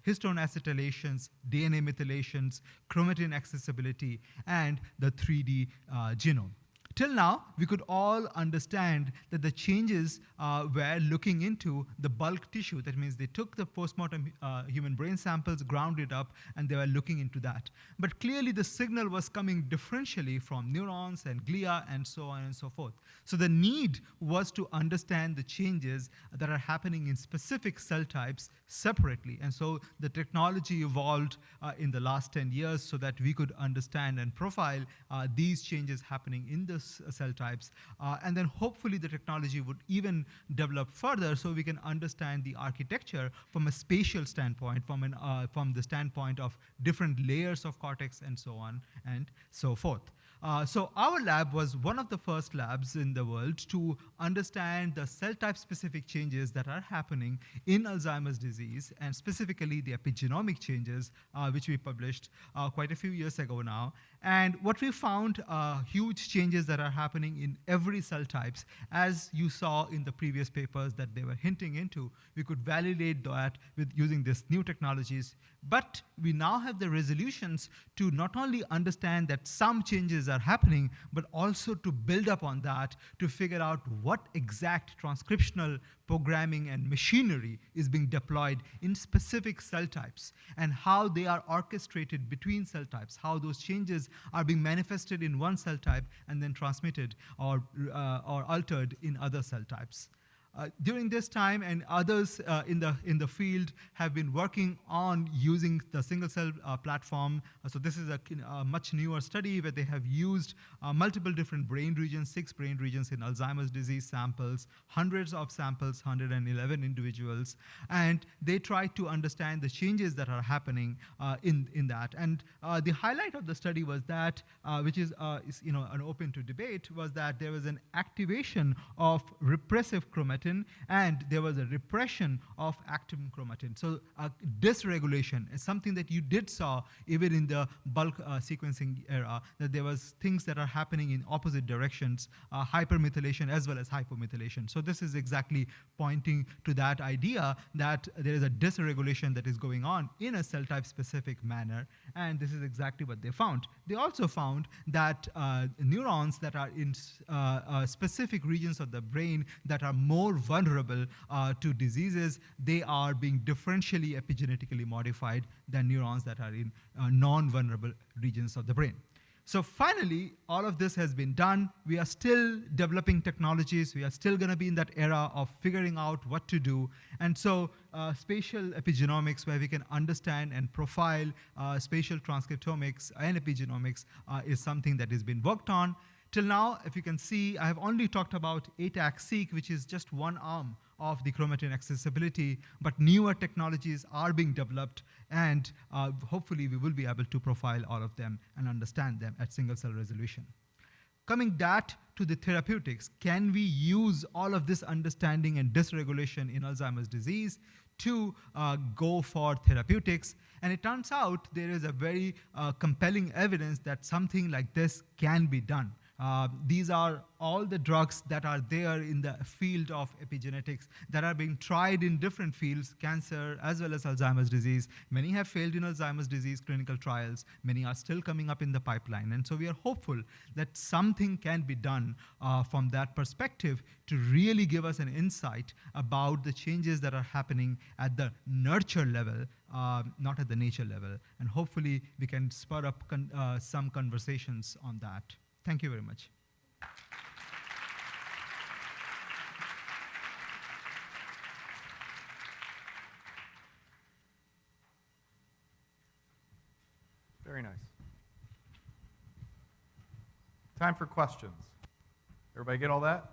histone acetylations, DNA methylations, chromatin accessibility, and the 3D genome. Till now, we could all understand that the changes were looking into the bulk tissue. That means they took the postmortem human brain samples, ground it up, and they were looking into that. But clearly, the signal was coming differentially from neurons and glia and so on and so forth. So the need was to understand the changes that are happening in specific cell types separately. And so the technology evolved in the last 10 years so that we could understand and profile these changes happening in the cell types. And then hopefully the technology would even develop further so we can understand the architecture from a spatial standpoint, from the standpoint of different layers of cortex and so on and so forth. So our lab was one of the first labs in the world to understand the cell type specific changes that are happening in Alzheimer's disease, and specifically the epigenomic changes, which we published quite a few years ago now. And what we found, huge changes that are happening in every cell types. As you saw in the previous papers that they were hinting into, we could validate that with using these new technologies. But we now have the resolutions to not only understand that some changes are happening, but also to build upon that to figure out what exact transcriptional programming and machinery is being deployed in specific cell types, and how they are orchestrated between cell types, how those changes are being manifested in one cell type and then transmitted or altered in other cell types. During this time, and others in the field have been working on using the single cell platform. So this is a much newer study where they have used multiple different brain regions, 6 brain regions in Alzheimer's disease samples, hundreds of samples, 111 individuals, and they try to understand the changes that are happening in that. And the highlight of the study was that, which is an open to debate, was that there was an activation of repressive chromatin, and there was a repression of active chromatin. So dysregulation is something that you did saw even in the bulk sequencing era, that there was things that are happening in opposite directions, hypermethylation as well as hypomethylation. So this is exactly pointing to that idea that there is a dysregulation that is going on in a cell type specific manner, and this is exactly what they found. They also found that neurons that are in specific regions of the brain that are more vulnerable to diseases, they are being differentially epigenetically modified than neurons that are in non-vulnerable regions of the brain. So finally, all of this has been done. We are still developing technologies. We are still going to be in that era of figuring out what to do. And so spatial epigenomics, where we can understand and profile spatial transcriptomics and epigenomics, is something that has been worked on. Till now, if you can see, I have only talked about ATAC-seq, which is just one arm of the chromatin accessibility, but newer technologies are being developed, and hopefully we will be able to profile all of them and understand them at single cell resolution. Coming that to the therapeutics, can we use all of this understanding and dysregulation in Alzheimer's disease to go for therapeutics? And it turns out there is a very compelling evidence that something like this can be done. These are all the drugs that are there in the field of epigenetics that are being tried in different fields, cancer as well as Alzheimer's disease. Many have failed in Alzheimer's disease clinical trials. Many are still coming up in the pipeline. And so we are hopeful that something can be done from that perspective to really give us an insight about the changes that are happening at the nurture level, not at the nature level. And hopefully we can spur up some conversations on that. Thank you very much. Very nice. Time for questions. Everybody get all that?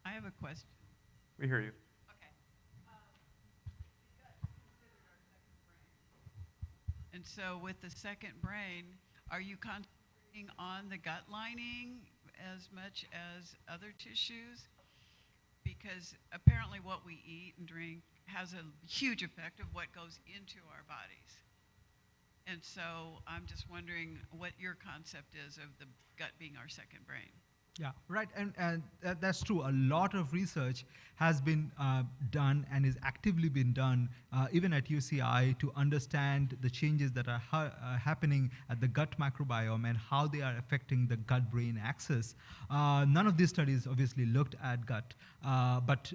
I have a question. We hear you. Okay. And so with the second brain, are you concentrating on the gut lining as much as other tissues? Because apparently what we eat and drink has a huge effect of what goes into our bodies. And so I'm just wondering what your concept is of the gut being our second brain. Yeah, right, and that's true. A lot of research has been done and is actively being done, even at UCI, to understand the changes that are happening at the gut microbiome and how they are affecting the gut-brain axis. None of these studies obviously looked at gut, but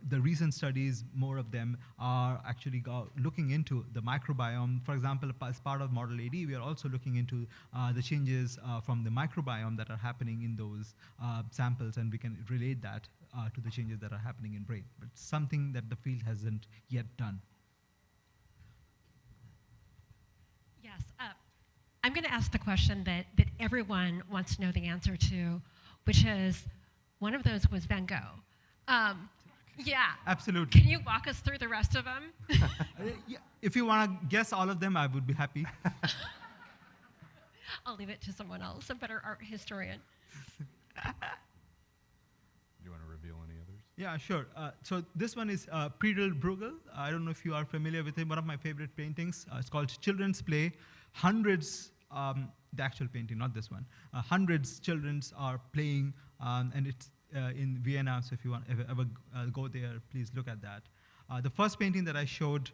the recent studies, more of them, are actually looking into the microbiome. For example, as part of Model AD, we are also looking into the changes from the microbiome that are happening in those samples, and we can relate that to the changes that are happening in brain. But something that the field hasn't yet done. Yes, I'm going to ask the question that everyone wants to know the answer to, which is, one of those was Van Gogh. Yeah. Absolutely. Can you walk us through the rest of them? Yeah, if you want to guess all of them, I would be happy. I'll leave it to someone else, a better art historian. Do you want to reveal any others? Yeah, sure. So this one is Friedel Bruegel. I don't know if you are familiar with him. One of my favorite paintings. It's called Children's Play. Hundreds, the actual painting, not this one. Hundreds children are playing, and it's in Vienna. So if you want ever go there, please look at that. The first painting that I showed,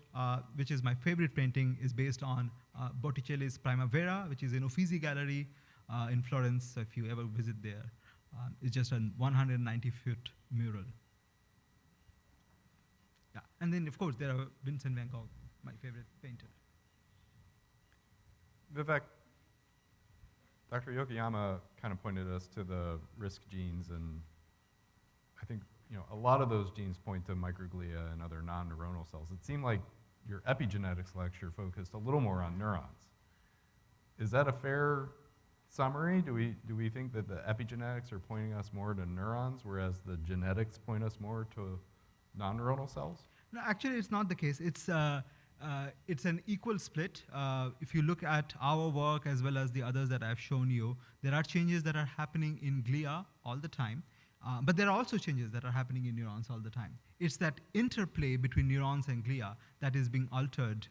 which is my favorite painting, is based on Botticelli's Primavera, which is in Uffizi Gallery in Florence. So if you ever visit there, it's just a 190-foot mural. Yeah, and then of course there are Vincent van Gogh, my favorite painter. Vivek, Dr. Yokoyama kind of pointed us to the risk genes, and I think a lot of those genes point to microglia and other non-neuronal cells. It seemed like your epigenetics lecture focused a little more on neurons. Is that a fair summary? Do we think that the epigenetics are pointing us more to neurons, whereas the genetics point us more to non-neuronal cells? No, actually, it's not the case. It's an equal split. If you look at our work as well as the others that I've shown you, there are changes that are happening in glia all the time. But there are also changes that are happening in neurons all the time. It's that interplay between neurons and glia that is being altered,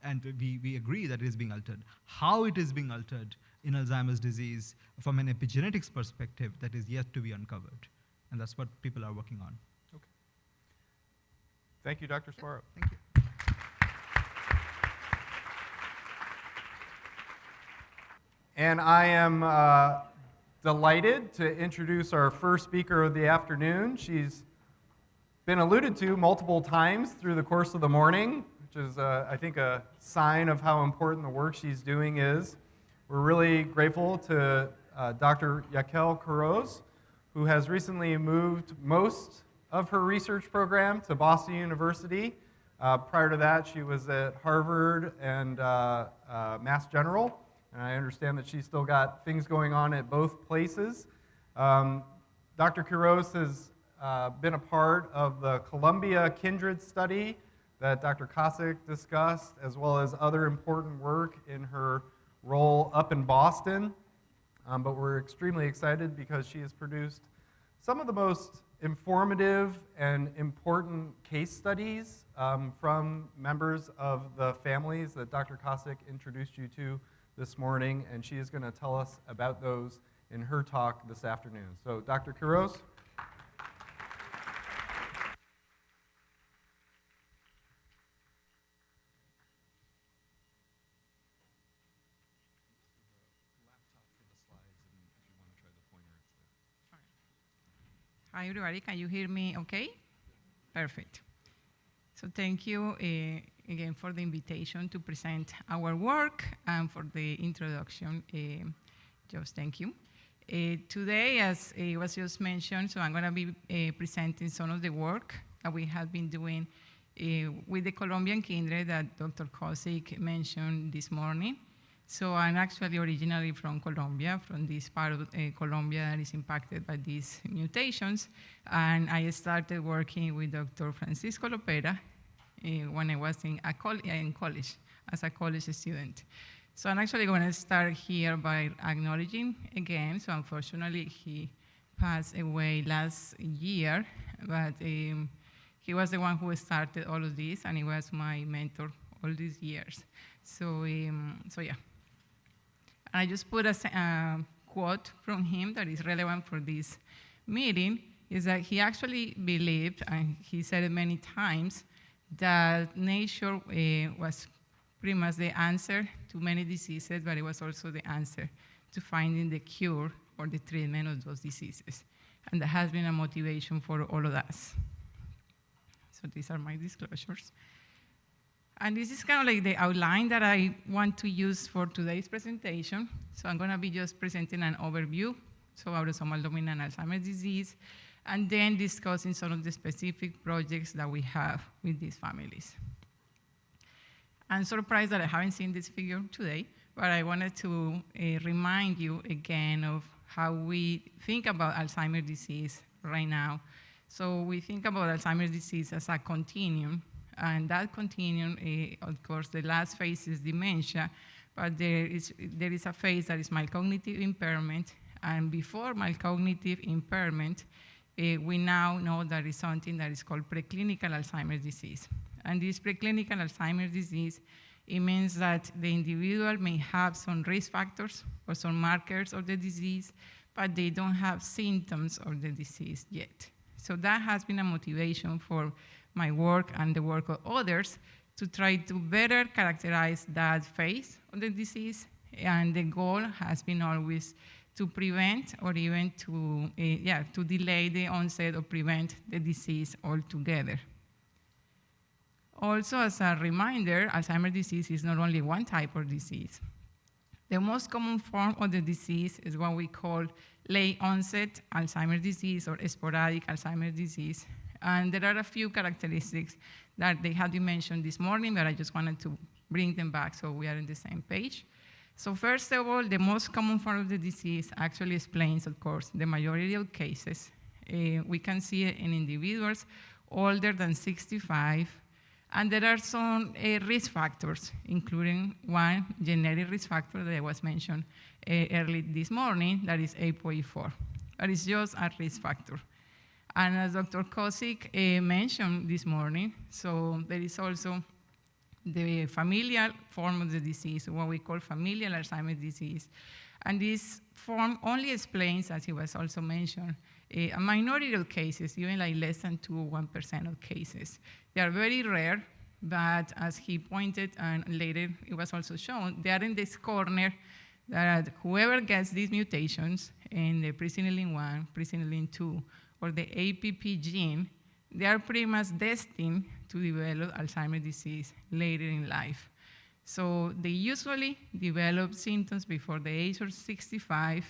and we agree that it is being altered. How it is being altered in Alzheimer's disease from an epigenetics perspective, that is yet to be uncovered. And that's what people are working on. Okay. Thank you, Dr. Swarup. Thank you. And I am delighted to introduce our first speaker of the afternoon. She's been alluded to multiple times through the course of the morning, which is, I think, a sign of how important the work she's doing is. We're really grateful to Dr. Yakeel Quiroz, who has recently moved most of her research program to Boston University. Prior to that, she was at Harvard and Mass General. And I understand that she's still got things going on at both places. Dr. Quiroz has been a part of the Columbia Kindred study that Dr. Kosik discussed, as well as other important work in her role up in Boston. But we're extremely excited because she has produced some of the most informative and important case studies from members of the families that Dr. Kosik introduced you to this morning, and she is going to tell us about those in her talk this afternoon. So, Dr. Quiroz. Hi, everybody. Can you hear me okay? Perfect. So thank you again for the invitation to present our work and for the introduction. Just thank you. Today, as was just mentioned, so I'm going to be presenting some of the work that we have been doing with the Colombian Kindred that Dr. Kosik mentioned this morning. So I'm actually originally from Colombia, from this part of Colombia that is impacted by these mutations. And I started working with Dr. Francisco Lopera when I was in college, as a college student. So I'm actually going to start here by acknowledging again, so unfortunately he passed away last year, but he was the one who started all of this, and he was my mentor all these years. So yeah. And I just put a quote from him that is relevant for this meeting, is that he actually believed, and he said it many times, that nature was pretty much the answer to many diseases, but it was also the answer to finding the cure or the treatment of those diseases. And that has been a motivation for all of us. So these are my disclosures. And this is kind of like the outline that I want to use for today's presentation. So I'm going to be just presenting an overview so autosomal dominant Alzheimer's disease, and then discussing some of the specific projects that we have with these families. I'm surprised that I haven't seen this figure today, but I wanted to remind you again of how we think about Alzheimer's disease right now. So we think about Alzheimer's disease as a continuum, and that continuum, of course, the last phase is dementia, but there is a phase that is mild cognitive impairment, and before mild cognitive impairment, we now know there is something that is called preclinical Alzheimer's disease. And this preclinical Alzheimer's disease, it means that the individual may have some risk factors or some markers of the disease, but they don't have symptoms of the disease yet. So that has been a motivation for my work and the work of others to try to better characterize that phase of the disease. And the goal has been always to prevent or even to delay the onset or prevent the disease altogether. Also, as a reminder, Alzheimer's disease is not only one type of disease. The most common form of the disease is what we call late onset Alzheimer's disease or sporadic Alzheimer's disease. And there are a few characteristics that they had been mentioned this morning, but I just wanted to bring them back so we are on the same page. So first of all, the most common form of the disease actually explains, of course, the majority of cases. We can see it in individuals older than 65, and there are some risk factors, including one genetic risk factor that was mentioned early this morning, that is ApoE4. That is just a risk factor. And as Dr. Kosik mentioned this morning, so there is also the familial form of the disease, what we call familial Alzheimer's disease. And this form only explains, as it was also mentioned, a minority of cases, even like less than 2 or 1% of cases. They are very rare, but as he pointed, and later it was also shown, they are in this corner that whoever gets these mutations in the presenilin 1, presenilin 2, or the APP gene, they are pretty much destined to develop Alzheimer's disease later in life. So they usually develop symptoms before the age of 65.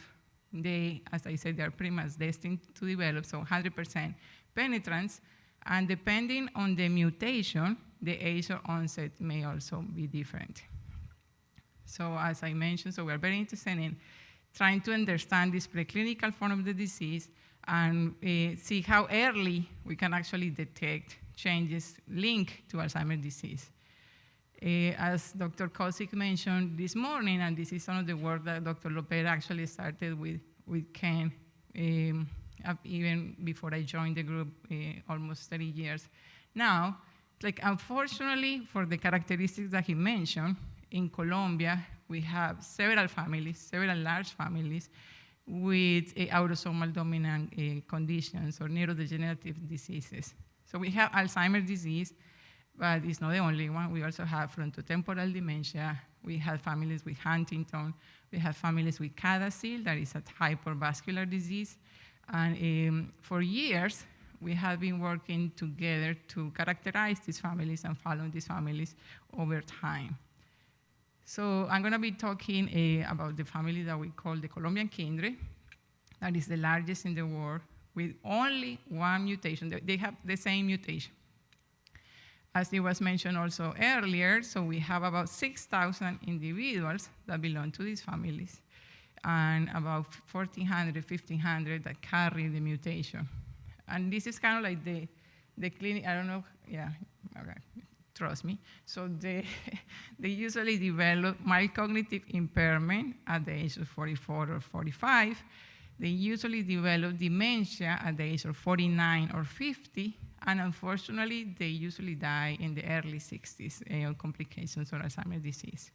They, as I said, they are pretty much destined to develop, so 100% penetrance. And depending on the mutation, the age of onset may also be different. So as I mentioned, so we're very interested in trying to understand this preclinical form of the disease and see how early we can actually detect changes linked to Alzheimer's disease. As Dr. Kosik mentioned this morning, and this is some of the work that Dr. Lopera actually started with Ken, even before I joined the group almost 30 years now. Like, unfortunately, for the characteristics that he mentioned, in Colombia, we have several families, several large families, with autosomal dominant conditions or neurodegenerative diseases. So we have Alzheimer's disease, but it's not the only one. We also have frontotemporal dementia. We have families with Huntington. We have families with Gatchel, that is a hypervascular disease. And for years, we have been working together to characterize these families and follow these families over time. So I'm going to be talking about the family that we call the Colombian kindred. That is the largest in the world, with only one mutation. They have the same mutation. As it was mentioned also earlier, so we have about 6,000 individuals that belong to these families, and about 1,400, 1,500 that carry the mutation. And this is kind of like the clinic, I don't know, yeah, okay. Trust me. So they usually develop mild cognitive impairment at the age of 44 or 45. They usually develop dementia at the age of 49 or 50. And unfortunately, they usually die in the early 60s of complications of Alzheimer's disease.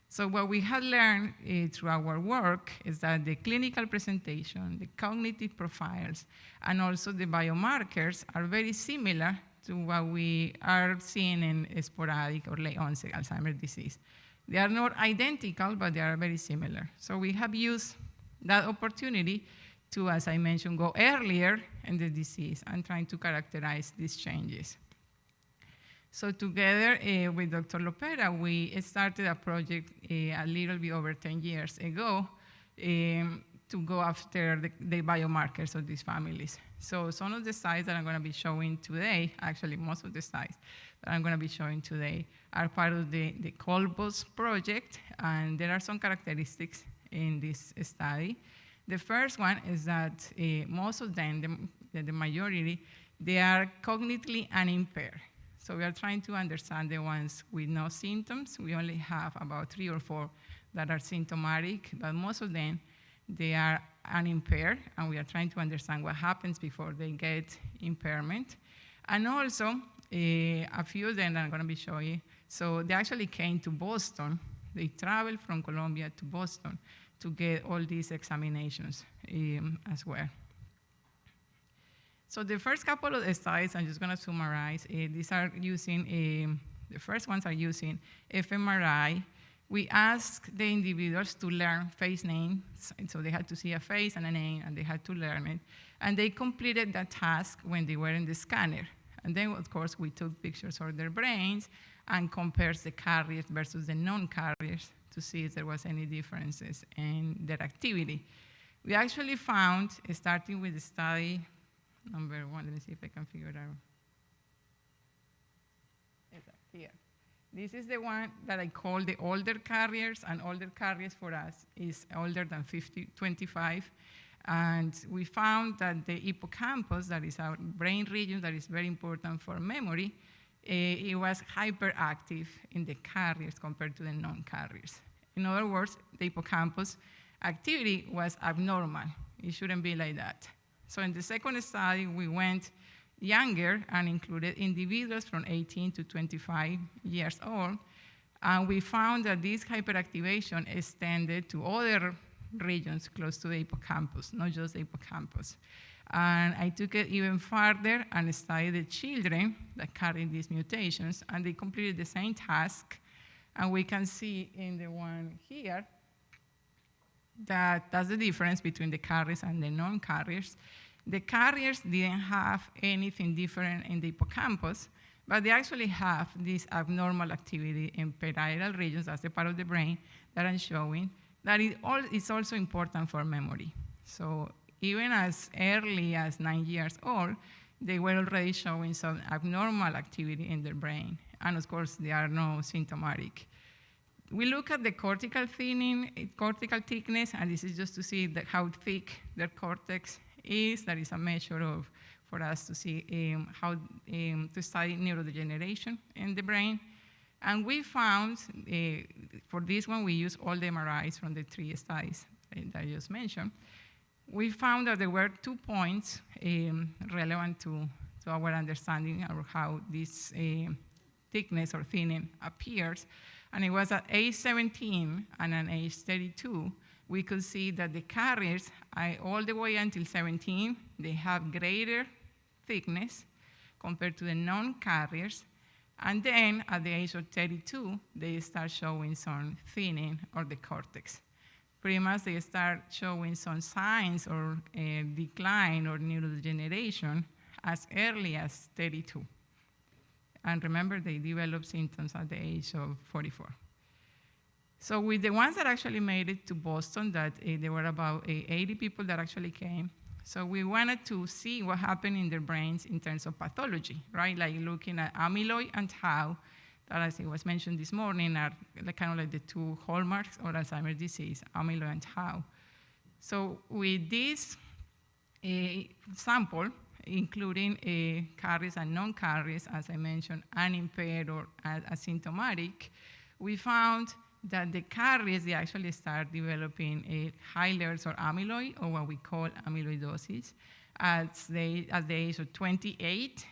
So what we have learned through our work is that the clinical presentation, the cognitive profiles, and also the biomarkers are very similar to what we are seeing in sporadic or late onset Alzheimer's disease. They are not identical, but they are very similar. So we have used that opportunity to, as I mentioned, go earlier in the disease and trying to characterize these changes. So together with Dr. Lopera, we started a project a little bit over 10 years ago to go after the biomarkers of these families. So some of the slides that I'm going to be showing today, actually most of the slides that I'm going to be showing today are part of the Colbos project, and there are some characteristics in this study. The first one is that most of them, the majority, they are cognitively unimpaired. So we are trying to understand the ones with no symptoms. We only have about 3 or 4 that are symptomatic, but most of them, they are unimpaired, and we are trying to understand what happens before they get impairment. And also, a few of them that I'm going to be showing, so they actually came to Boston. They traveled from Colombia to Boston to get all these examinations as well. So the first couple of studies, I'm just going to summarize. These are using, the first ones are using fMRI. We asked the individuals to learn face names, and so they had to see a face and a name, and they had to learn it. And they completed that task when they were in the scanner. And then, of course, we took pictures of their brains and compared the carriers versus the non-carriers to see if there was any differences in their activity. We actually found, starting with the study number 1, let me see if I can figure it out. Here. This is the one that I call the older carriers, and older carriers for us is older than 25. And we found that the hippocampus, that is our brain region that is very important for memory, it was hyperactive in the carriers compared to the non-carriers. In other words, the hippocampus activity was abnormal. It shouldn't be like that. So in the second study, we went younger and included individuals from 18 to 25 years old. And we found that this hyperactivation extended to other regions close to the hippocampus, not just the hippocampus. And I took it even further and studied the children that carried these mutations, and they completed the same task. And we can see in the one here that that's the difference between the carriers and the non-carriers. The carriers didn't have anything different in the hippocampus, but they actually have this abnormal activity in parietal regions, that's the part of the brain that I'm showing, that is also important for memory. So even as early as 9 years old, they were already showing some abnormal activity in their brain. And of course, they are no symptomatic. We look at the cortical thinning, cortical thickness, and this is just to see how thick their cortex is. That is a measure for us to see how to study neurodegeneration in the brain. And we found, for this one, we used all the MRIs from the 3 studies that I just mentioned. We found that there were 2 points relevant to our understanding of how this thickness or thinning appears. And it was at age 17 and at age 32, we could see that the carriers, all the way until 17, they have greater thickness compared to the non-carriers. And then at the age of 32, they start showing some thinning of the cortex. Pretty much they start showing some signs or decline or neurodegeneration as early as 32. And remember, they develop symptoms at the age of 44. So with the ones that actually made it to Boston, that there were about 80 people that actually came. So we wanted to see what happened in their brains in terms of pathology, right? Like looking at amyloid and tau, that as it was mentioned this morning, are kind of like the 2 hallmarks of Alzheimer's disease, amyloid and tau. So with this sample, including carriers and non-carriers, as I mentioned, unimpaired or asymptomatic, we found that the carriers, they actually start developing high levels of amyloid, or what we call amyloidosis, at the age of 28.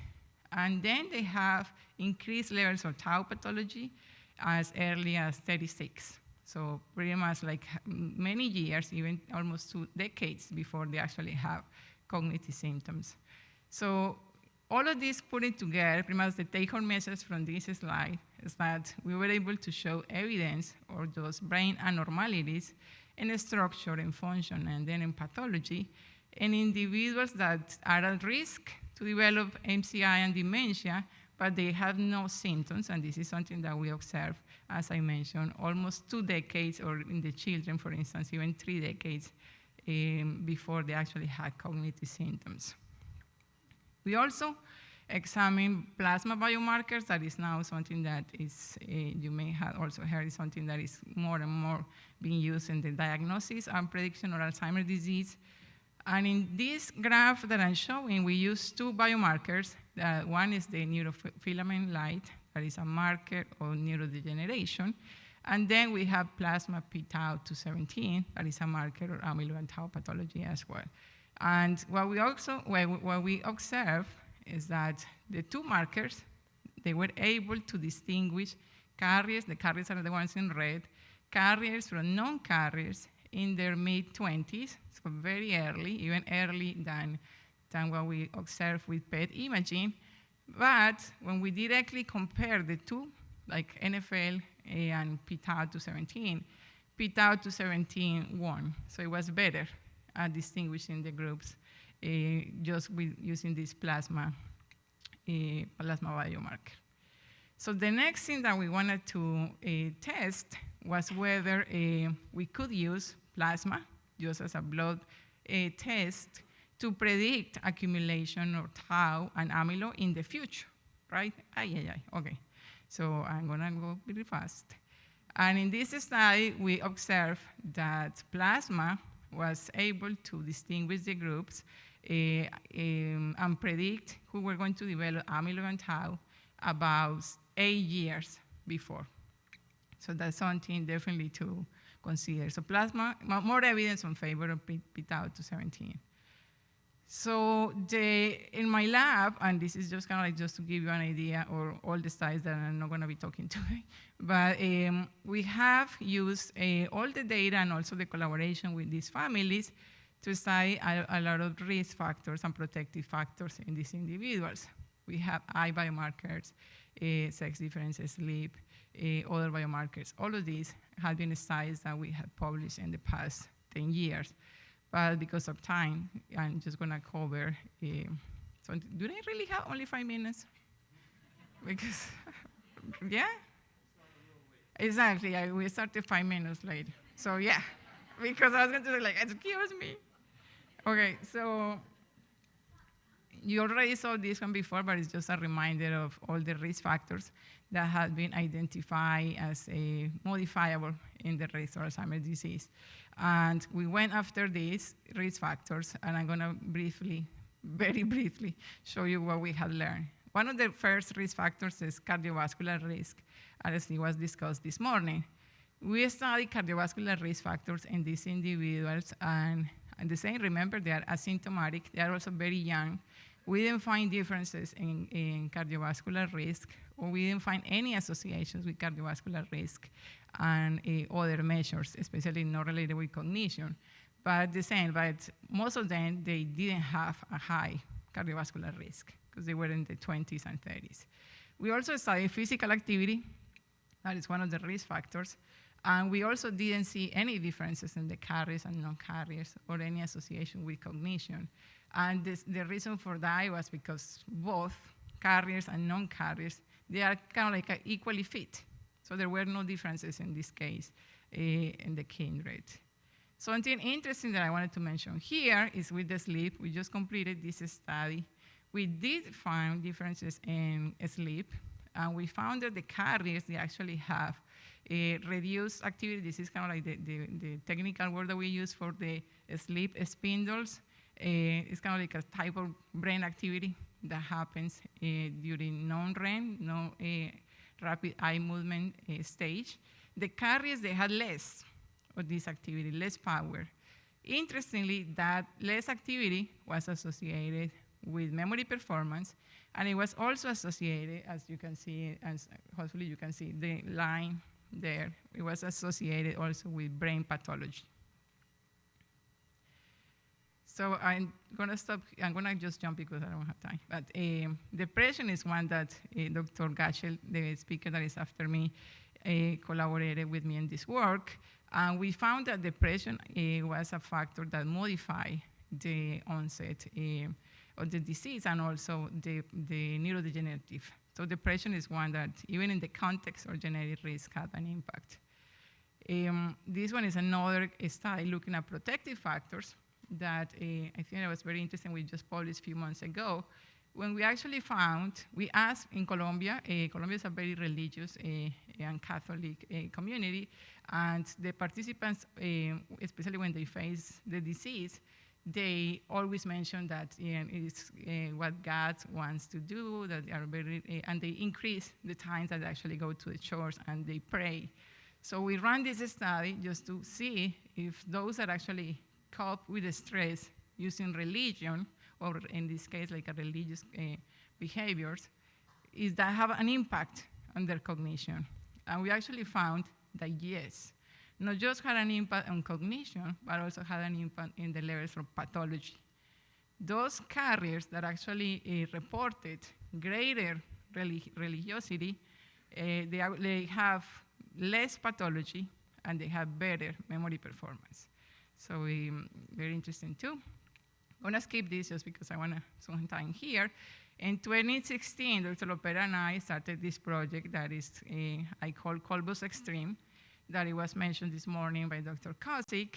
And then they have increased levels of tau pathology as early as 36. So pretty much like many years, even almost 2 decades before they actually have cognitive symptoms. So all of this putting together, pretty much the take-home message from this slide is that we were able to show evidence of those brain abnormalities in structure and function and then in pathology in individuals that are at risk to develop MCI and dementia, but they have no symptoms, and this is something that we observe, as I mentioned, almost 2 decades, or in the children, for instance, even 3 decades before they actually had cognitive symptoms. We also examine plasma biomarkers. That is now something that is, you may have also heard, is something that is more and more being used in the diagnosis and prediction of Alzheimer's disease. And in this graph that I'm showing, we use two biomarkers. One is the neurofilament light, that is a marker of neurodegeneration. And then we have plasma p-tau 217, that is a marker of amyloid and tau pathology as well. And what we observe is that the two markers, they were able to distinguish carriers, the carriers are the ones in red, carriers from non-carriers in their mid-20s, so very early, even early than what we observe with PET imaging. But when we directly compare the two, like NFL and p-tau 217, p-tau 217 won, so it was better at distinguishing the groups just with using this plasma biomarker. So the next thing that we wanted to test was whether we could use plasma, just as a blood test, to predict accumulation of tau and amyloid in the future, right? Okay. So I'm gonna go really fast. And in this study, we observed that plasma was able to distinguish the groups and predict who were going to develop amyloid and tau about 8 years before. So that's something definitely to consider. So plasma, more evidence in favor of p-tau 217. So in my lab, and this is just kind of like just to give you an idea of all the studies that I'm not going to be talking today, but we have used all the data and also the collaboration with these families to study a lot of risk factors and protective factors in these individuals. We have eye biomarkers, sex differences, sleep, other biomarkers. All of these have been studies that we have published in the past 10 years. But because of time, I'm just going to cover. So do they really have only 5 minutes? Because, yeah? Exactly. We started 5 minutes late. So, yeah. Because I was going to say, like, excuse me. Okay, so you already saw this one before, but it's just a reminder of all the risk factors that have been identified as modifiable in the risk of Alzheimer's disease. And we went after these risk factors, and I'm going to very briefly, show you what we had learned. One of the first risk factors is cardiovascular risk, as it was discussed this morning. We studied cardiovascular risk factors in these individuals, and the same, remember, they are asymptomatic. They are also very young. We didn't find differences in cardiovascular risk, or we didn't find any associations with cardiovascular risk and other measures, especially not related with cognition. But the same, but most of them, they didn't have a high cardiovascular risk because they were in the 20s and 30s. We also studied physical activity. That is one of the risk factors. And we also didn't see any differences in the carriers and non-carriers or any association with cognition. And the reason for that was because both carriers and non-carriers, they are kind of like equally fit. So there were no differences in this case in the kindred. Something interesting that I wanted to mention here is with the sleep. We just completed this study. We did find differences in sleep, and we found that the carriers, they actually have reduced activity. This is kind of like the technical word that we use for the sleep spindles. It's kind of like a type of brain activity that happens during non-REM, no rapid eye movement stage. The carriers, they had less of this activity, less power. Interestingly, that less activity was associated with memory performance, and it was also associated, as you can see, as hopefully you can see the line there, it was associated also with brain pathology. So I'm gonna stop, I'm gonna just jump because I don't have time. But depression is one that Dr. Gatchel, the speaker that is after me, collaborated with me in this work. And we found that depression was a factor that modified the onset of the disease and also the neurodegenerative. So depression is one that, even in the context of genetic risk, had an impact. This one is another study looking at protective factors that I think that was very interesting. We just published a few months ago. When we actually found, we asked in Colombia, Colombia is a very religious and Catholic community, and the participants, especially when they face the disease, they always mention that it's what God wants to do, that they are very, and they increase the times that they actually go to the church and they pray. So we ran this study just to see if those that actually cope with the stress using religion, or in this case, like a religious behaviors, is that have an impact on their cognition. And we actually found that yes, not just had an impact on cognition, but also had an impact in the levels of pathology. Those carriers that actually reported greater religiosity, they have less pathology and they have better memory performance. So very interesting too. I'm gonna skip this just because I wanna spend time here. In 2016, Dr. Lopera and I started this project that is, I call Colbus Extreme, that it was mentioned this morning by Dr. Kosik.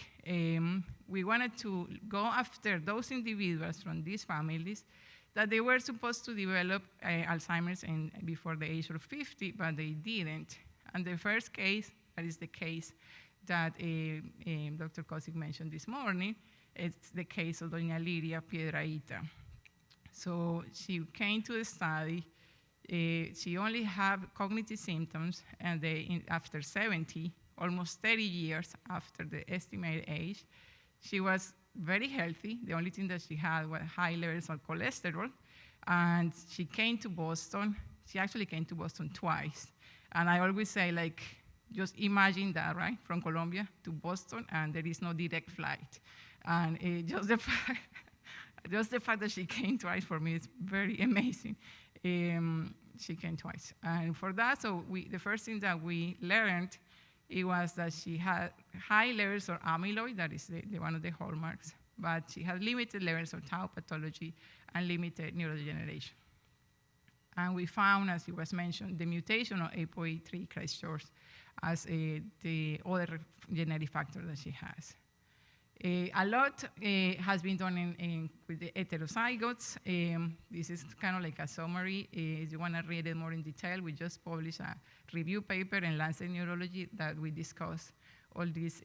We wanted to go after those individuals from these families that they were supposed to develop Alzheimer's before the age of 50, but they didn't. And the first case, that is the case that Dr. Kosik mentioned this morning, it's the case of Doña Lidia Piedrahita. So she came to the study. She only had cognitive symptoms, and after 70, almost 30 years after the estimated age, she was very healthy. The only thing that she had was high levels of cholesterol, and she came to Boston. She actually came to Boston twice. And I always say, like, just imagine that, right? From Colombia to Boston, and there is no direct flight. And just the fact that she came twice for me is very amazing. She came twice. And for that, so the first thing that we learned, it was that she had high levels of amyloid, that is one of the hallmarks, but she had limited levels of tau pathology and limited neurodegeneration. And we found, as it was mentioned, the mutation of ApoE3 Christchurch as the other genetic factor that she has. A lot has been done with the heterozygotes. This is kind of like a summary. If you want to read it more in detail, we just published a review paper in Lancet Neurology that we discuss all these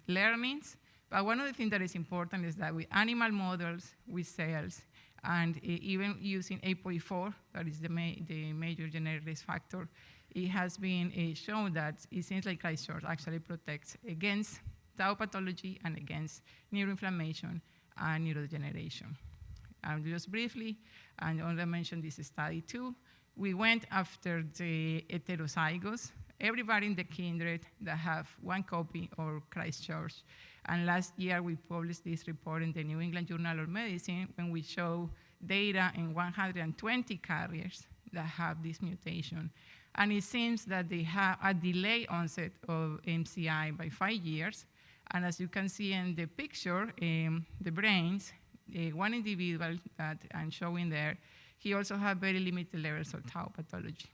learnings. But one of the things that is important is that with animal models, with cells, and even using ApoE4, that is the major genetic risk factor, it has been shown that it seems like Christchurch actually protects against tau pathology and against neuroinflammation and neurodegeneration. Just briefly, and I want to mention this study too, we went after the heterozygotes, everybody in the kindred that have one copy of Christchurch. And last year we published this report in the New England Journal of Medicine when we show data in 120 carriers that have this mutation. And it seems that they have a delayed onset of MCI by 5 years. And as you can see in the picture, the brains, one individual that I'm showing there, he also had very limited levels of tau pathology.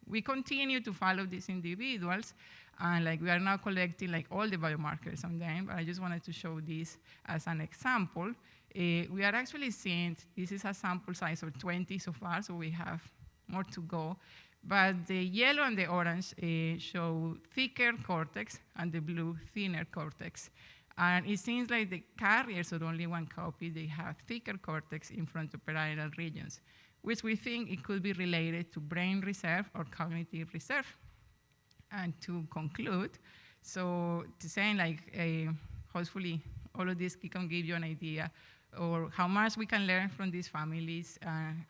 We continue to follow these individuals, and we are now collecting all the biomarkers on them, but I just wanted to show this as an example. We are actually seeing, this is a sample size of 20 so far, so we have more to go. But the yellow and the orange show thicker cortex, and the blue thinner cortex. And it seems like the carriers of only one copy, they have thicker cortex in frontoparietal regions, which we think it could be related to brain reserve or cognitive reserve. And to conclude, so to say hopefully all of this can give you an idea or how much we can learn from these families,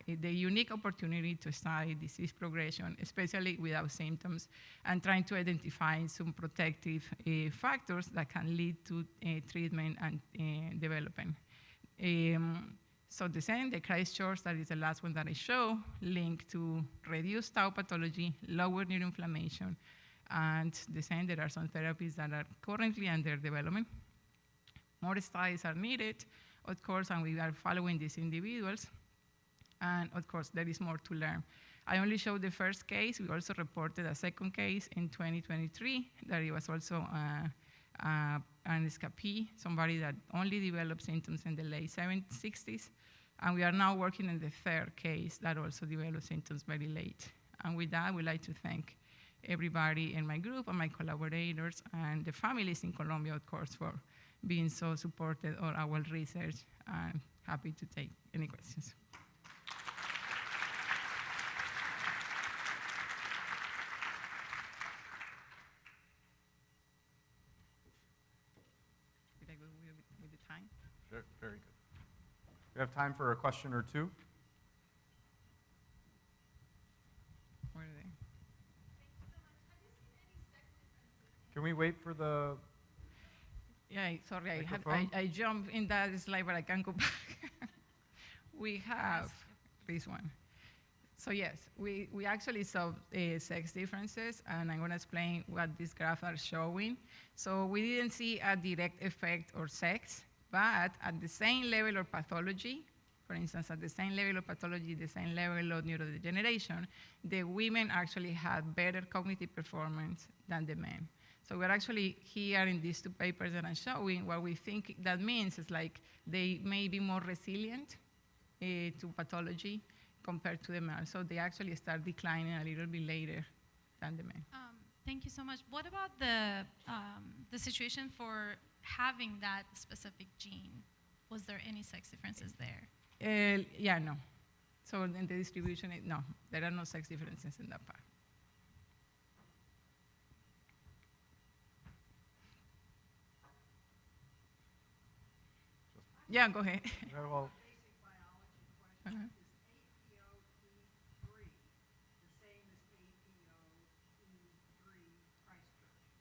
the unique opportunity to study disease progression, especially without symptoms, and trying to identify some protective factors that can lead to treatment and development. So the same, the Christchurch, that is the last one that I show, linked to reduced tau pathology, lower neuroinflammation, and the same, there are some therapies that are currently under development. More studies are needed, of course, and we are following these individuals. And of course, there is more to learn. I only showed the first case. We also reported a second case in 2023 that it was also an escapee, somebody that only developed symptoms in the late 60s. And we are now working on the third case that also developed symptoms very late. And with that, we'd like to thank everybody in my group and my collaborators and the families in Colombia, of course, for being so supportive of our research. I'm happy to take any questions. Did I go with the time? Very good. We have time for a question or two. Where are they? Can we wait for the Yeah, sorry, microphone? I jumped in that slide, but I can't go back. We have this one. So yes, we actually saw sex differences, and I'm going to explain what these graphs are showing. So we didn't see a direct effect or sex, but at the same level of pathology, for instance, at the same level of pathology, the same level of neurodegeneration, the women actually had better cognitive performance than the men. So we're actually here in these two papers that I'm showing, what we think that means is like they may be more resilient to pathology compared to the male. So they actually start declining a little bit later than the men. Thank you so much. What about the situation for having that specific gene? Was there any sex differences there? Yeah, no. So in the distribution, no, there are no sex differences in that part. Yeah, go ahead. Yeah, well,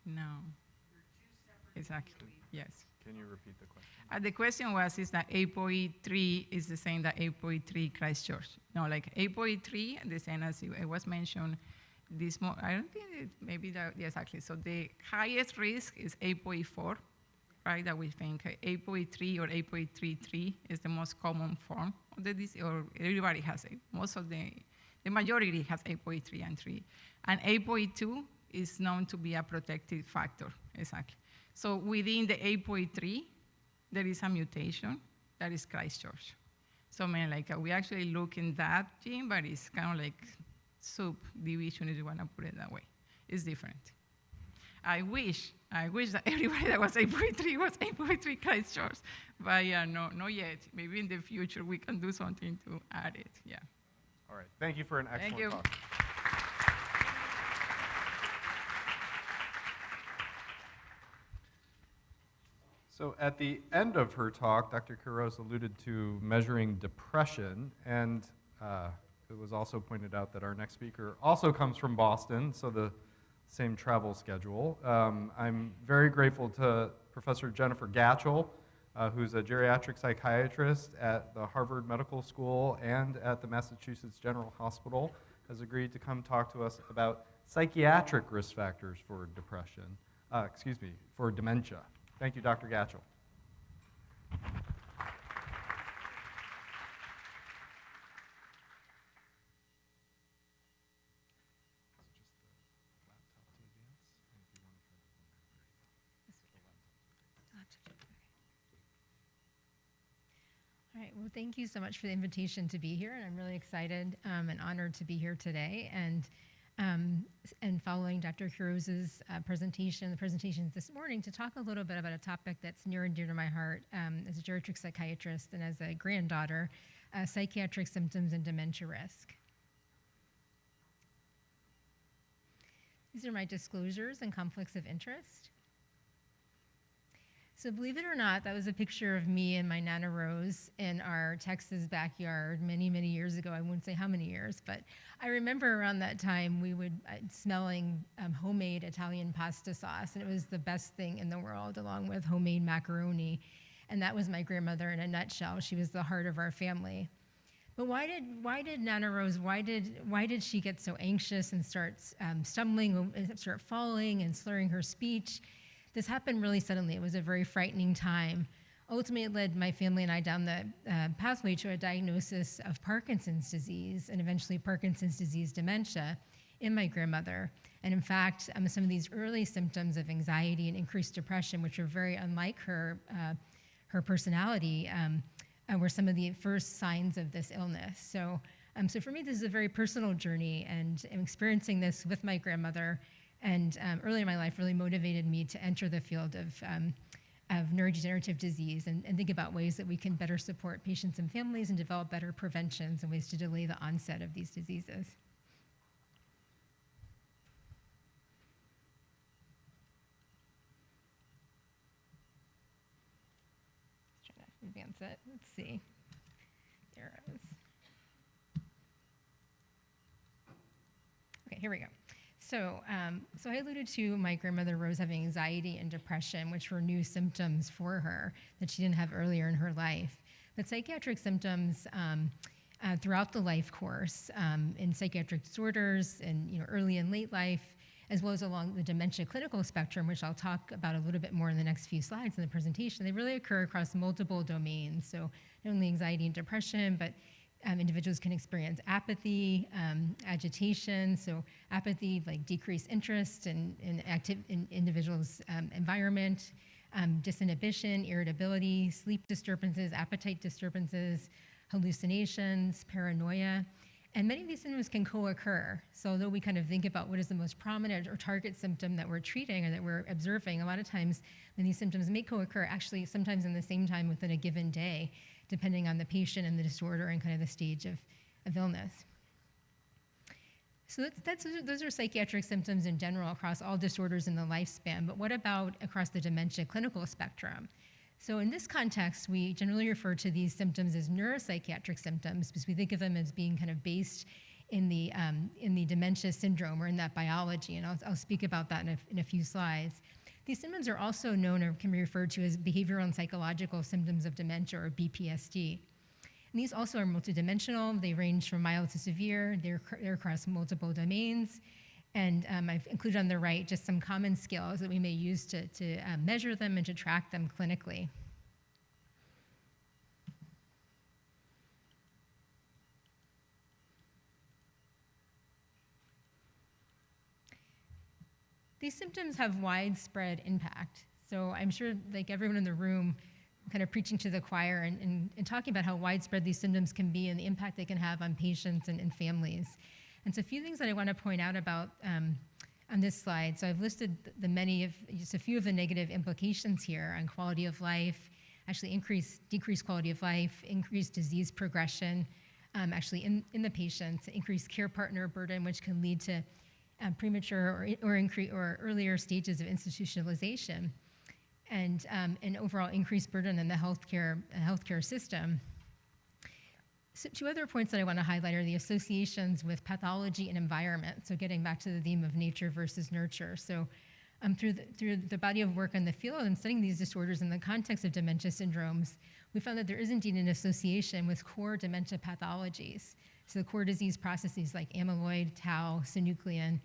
No. Exactly, yes. Can you repeat the question? The question was, is that ApoE3 is the same that ApoE3 Christchurch? No, like ApoE3, the same as it was mentioned, I don't think maybe that, yeah, exactly. So the highest risk is ApoE4, right, that we think ApoE3 or ApoE33 is the most common form of the disease, or everybody has it. Most of the majority has ApoE3 and 3. And ApoE2 is known to be a protective factor, exactly. So within the ApoE3, there is a mutation that is Christchurch. So we actually look in that gene, but it's kind of like subdivision, if you want to put it that way. It's different. I wish that everybody that was ApoE3 was ApoE3 Christchurch, but yeah, no, not yet. Maybe in the future we can do something to add it, yeah. All right, thank you for an excellent talk. So at the end of her talk, Dr. Quiroz alluded to measuring depression, and it was also pointed out that our next speaker also comes from Boston, so the same travel schedule. I'm very grateful to Professor Jennifer Gatchel, who's a geriatric psychiatrist at the Harvard Medical School and at the Massachusetts General Hospital, has agreed to come talk to us about psychiatric risk factors for depression, for dementia. Thank you, Dr. Gatchel. All right, well, thank you so much for the invitation to be here, and I'm really excited and honored to be here today. And following Dr. Quiroz's presentation, the presentations this morning, to talk a little bit about a topic that's near and dear to my heart as a geriatric psychiatrist and as a granddaughter, psychiatric symptoms and dementia risk. These are my disclosures and conflicts of interest. So believe it or not, that was a picture of me and my Nana Rose in our Texas backyard many, many years ago. I won't say how many years, but I remember around that time we would smelling homemade Italian pasta sauce, and it was the best thing in the world, along with homemade macaroni. And that was my grandmother in a nutshell. She was the heart of our family. But why did Nana Rose, why did she get so anxious and start stumbling, start falling and slurring her speech? This happened really suddenly. It was a very frightening time ultimately led my family and I down the pathway to a diagnosis of Parkinson's disease and eventually Parkinson's disease dementia in my grandmother. And in fact, some of these early symptoms of anxiety and increased depression, which were very unlike her personality, were some of the first signs of this illness. So for me, this is a very personal journey, and experiencing this with my grandmother and early in my life really motivated me to enter the field of neurodegenerative disease and think about ways that we can better support patients and families and develop better preventions and ways to delay the onset of these diseases. Let's try to advance it. Let's see. Arrows. Okay, here we go. So I alluded to my grandmother Rose having anxiety and depression, which were new symptoms for her that she didn't have earlier in her life. But psychiatric symptoms throughout the life course, in psychiatric disorders and early and late life, as well as along the dementia clinical spectrum, which I'll talk about a little bit more in the next few slides in the presentation, they really occur across multiple domains. So not only anxiety and depression, but individuals can experience apathy, agitation. So apathy, like decreased interest in individuals' environment, disinhibition, irritability, sleep disturbances, appetite disturbances, hallucinations, paranoia. And many of these symptoms can co-occur. So although we kind of think about what is the most prominent or target symptom that we're treating or that we're observing, a lot of times when these symptoms may co-occur, actually sometimes in the same time within a given day, depending on the patient and the disorder and kind of the stage of illness. So those are psychiatric symptoms in general across all disorders in the lifespan, but what about across the dementia clinical spectrum? So in this context, we generally refer to these symptoms as neuropsychiatric symptoms because we think of them as being kind of based in the dementia syndrome or in that biology, and I'll speak about that in a few slides. These symptoms are also known or can be referred to as behavioral and psychological symptoms of dementia, or BPSD. And these also are multidimensional. They range from mild to severe. They're across multiple domains. And I've included on the right just some common scales that we may use to measure them and to track them clinically. These symptoms have widespread impact. So I'm sure like everyone in the room kind of preaching to the choir and talking about how widespread these symptoms can be and the impact they can have on patients and families. And so a few things that I want to point out about on this slide. So I've listed just a few of the negative implications here on quality of life, actually decreased quality of life, increased disease progression, actually in the patients, increased care partner burden, which can lead to premature or earlier stages of institutionalization, and an overall increased burden in the healthcare system. So two other points that I want to highlight are the associations with pathology and environment. So getting back to the theme of nature versus nurture. So through the body of work in the field and studying these disorders in the context of dementia syndromes, we found that there is indeed an association with core dementia pathologies. So the core disease processes like amyloid, tau, synuclein,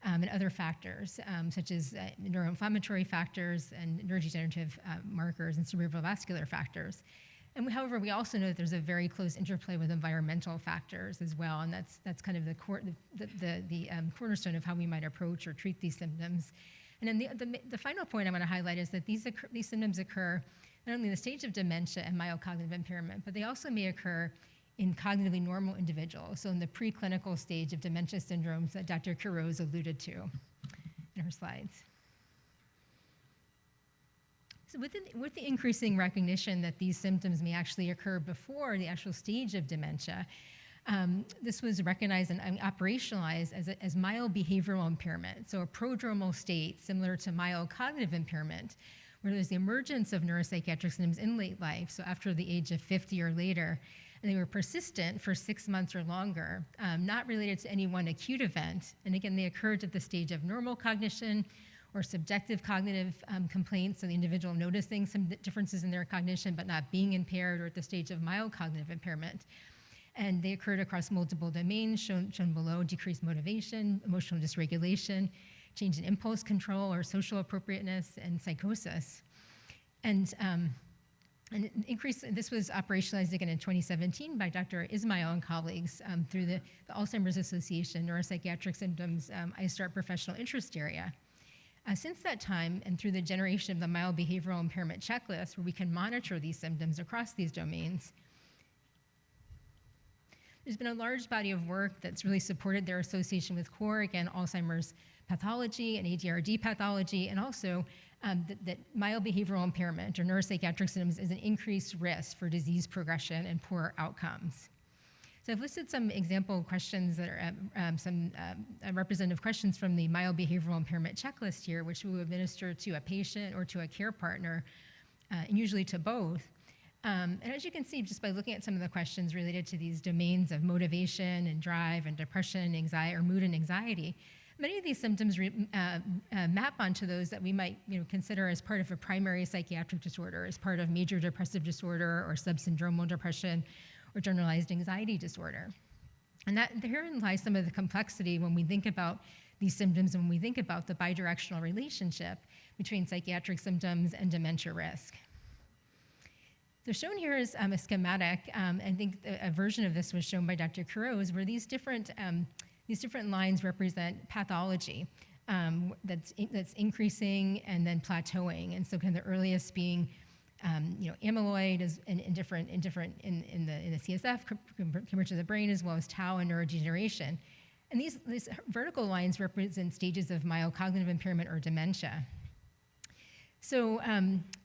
and other factors, such as neuroinflammatory factors and neurodegenerative markers and cerebrovascular factors. And however, we also know that there's a very close interplay with environmental factors as well, and that's kind of the cornerstone of how we might approach or treat these symptoms. And then the final point I want to highlight is that these symptoms occur not only in the stage of dementia and mild cognitive impairment, but they also may occur in cognitively normal individuals, so in the preclinical stage of dementia syndromes that Dr. Quiroz alluded to in her slides. So with the increasing recognition that these symptoms may actually occur before the actual stage of dementia, this was recognized and operationalized as mild behavioral impairment, so a prodromal state similar to mild cognitive impairment, where there's the emergence of neuropsychiatric symptoms in late life, so after the age of 50 or later, and they were persistent for 6 months or longer, not related to any one acute event. And again, they occurred at the stage of normal cognition or subjective cognitive complaints, so the individual noticing some differences in their cognition but not being impaired, or at the stage of mild cognitive impairment. And they occurred across multiple domains, shown below: decreased motivation, emotional dysregulation, change in impulse control or social appropriateness, and psychosis. And And this was operationalized again in 2017 by Dr. Ismail and colleagues through the Alzheimer's Association Neuropsychiatric Symptoms ISTART Professional Interest Area. Since that time, and through the generation of the mild behavioral impairment checklist, where we can monitor these symptoms across these domains, there's been a large body of work that's really supported their association with core, again, Alzheimer's pathology and ADRD pathology, and also that mild behavioral impairment or neuropsychiatric symptoms is an increased risk for disease progression and poor outcomes. So I've listed some example questions that are some representative questions from the mild behavioral impairment checklist here, which we will administer to a patient or to a care partner, and usually to both. And as you can see, just by looking at some of the questions related to these domains of motivation and drive and depression, anxiety, or mood and anxiety, many of these symptoms map onto those that we might consider as part of a primary psychiatric disorder, as part of major depressive disorder or subsyndromal depression or generalized anxiety disorder. And herein lies some of the complexity when we think about these symptoms and when we think about the bidirectional relationship between psychiatric symptoms and dementia risk. So shown here is a schematic. I think a version of this was shown by Dr. Quiroz, where these different lines represent pathology that's increasing and then plateauing. And so kind of the earliest being amyloid is in the CSF compared to the brain, as well as tau and neurodegeneration. And these vertical lines represent stages of mild cognitive impairment or dementia. So,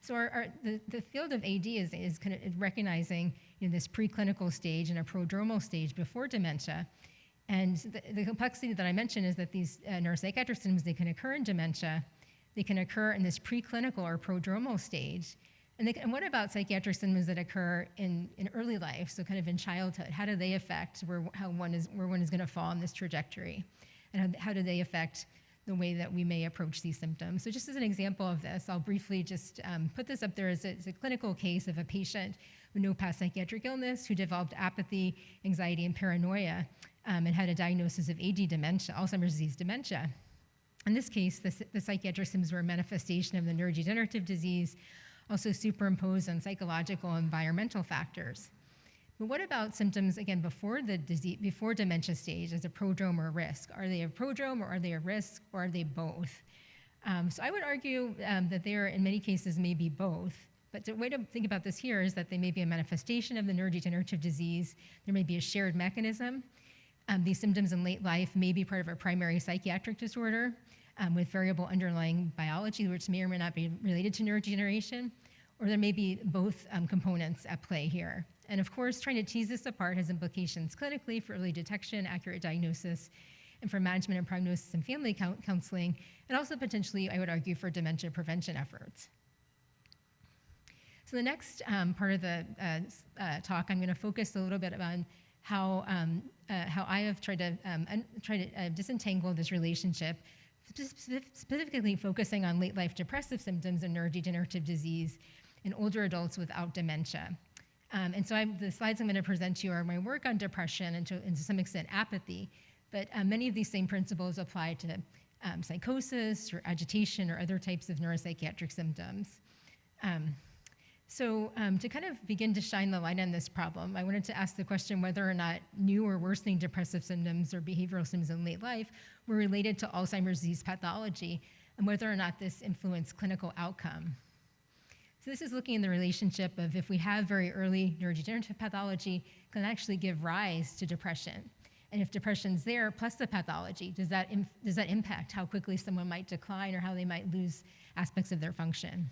the field of AD is kind of recognizing this preclinical stage and a prodromal stage before dementia. And the complexity that I mentioned is that these neuropsychiatric symptoms, they can occur in dementia, they can occur in this preclinical or prodromal stage. And what about psychiatric symptoms that occur in early life, so kind of in childhood? How do they affect where one is going to fall in this trajectory? And how do they affect the way that we may approach these symptoms? So just as an example of this, I'll briefly just put this up there as a clinical case of a patient with no past psychiatric illness who developed apathy, anxiety, and paranoia, and had a diagnosis of AD dementia, Alzheimer's disease dementia. In this case, the psychiatric symptoms were a manifestation of the neurodegenerative disease, also superimposed on psychological and environmental factors. But what about symptoms, again, before the disease, before dementia stage as a prodrome or a risk? Are they a prodrome or are they a risk or are they both? So I would argue that they are, in many cases, may be both. But the way to think about this here is that they may be a manifestation of the neurodegenerative disease. There may be a shared mechanism. These symptoms in late life may be part of a primary psychiatric disorder with variable underlying biology, which may or may not be related to neurodegeneration, or there may be both components at play here. And of course, trying to tease this apart has implications clinically for early detection, accurate diagnosis, and for management and prognosis and family counseling, and also potentially, I would argue, for dementia prevention efforts. So the next part of the talk, I'm going to focus a little bit on how I have tried to disentangle this relationship, specifically focusing on late life depressive symptoms and neurodegenerative disease in older adults without dementia. And so the slides I'm going to present to you are my work on depression and to some extent apathy, but many of these same principles apply to psychosis or agitation or other types of neuropsychiatric symptoms. So to kind of begin to shine the light on this problem, I wanted to ask the question whether or not new or worsening depressive symptoms or behavioral symptoms in late life were related to Alzheimer's disease pathology and whether or not this influenced clinical outcome. So this is looking in the relationship of if we have very early neurodegenerative pathology, can actually give rise to depression. And if depression's there plus the pathology, does that impact how quickly someone might decline or how they might lose aspects of their function?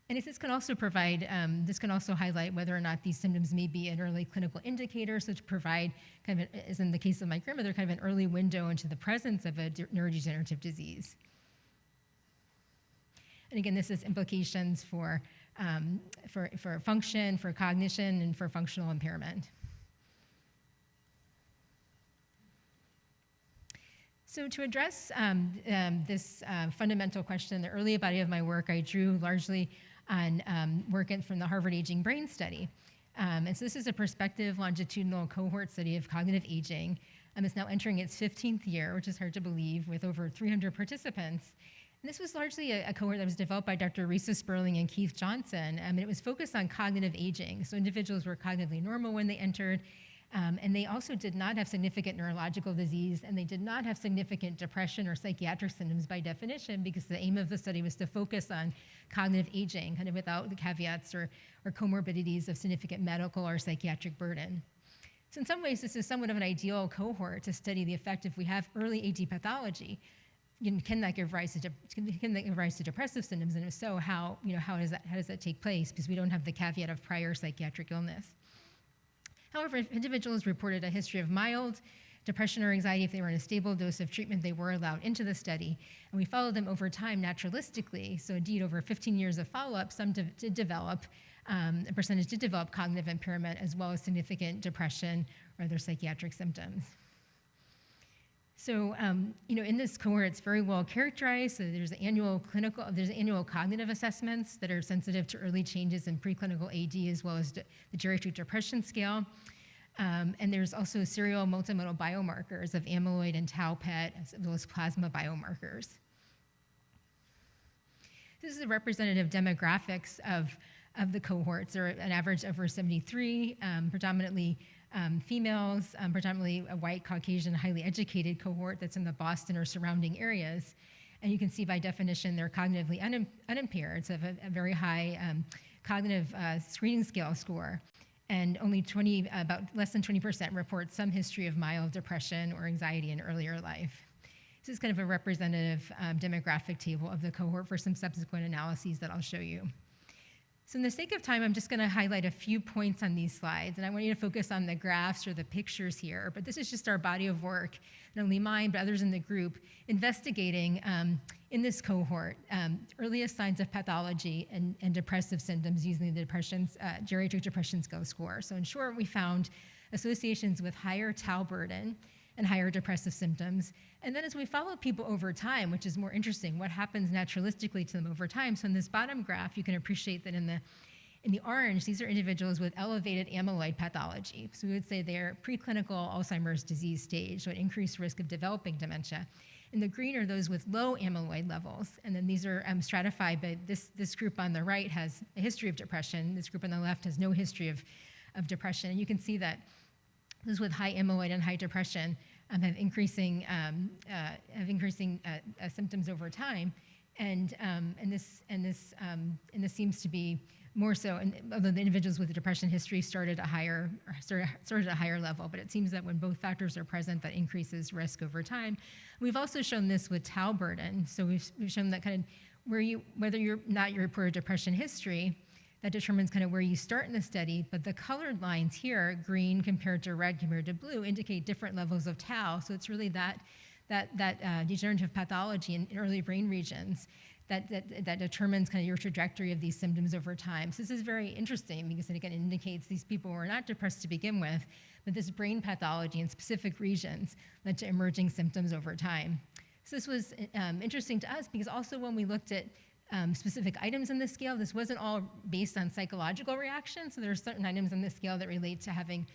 And this can also provide, this can also highlight whether or not these symptoms may be an early clinical indicator, so to provide, kind of, as in the case of my grandmother, kind of an early window into the presence of a neurodegenerative disease. And again, this has implications for function, for cognition, and for functional impairment. So to address this fundamental question, the early body of my work, I drew largely on work from the Harvard Aging Brain Study. And so this is a prospective longitudinal cohort study of cognitive aging. It's now entering its 15th year, which is hard to believe, with over 300 participants. And this was largely a cohort that was developed by Dr. Risa Sperling and Keith Johnson, and it was focused on cognitive aging. So individuals were cognitively normal when they entered, and they also did not have significant neurological disease, and they did not have significant depression or psychiatric symptoms by definition, because the aim of the study was to focus on cognitive aging, kind of without the caveats or comorbidities of significant medical or psychiatric burden. So in some ways, this is somewhat of an ideal cohort to study the effect if we have early AD pathology. Can that give rise to depressive symptoms? And if so, how does that take place? Because we don't have the caveat of prior psychiatric illness. However, if individuals reported a history of mild depression or anxiety, if they were on a stable dose of treatment, they were allowed into the study. And we followed them over time naturalistically. So indeed, over 15 years of follow-up, some did develop, a percentage did develop cognitive impairment as well as significant depression or other psychiatric symptoms. So, in this cohort, it's very well characterized. So there's annual cognitive assessments that are sensitive to early changes in preclinical AD, as well as the geriatric depression scale. And there's also serial multimodal biomarkers of amyloid and tau PET, as well as plasma biomarkers. This is a representative demographics of the cohorts. There are an average over 73, predominantly females, predominantly a white, Caucasian, highly educated cohort that's in the Boston or surrounding areas. And you can see by definition they're cognitively unimpaired, so have a very high cognitive screening scale score. And only about less than 20% report some history of mild depression or anxiety in earlier life. This is kind of a representative demographic table of the cohort for some subsequent analyses that I'll show you. So in the sake of time, I'm just going to highlight a few points on these slides, and I want you to focus on the graphs or the pictures here, but this is just our body of work, not only mine, but others in the group, investigating in this cohort earliest signs of pathology and depressive symptoms using the geriatric depression scale score. So in short, we found associations with higher tau burden and higher depressive symptoms. And then as we follow people over time, which is more interesting, what happens naturalistically to them over time. So in this bottom graph, you can appreciate that in the orange, these are individuals with elevated amyloid pathology. So we would say they're preclinical Alzheimer's disease stage, so an increased risk of developing dementia. In the green are those with low amyloid levels. And then these are stratified by this group on the right has a history of depression. This group on the left has no history of depression. And you can see that those with high amyloid and high depression have increasing symptoms over time, and this seems to be more so. And although the individuals with the depression history started at a higher level, but it seems that when both factors are present, that increases risk over time. We've also shown this with tau burden. So we've shown that kind of whether you're not your reported depression history, that determines kind of where you start in the study, but the colored lines here, green compared to red compared to blue, indicate different levels of tau. So it's really that degenerative pathology in early brain regions that determines kind of your trajectory of these symptoms over time. So this is very interesting because it again indicates these people were not depressed to begin with, but this brain pathology in specific regions led to emerging symptoms over time. So this was interesting to us because also when we looked at specific items in the scale, this wasn't all based on psychological reactions. So there are certain items in the scale that relate to having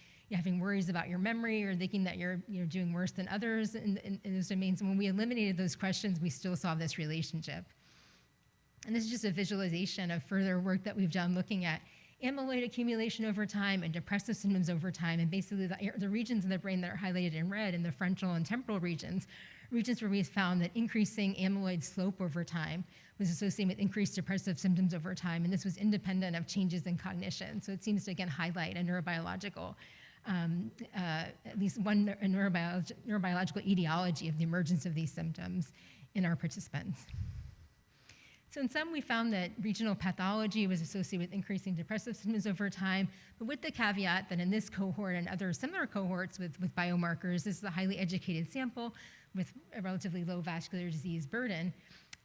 worries about your memory or thinking that you're doing worse than others in those domains. And when we eliminated those questions, we still saw this relationship. And this is just a visualization of further work that we've done looking at amyloid accumulation over time and depressive symptoms over time, and basically the regions in the brain that are highlighted in red in the frontal and temporal regions where we found that increasing amyloid slope over time was associated with increased depressive symptoms over time, and this was independent of changes in cognition. So it seems to, again, highlight a neurobiological, at least one neurobiological etiology of the emergence of these symptoms in our participants. So in some, we found that regional pathology was associated with increasing depressive symptoms over time, but with the caveat that in this cohort and other similar cohorts with biomarkers, this is a highly educated sample with a relatively low vascular disease burden.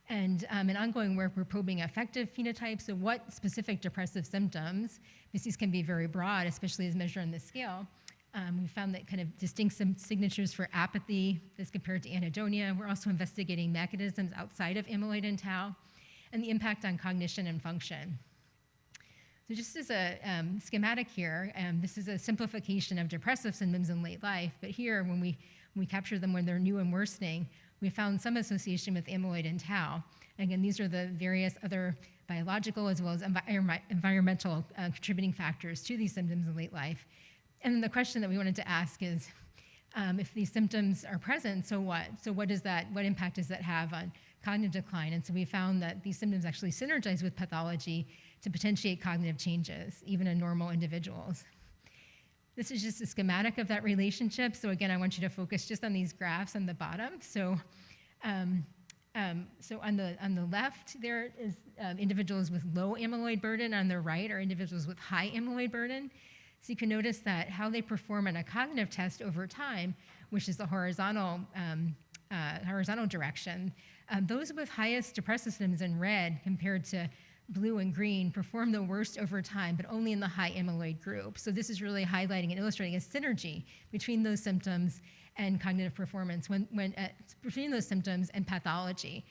And in ongoing work, we're probing affective phenotypes, so what specific depressive symptoms, because these can be very broad, especially as measured on the scale. We found that kind of distinct signatures for apathy as compared to anhedonia. We're also investigating mechanisms outside of amyloid and tau, and the impact on cognition and function. So just as a schematic here, this is a simplification of depressive symptoms in late life, but here when we capture them when they're new and worsening, we found some association with amyloid and tau. And again, these are the various other biological as well as environmental contributing factors to these symptoms in late life. And then the question that we wanted to ask is, if these symptoms are present, so what? So what impact does that have on cognitive decline? And so we found that these symptoms actually synergize with pathology to potentiate cognitive changes, even in normal individuals. This is just a schematic of that relationship. So again, I want you to focus just on these graphs on the bottom. So on the left, there is individuals with low amyloid burden. On the right are individuals with high amyloid burden. So you can notice that how they perform in a cognitive test over time, which is the horizontal direction, those with highest depressive symptoms in red compared to blue and green perform the worst over time, but only in the high amyloid group. So this is really highlighting and illustrating a synergy between those symptoms and cognitive performance, between those symptoms and pathology.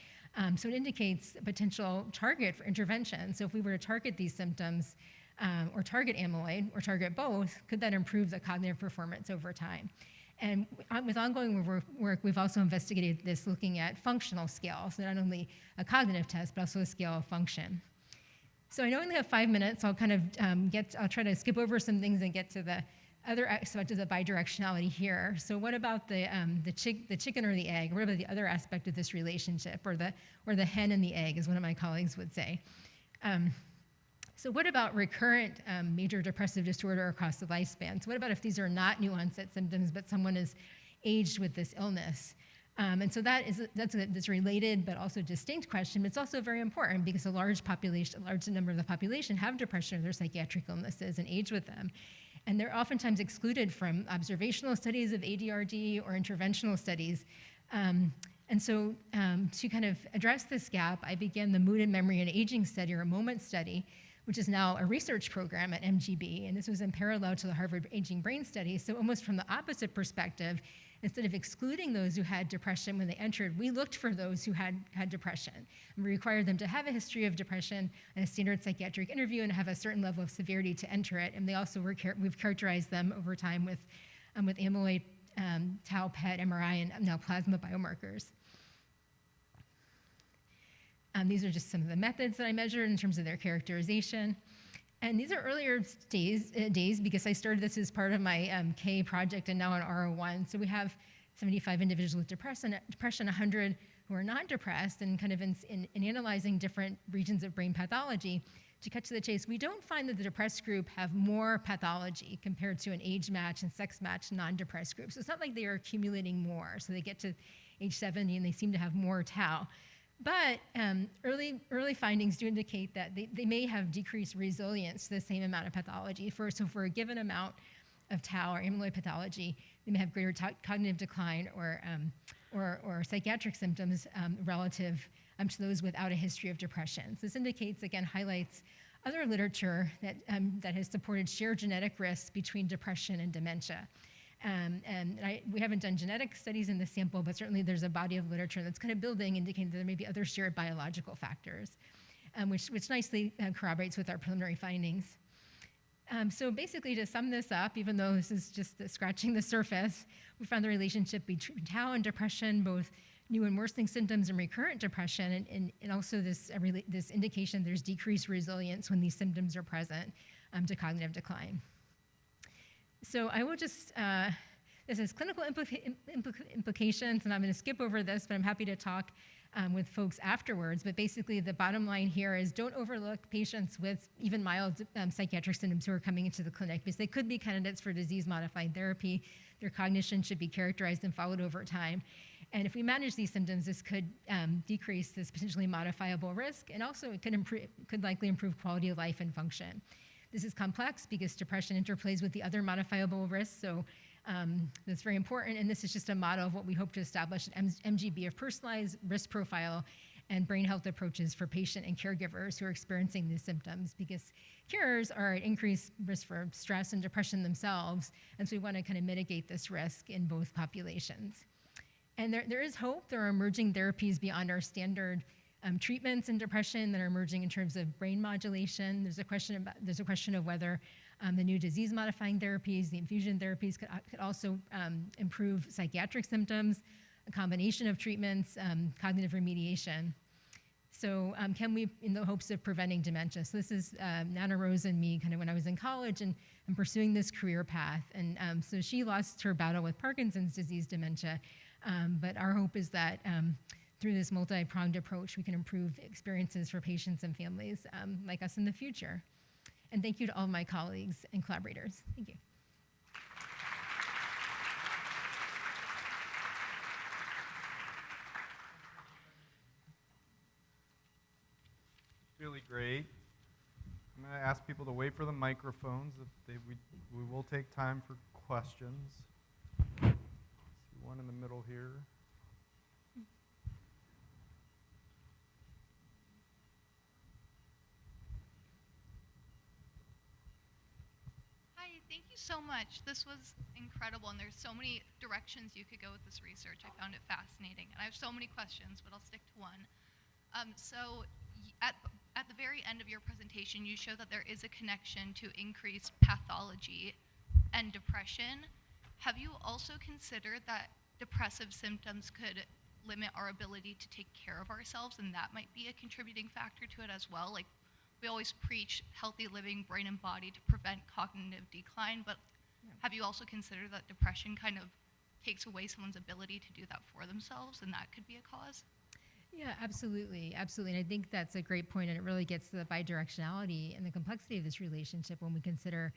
So it indicates a potential target for intervention. So if we were to target these symptoms, or target amyloid, or target both, could that improve the cognitive performance over time? And with ongoing work, we've also investigated this looking at functional scale, so not only a cognitive test, but also a scale of function. So I know we only have 5 minutes, so I'll kind of I'll try to skip over some things and get to the other aspect of the bidirectionality here. So what about the chicken or the egg? What about the other aspect of this relationship, or the hen and the egg, as one of my colleagues would say? So what about recurrent major depressive disorder across the lifespan? So what about if these are not new onset symptoms, but someone is aged with this illness? And so that's a related but also distinct question. But it's also very important because a large number of the population have depression or their psychiatric illnesses and age with them. And they're oftentimes excluded from observational studies of ADRD or interventional studies. And so to kind of address this gap, I began the Mood and Memory and Aging Study, or MOMENT study, which is now a research program at MGB. And this was in parallel to the Harvard Aging Brain Study. So almost from the opposite perspective, instead of excluding those who had depression when they entered, we looked for those who had depression. And we required them to have a history of depression and a standard psychiatric interview and have a certain level of severity to enter it. And they also we've characterized them over time with amyloid, tau PET, MRI, and now plasma biomarkers. These are just some of the methods that I measured in terms of their characterization. And these are earlier days because I started this as part of my K project and now on R01. So we have 75 individuals with depression, 100 who are not depressed, and kind of in analyzing different regions of brain pathology. To cut to the chase, we don't find that the depressed group have more pathology compared to an age match and sex match non-depressed group. So it's not like they are accumulating more. So they get to age 70 and they seem to have more tau. But early findings do indicate that they may have decreased resilience to the same amount of pathology. So for a given amount of tau or amyloid pathology, they may have greater cognitive decline or psychiatric symptoms relative to those without a history of depression. So this indicates, again, highlights other literature that has supported shared genetic risks between depression and dementia. We haven't done genetic studies in this sample, but certainly there's a body of literature that's kind of building, indicating that there may be other shared biological factors, which nicely corroborates with our preliminary findings. So basically, to sum this up, even though this is just scratching the surface, we found the relationship between tau and depression, both new and worsening symptoms and recurrent depression, and also this indication there's decreased resilience when these symptoms are present to cognitive decline. So I will just, this is clinical implications, and I'm going to skip over this, but I'm happy to talk with folks afterwards. But basically, the bottom line here is don't overlook patients with even mild psychiatric symptoms who are coming into the clinic, because they could be candidates for disease-modifying therapy. Their cognition should be characterized and followed over time. And if we manage these symptoms, this could decrease this potentially modifiable risk, and also it could likely improve quality of life and function. This is complex because depression interplays with the other modifiable risks, so that's very important. And this is just a model of what we hope to establish at MGB, of personalized risk profile and brain health approaches for patient and caregivers who are experiencing these symptoms, because carers are at increased risk for stress and depression themselves, and so we want to kind of mitigate this risk in both populations. And there is hope. There are emerging therapies beyond our standard treatments in depression that are emerging in terms of brain modulation. There's a question of whether the new disease-modifying therapies, the infusion therapies, could also improve psychiatric symptoms. a combination of treatments, cognitive remediation. So can we, in the hopes of preventing dementia? So this is Nana Rose and me kind of when I was in college and pursuing this career path. And so she lost her battle with Parkinson's disease dementia. But our hope is that through this multi-pronged approach, we can improve experiences for patients and families like us in the future. And thank you to all my colleagues and collaborators. Thank you. Really great. I'm going to ask people to wait for the microphones. We will take time for questions. See one in the middle here. Hi, thank you so much. This was incredible, and there's so many directions you could go with this research. I found it fascinating, and I have so many questions, but I'll stick to one. At the very end of your presentation, you show that there is a connection to increased pathology and depression. Have you also considered that depressive symptoms could limit our ability to take care of ourselves, and that might be a contributing factor to it as well? Like, we always preach healthy living, brain and body, to prevent cognitive decline, but have you also considered that depression kind of takes away someone's ability to do that for themselves, and that could be a cause? Yeah, absolutely, absolutely. And I think that's a great point, and it really gets to the bidirectionality and the complexity of this relationship when we consider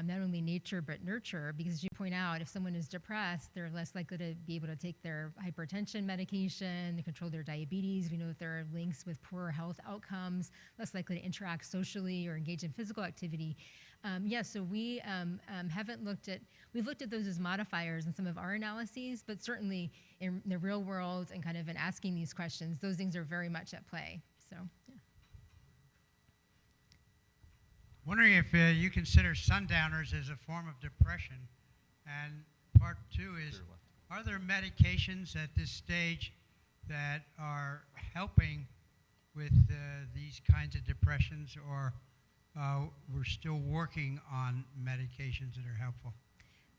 not only nature but nurture, because as you point out, if someone is depressed, they're less likely to be able to take their hypertension medication, to control their diabetes. We know that there are links with poorer health outcomes, less likely to interact socially or engage in physical activity. So we haven't looked at, we've looked at those as modifiers in some of our analyses, but certainly in the real world and kind of in asking these questions, those things are very much at play. So, yeah. Wondering if you consider sundowners as a form of depression. And part two is, are there medications at this stage that are helping with these kinds of depressions, or we're still working on medications that are helpful?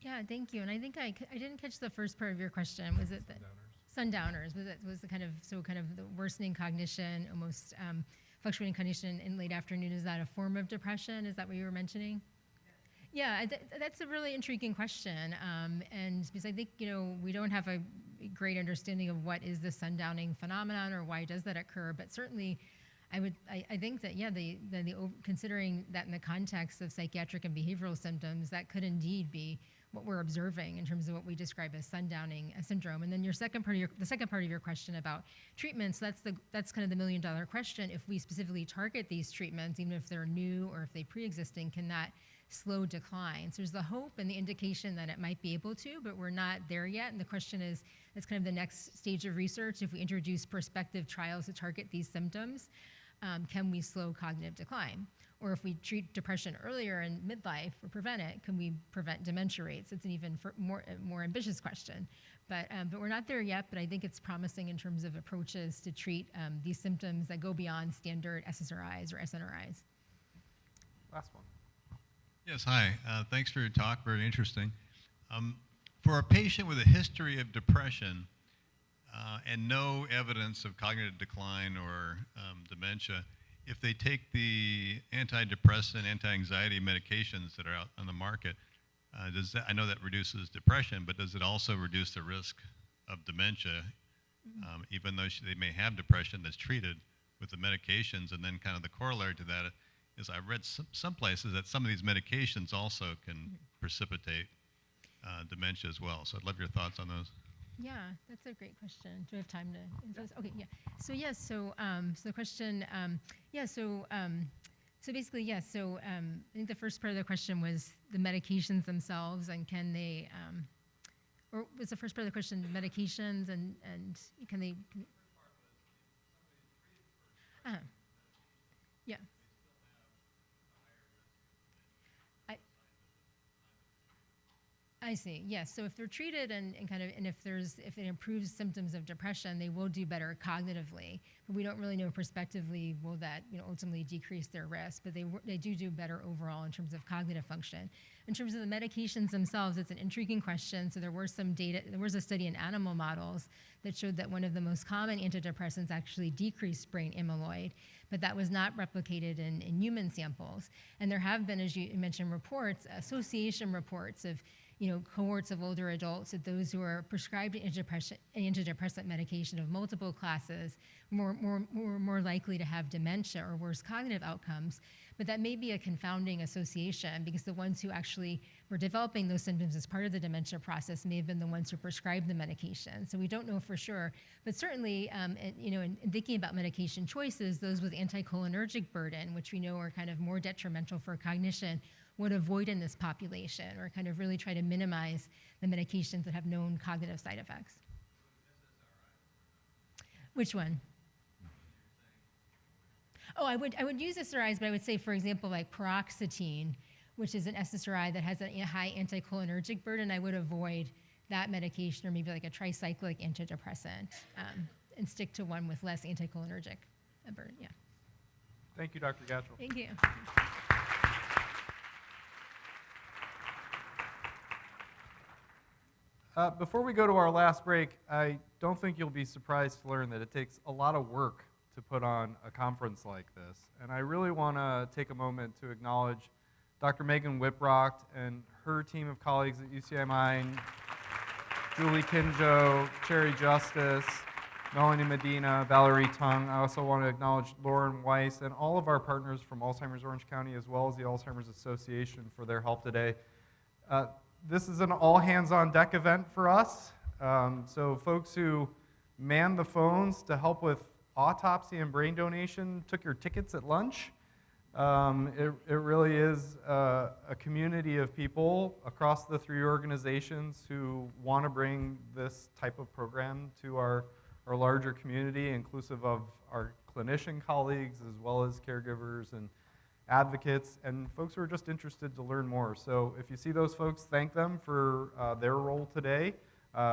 Yeah, thank you. And I think I didn't catch the first part of your question. Was it the sundowners? Was the kind of the worsening cognition, almost fluctuating cognition in late afternoon? Is that a form of depression? Is that what you were mentioning? Yeah, that's a really intriguing question. And because I think, we don't have a great understanding of what is the sundowning phenomenon or why does that occur, but certainly I think that, considering that in the context of psychiatric and behavioral symptoms, that could indeed be what we're observing in terms of what we describe as sundowning syndrome. And then the second part of your question about treatments, that's kind of the million-dollar question. If we specifically target these treatments, even if they're new or if they pre-existing, can that slow decline? So there's the hope and the indication that it might be able to, but we're not there yet. And the question is, that's kind of the next stage of research. If we introduce prospective trials to target these symptoms, can we slow cognitive decline? Or if we treat depression earlier in midlife or prevent it, can we prevent dementia rates? It's an even more ambitious question. But we're not there yet, but I think it's promising in terms of approaches to treat these symptoms that go beyond standard SSRIs or SNRIs. Last one. Yes, hi. Thanks for your talk, very interesting. For a patient with a history of depression and no evidence of cognitive decline or dementia, if they take the antidepressant, anti-anxiety medications that are out on the market, I know that reduces depression, but does it also reduce the risk of dementia, even though they may have depression that's treated with the medications? And then kind of the corollary to that is I read some places that some of these medications also can precipitate dementia as well. So I'd love your thoughts on those. Yeah, that's a great question. Do we have time to? Okay, yeah. So yes, so the question, so basically, yes. So I think the first part of the question was the medications themselves, and can they, or was the first part of the question medications and can they? Yeah. I see. Yes. So if they're treated and if it improves symptoms of depression, they will do better cognitively. But we don't really know prospectively will that ultimately decrease their risk. But they do better overall in terms of cognitive function. In terms of the medications themselves, it's an intriguing question. So there was a study in animal models that showed that one of the most common antidepressants actually decreased brain amyloid, but that was not replicated in human samples. And there have been, as you mentioned, reports, association reports of cohorts of older adults, of those who are prescribed antidepressant medication of multiple classes, more likely to have dementia or worse cognitive outcomes. But that may be a confounding association because the ones who actually were developing those symptoms as part of the dementia process may have been the ones who prescribed the medication. So we don't know for sure. But certainly, in thinking about medication choices, those with anticholinergic burden, which we know are kind of more detrimental for cognition, would avoid in this population or kind of really try to minimize the medications that have known cognitive side effects. Which one? Oh, I would use SSRIs, but I would say, for example, like paroxetine, which is an SSRI that has a high anticholinergic burden. I would avoid that medication or maybe like a tricyclic antidepressant and stick to one with less anticholinergic burden. Yeah. Thank you, Dr. Gatchel. Thank you. Before we go to our last break, I don't think you'll be surprised to learn that it takes a lot of work to put on a conference like this. And I really want to take a moment to acknowledge Dr. Megan Whiprock and her team of colleagues at UCMI, Julie Kinjo, Cherry Justice, Melanie Medina, Valerie Tung. I also want to acknowledge Lauren Weiss and all of our partners from Alzheimer's Orange County as well as the Alzheimer's Association for their help today. This is an all-hands-on-deck event for us. So folks who man the phones to help with autopsy and brain donation took your tickets at lunch. It really is a community of people across the three organizations who want to bring this type of program to our larger community, inclusive of our clinician colleagues as well as caregivers and advocates and folks who are just interested to learn more. So if you see those folks, thank them for their role today.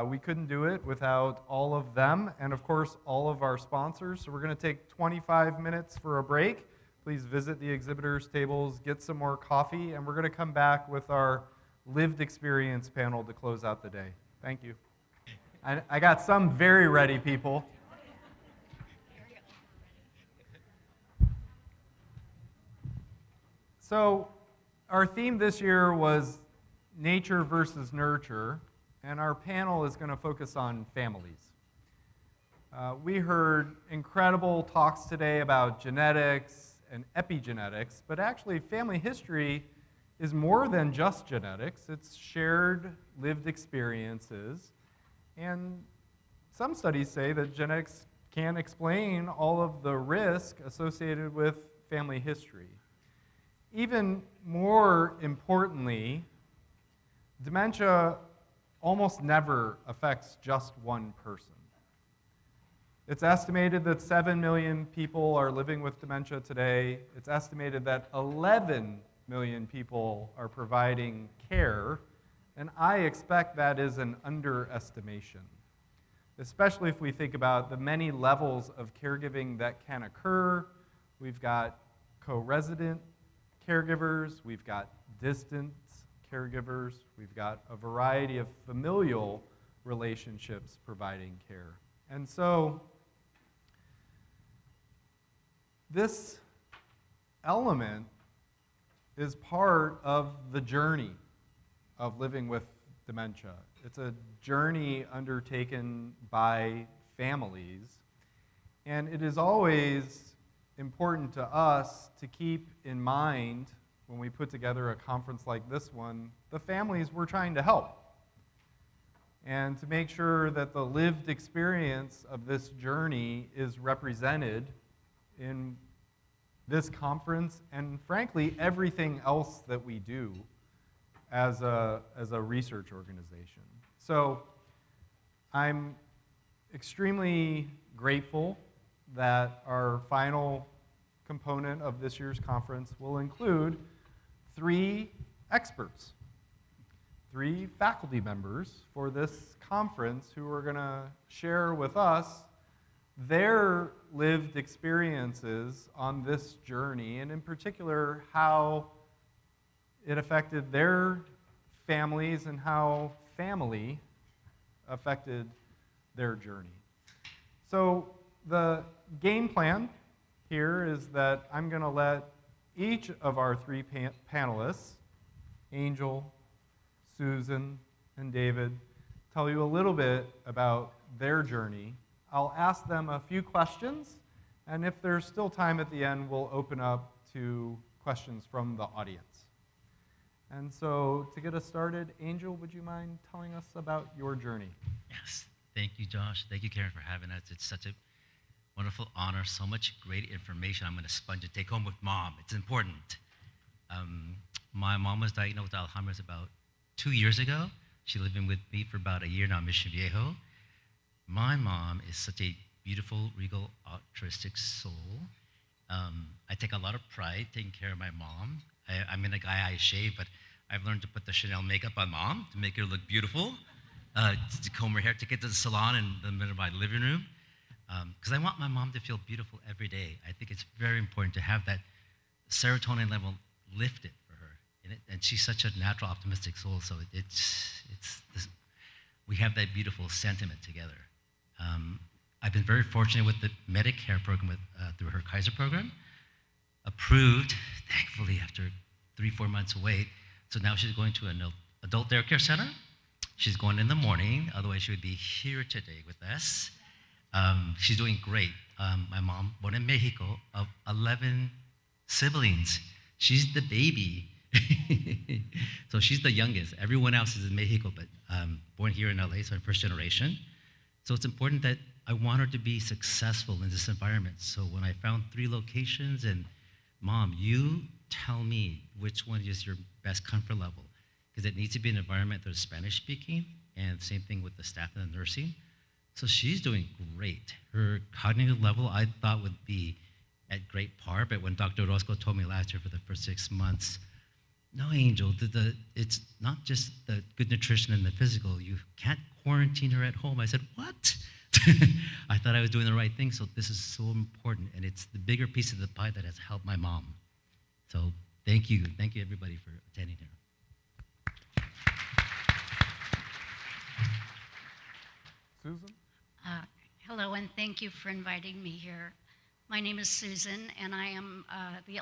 We couldn't do it without all of them and, of course, all of our sponsors. So we're going to take 25 minutes for a break. Please visit the exhibitors' tables, get some more coffee, and we're going to come back with our lived experience panel to close out the day. Thank you. I got some very ready people. So our theme this year was nature versus nurture. And our panel is going to focus on families. We heard incredible talks today about genetics and epigenetics, but actually family history is more than just genetics. It's shared lived experiences. And some studies say that genetics can explain all of the risk associated with family history. Even more importantly, dementia almost never affects just one person. It's estimated that 7 million people are living with dementia today. It's estimated that 11 million people are providing care, and I expect that is an underestimation, especially if we think about the many levels of caregiving that can occur. We've got co-resident caregivers, we've got distant caregivers, we've got a variety of familial relationships providing care. And so this element is part of the journey of living with dementia. It's a journey undertaken by families, and it is always important to us to keep in mind when we put together a conference like this one, the families we're trying to help. And to make sure that the lived experience of this journey is represented in this conference and, frankly, everything else that we do as a research organization. So I'm extremely grateful that our final component of this year's conference will include 3 experts. 3 faculty members for this conference who are going to share with us their lived experiences on this journey, and in particular, how it affected their families and how family affected their journey. So the game plan here is that I'm going to let each of our 3 panelists, Angel, Susan, and David, tell you a little bit about their journey. I'll ask them a few questions, and if there's still time at the end, we'll open up to questions from the audience. And so to get us started, Angel, would you mind telling us about your journey? Yes. Thank you, Josh. Thank you, Karen, for having us. It's such a wonderful honor, so much great information I'm going to sponge and take home with Mom. It's important. My mom was diagnosed with Alzheimer's about 2 years ago. She's living with me for about a year now in Mission Viejo. My mom is such a beautiful, regal, altruistic soul. I take a lot of pride taking care of my mom. I'm in a guy I shave, but I've learned to put the Chanel makeup on Mom to make her look beautiful, to comb her hair, to get to the salon in the middle of my living room, because I want my mom to feel beautiful every day. I think it's very important to have that serotonin level lifted for her, and she's such a natural, optimistic soul, so we have that beautiful sentiment together. I've been very fortunate with the Medicare program through her Kaiser program, approved, thankfully, after 3-4 months wait. So now she's going to an adult daycare center. She's going in the morning, otherwise she would be here today with us. She's doing great. My mom, born in Mexico, of 11 siblings. She's the baby. So she's the youngest. Everyone else is in Mexico, but born here in LA, so I'm first generation. So it's important that I want her to be successful in this environment. So when I found 3 locations, and Mom, you tell me which one is your best comfort level, because it needs to be an environment that's Spanish speaking, and same thing with the staff and the nursing. So she's doing great. Her cognitive level I thought would be at great par, but when Dr. Orozco told me last year for the first 6 months, no, Angel, it's not just the good nutrition and the physical. You can't quarantine her at home. I said, what? I thought I was doing the right thing, so this is so important, and it's the bigger piece of the pie that has helped my mom. So thank you everybody for attending here. Susan? Hello, and thank you for inviting me here. My name is Susan, and I am the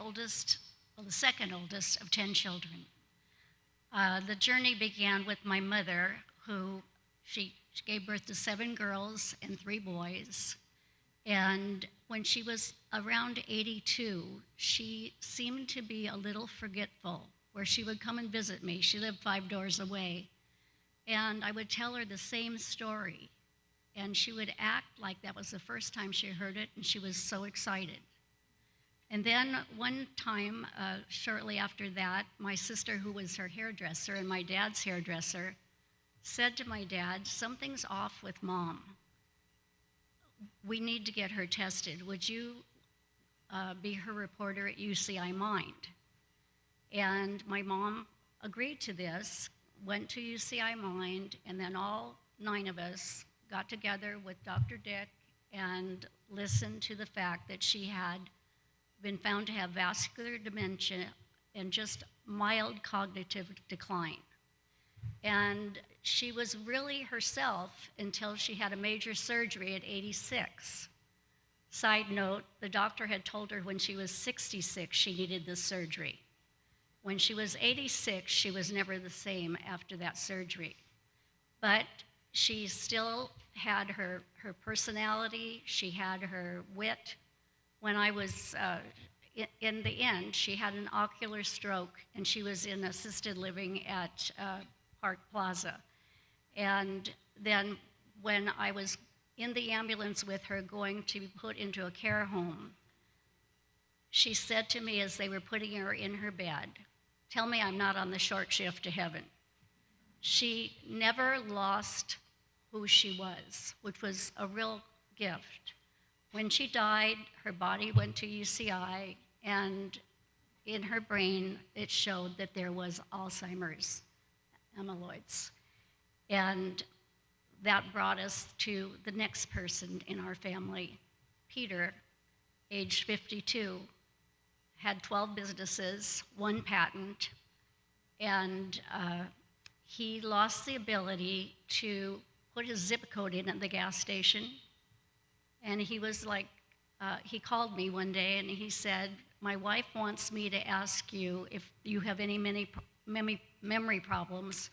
second oldest of 10 children. The journey began with my mother, who she gave birth to 7 girls and 3 boys. And when she was around 82, she seemed to be a little forgetful, where she would come and visit me. She lived 5 doors away. And I would tell her the same story. And she would act like that was the first time she heard it, and she was so excited. And then one time, shortly after that, my sister, who was her hairdresser and my dad's hairdresser, said to my dad, something's off with Mom. We need to get her tested. Would you be her reporter at UCI Mind? And my mom agreed to this, went to UCI Mind, and then all 9 of us got together with Dr. Dick and listened to the fact that she had been found to have vascular dementia and just mild cognitive decline. And she was really herself until she had a major surgery at 86. Side note, the doctor had told her when she was 66 she needed this surgery. When she was 86, she was never the same after that surgery. But she still had her personality, she had her wit. When I was in the end, she had an ocular stroke, and she was in assisted living at Park Plaza. And then when I was in the ambulance with her going to be put into a care home, she said to me as they were putting her in her bed, "Tell me I'm not on the short shift to heaven." She never lost who she was, which was a real gift. When she died, her body went to UCI, and in her brain, it showed that there was Alzheimer's. amyloids. And that brought us to the next person in our family, Peter, age 52, had 12 businesses, 1 patent, and he lost the ability to put his zip code in at the gas station. And he was like, he called me one day and he said, my wife wants me to ask you if you have any memory problems,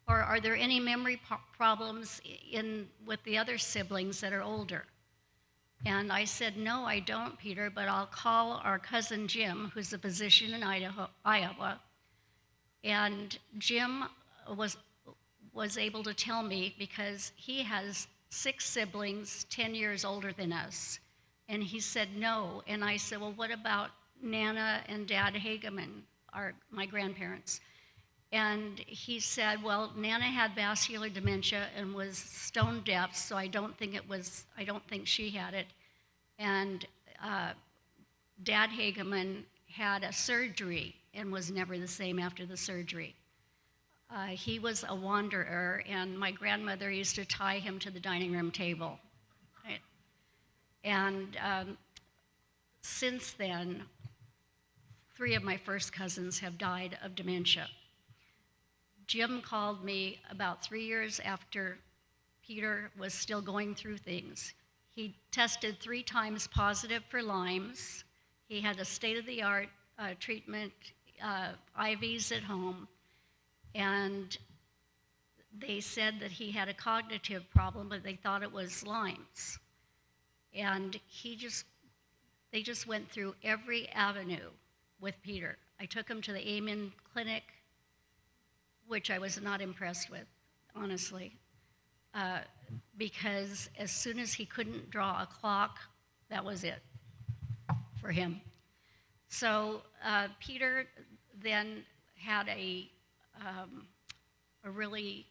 or are there any memory problems with the other siblings that are older? And I said, no, I don't, Peter, but I'll call our cousin Jim, who's a physician in Iowa. And Jim was able to tell me, because he has 6 siblings 10 years older than us. And he said no. And I said, well, what about Nana and Dad Hageman, my grandparents? And he said, well, Nana had vascular dementia and was stone deaf, so I don't think she had it. And Dad Hageman had a surgery and was never the same after the surgery. He was a wanderer, and my grandmother used to tie him to the dining room table. Right? And since then, 3 of my first cousins have died of dementia. Jim called me about 3 years after Peter was still going through things. He tested 3 times positive for Lyme's. He had a state-of-the-art treatment, IVs at home, and they said that he had a cognitive problem, but they thought it was Lyme's. And they just went through every avenue with Peter. I took him to the Amen Clinic, which I was not impressed with, honestly, because as soon as he couldn't draw a clock, that was it for him. So Peter then had a really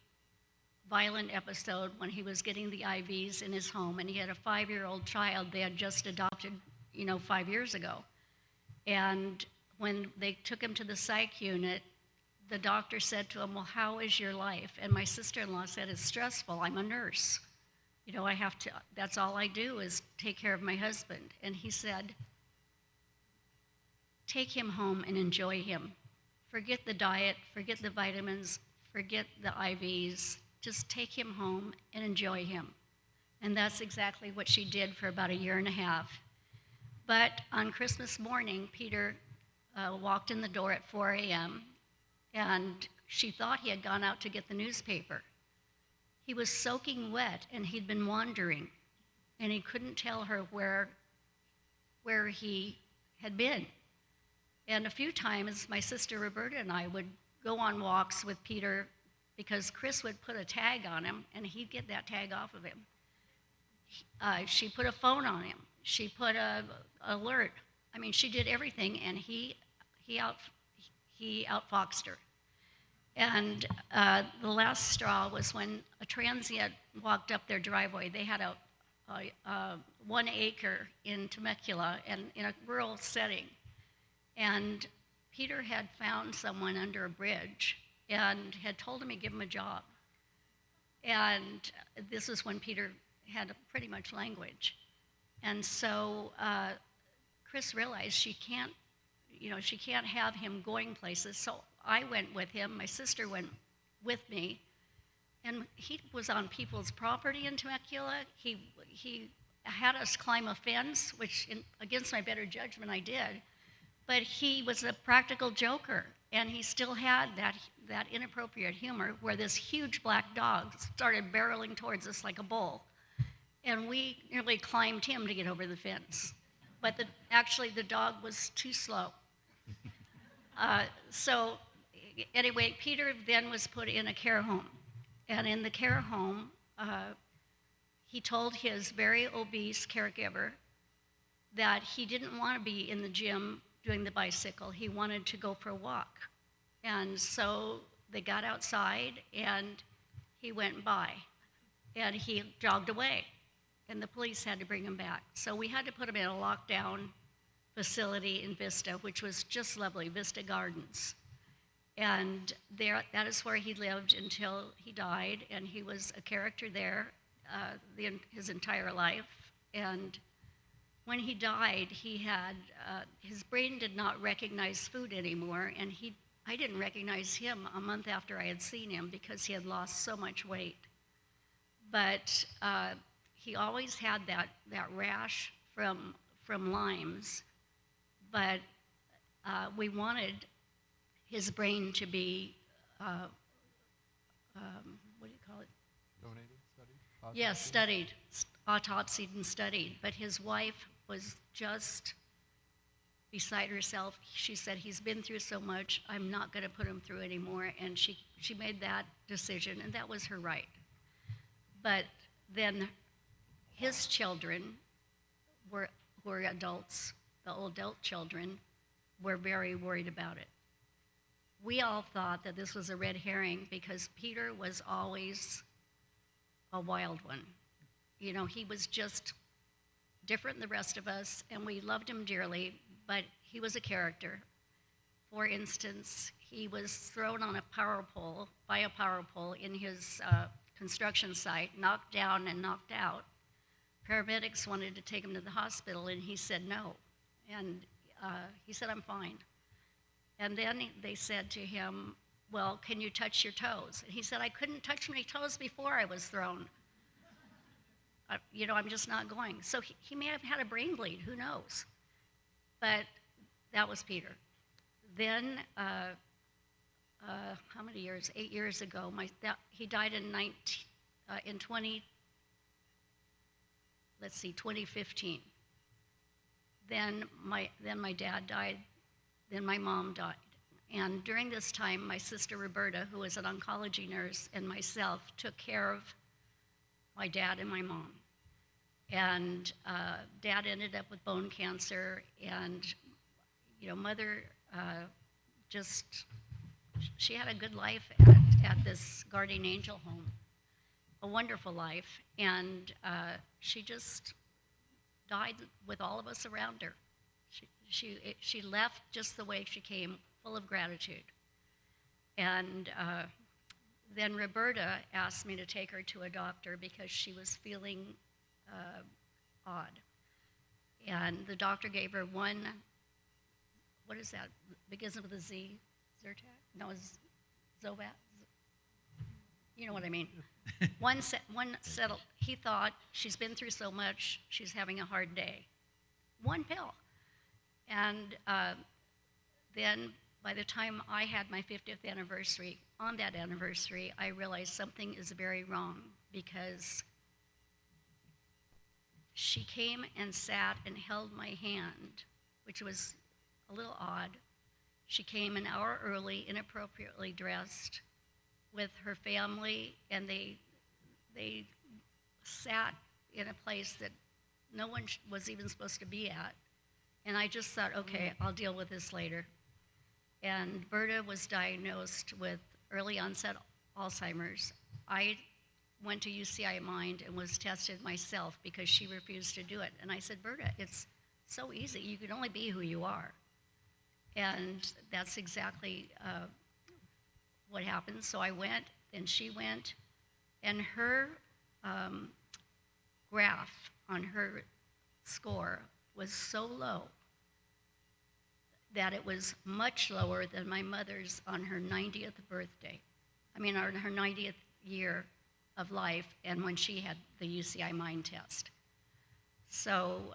violent episode when he was getting the IVs in his home, and he had a 5-year-old child they had just adopted, 5 years ago. And when they took him to the psych unit, the doctor said to him, well, how is your life? And my sister-in-law said, it's stressful. I'm a nurse. That's all I do is take care of my husband. And he said, take him home and enjoy him. Forget the diet, forget the vitamins, forget the IVs. Just take him home and enjoy him. And that's exactly what she did for about 1.5 years. But on Christmas morning, Peter walked in the door at 4 a.m., and she thought he had gone out to get the newspaper. He was soaking wet, and he'd been wandering, and he couldn't tell her where he had been. And a few times, my sister Roberta and I would go on walks with Peter because Chris would put a tag on him, and he'd get that tag off of him. She put a phone on him. She put a alert. I mean, she did everything, and he outfoxed her. And the last straw was when a transient walked up their driveway. They had a 1 acre in Temecula and in a rural setting. And Peter had found someone under a bridge and had told him he'd give him a job. And this was when Peter had pretty much language. And so Chris realized she can't have him going places. So I went with him. My sister went with me. And he was on people's property in Temecula. He had us climb a fence, which against my better judgment I did. But he was a practical joker. And he still had that inappropriate humor where this huge black dog started barreling towards us like a bull. And we nearly climbed him to get over the fence. But actually, the dog was too slow. So anyway, Peter then was put in a care home. And in the care home, he told his very obese caregiver that he didn't want to be in the gym doing the bicycle. He wanted to go for a walk. And so they got outside, and he went by. And he jogged away. And the police had to bring him back. So we had to put him in a lockdown facility in Vista, which was just lovely, Vista Gardens. And that is where he lived until he died, and he was a character there his entire life. And when he died, he had his brain did not recognize food anymore, and I didn't recognize him a month after I had seen him because he had lost so much weight. But he always had that rash from Lyme's, but we wanted his brain to be, what do you call it? Donated, studied? Yes, studied, autopsied and studied. But his wife was just beside herself. She said, he's been through so much, I'm not going to put him through anymore. And she made that decision, and that was her right. But then his children who were adults, the old adult children, were very worried about it. We all thought that this was a red herring because Peter was always a wild one. You know, he was just different than the rest of us, and we loved him dearly, but he was a character. For instance, he was thrown on by a power pole in his construction site, knocked down and knocked out. Paramedics wanted to take him to the hospital, and he said no. And he said, I'm fine. And then they said to him, well, can you touch your toes? And he said, I couldn't touch my toes before I was thrown. I'm just not going. So he may have had a brain bleed, who knows? But that was Peter. Then, how many years? 8 years ago, he died in 2015. Then my dad died. Then my mom died. And during this time, my sister Roberta, who was an oncology nurse, and myself took care of my dad and my mom. And dad ended up with bone cancer, and mother she had a good life at this guardian angel home, a wonderful life, and she just died with all of us around her. She left just the way she came, full of gratitude. And then Roberta asked me to take her to a doctor because she was feeling odd. And the doctor gave her one, what is that, begins with a Z? Zyrtec? No, it's Zovat? You know what I mean. One settled. He thought, she's been through so much, she's having a hard day. One pill. And then by the time I had my 50th anniversary, on that anniversary, I realized something is very wrong because she came and sat and held my hand, which was a little odd. She came an hour early, inappropriately dressed, with her family, and they sat in a place that no one was even supposed to be at. And I just thought, okay, I'll deal with this later. And Berta was diagnosed with early onset Alzheimer's. I went to UCI Mind and was tested myself because she refused to do it. And I said, Berta, it's so easy. You can only be who you are. And that's exactly what happened. So I went, and she went, and her graph on her score was so low that it was much lower than my mother's on her 90th birthday. I mean, on her 90th year of life, and when she had the UCI Mind test. So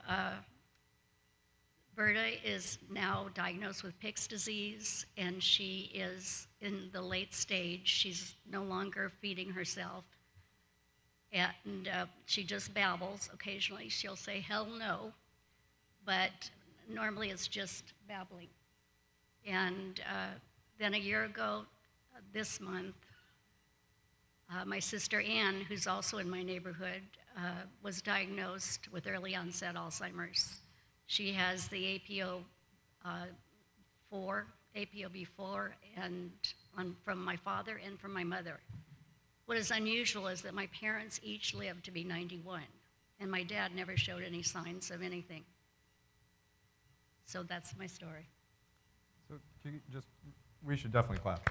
Berta is now diagnosed with Pick's disease, and she is in the late stage. She's no longer feeding herself, and she just babbles. Occasionally she'll say, hell no, but normally it's just babbling. And then a year ago, this month, my sister Ann, who's also in my neighborhood, was diagnosed with early onset Alzheimer's. She has the APOB4, and from my father and from my mother. What is unusual is that my parents each lived to be 91, and my dad never showed any signs of anything. So that's my story. So can you just We should definitely clap.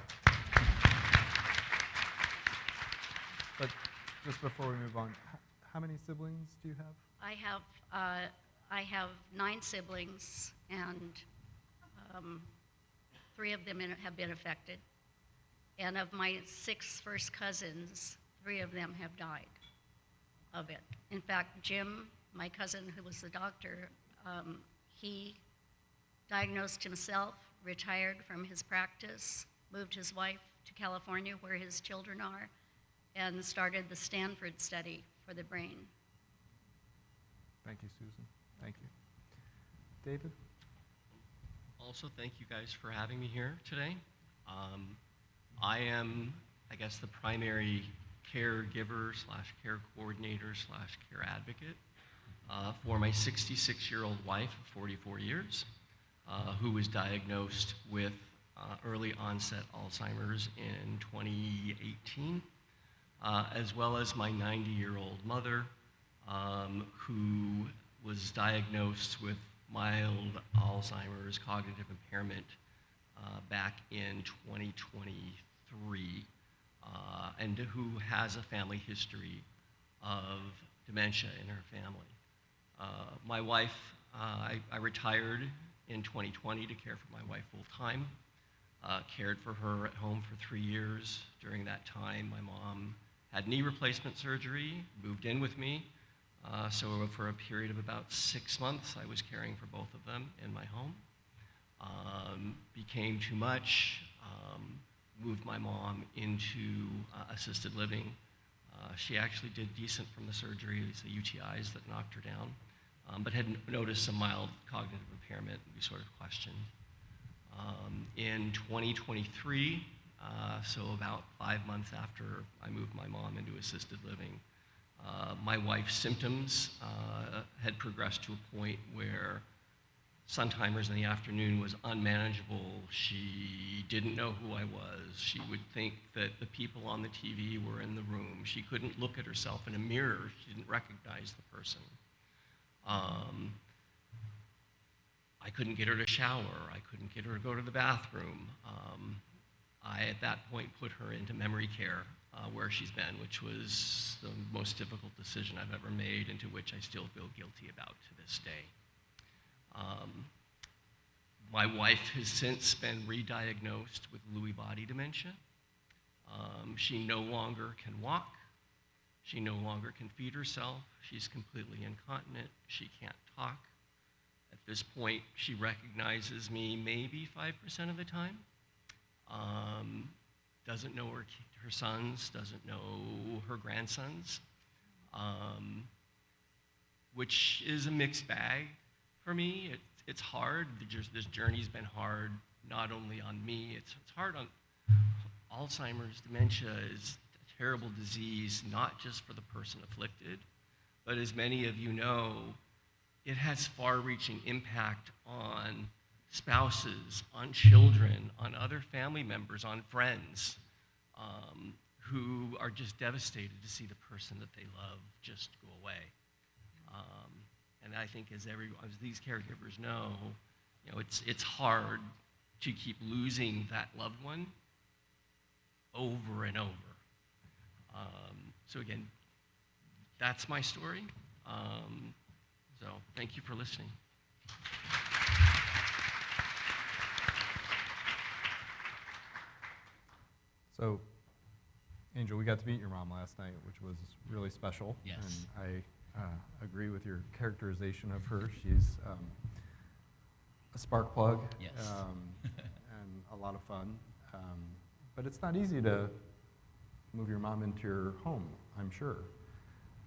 But just before we move on, how many siblings do you have? I have 9 siblings, and 3 of them have been affected. And of my 6 first cousins, 3 of them have died of it. In fact, Jim, my cousin who was the doctor, he diagnosed himself, retired from his practice, moved his wife to California where his children are, and started the Stanford study for the brain. Thank you, Susan. Thank you. David? Also, thank you guys for having me here today. I am, I guess, the primary caregiver / care coordinator / care advocate for my 66-year-old wife of 44 years who was diagnosed with early onset Alzheimer's in 2018, as well as my 90-year-old mother who was diagnosed with mild Alzheimer's cognitive impairment back in 2023, and who has a family history of dementia in her family. My wife, I retired in 2020 to care for my wife full time, cared for her at home for 3 years. During that time, my mom had knee replacement surgery, moved in with me. So for a period of about 6 months, I was caring for both of them in my home. Became too much, moved my mom into assisted living. She actually did decent from the surgeries, the UTIs that knocked her down, but had noticed some mild cognitive impairment we sort of questioned. In 2023, so about 5 months after I moved my mom into assisted living, my wife's symptoms had progressed to a point where Sun-timers in the afternoon was unmanageable. She didn't know who I was. She would think that the people on the TV were in the room. She couldn't look at herself in a mirror. She didn't recognize the person. I couldn't get her to shower. I couldn't get her to go to the bathroom. I, at that point, put her into memory care where she's been, which was the most difficult decision I've ever made, into which I still feel guilty about to this day. My wife has since been re-diagnosed with Lewy body dementia. She no longer can walk. She no longer can feed herself. She's completely incontinent. She can't talk. At this point, she recognizes me maybe 5% of the time. Doesn't know her sons, doesn't know her grandsons, which is a mixed bag for me. It's hard. This journey's been hard, not only on me, it's hard on Alzheimer's. Dementia is a terrible disease, not just for the person afflicted, but as many of you know, it has far-reaching impact on spouses, on children, on other family members, on friends who are just devastated to see the person that they love just go away. And I think as these caregivers know, it's hard to keep losing that loved one over and over. So again, that's my story. So thank you for listening. So, Angel, we got to meet your mom last night, which was really special. Yes. And I agree with your characterization of her. She's a spark plug. Yes. And a lot of fun. But it's not easy to move your mom into your home, I'm sure.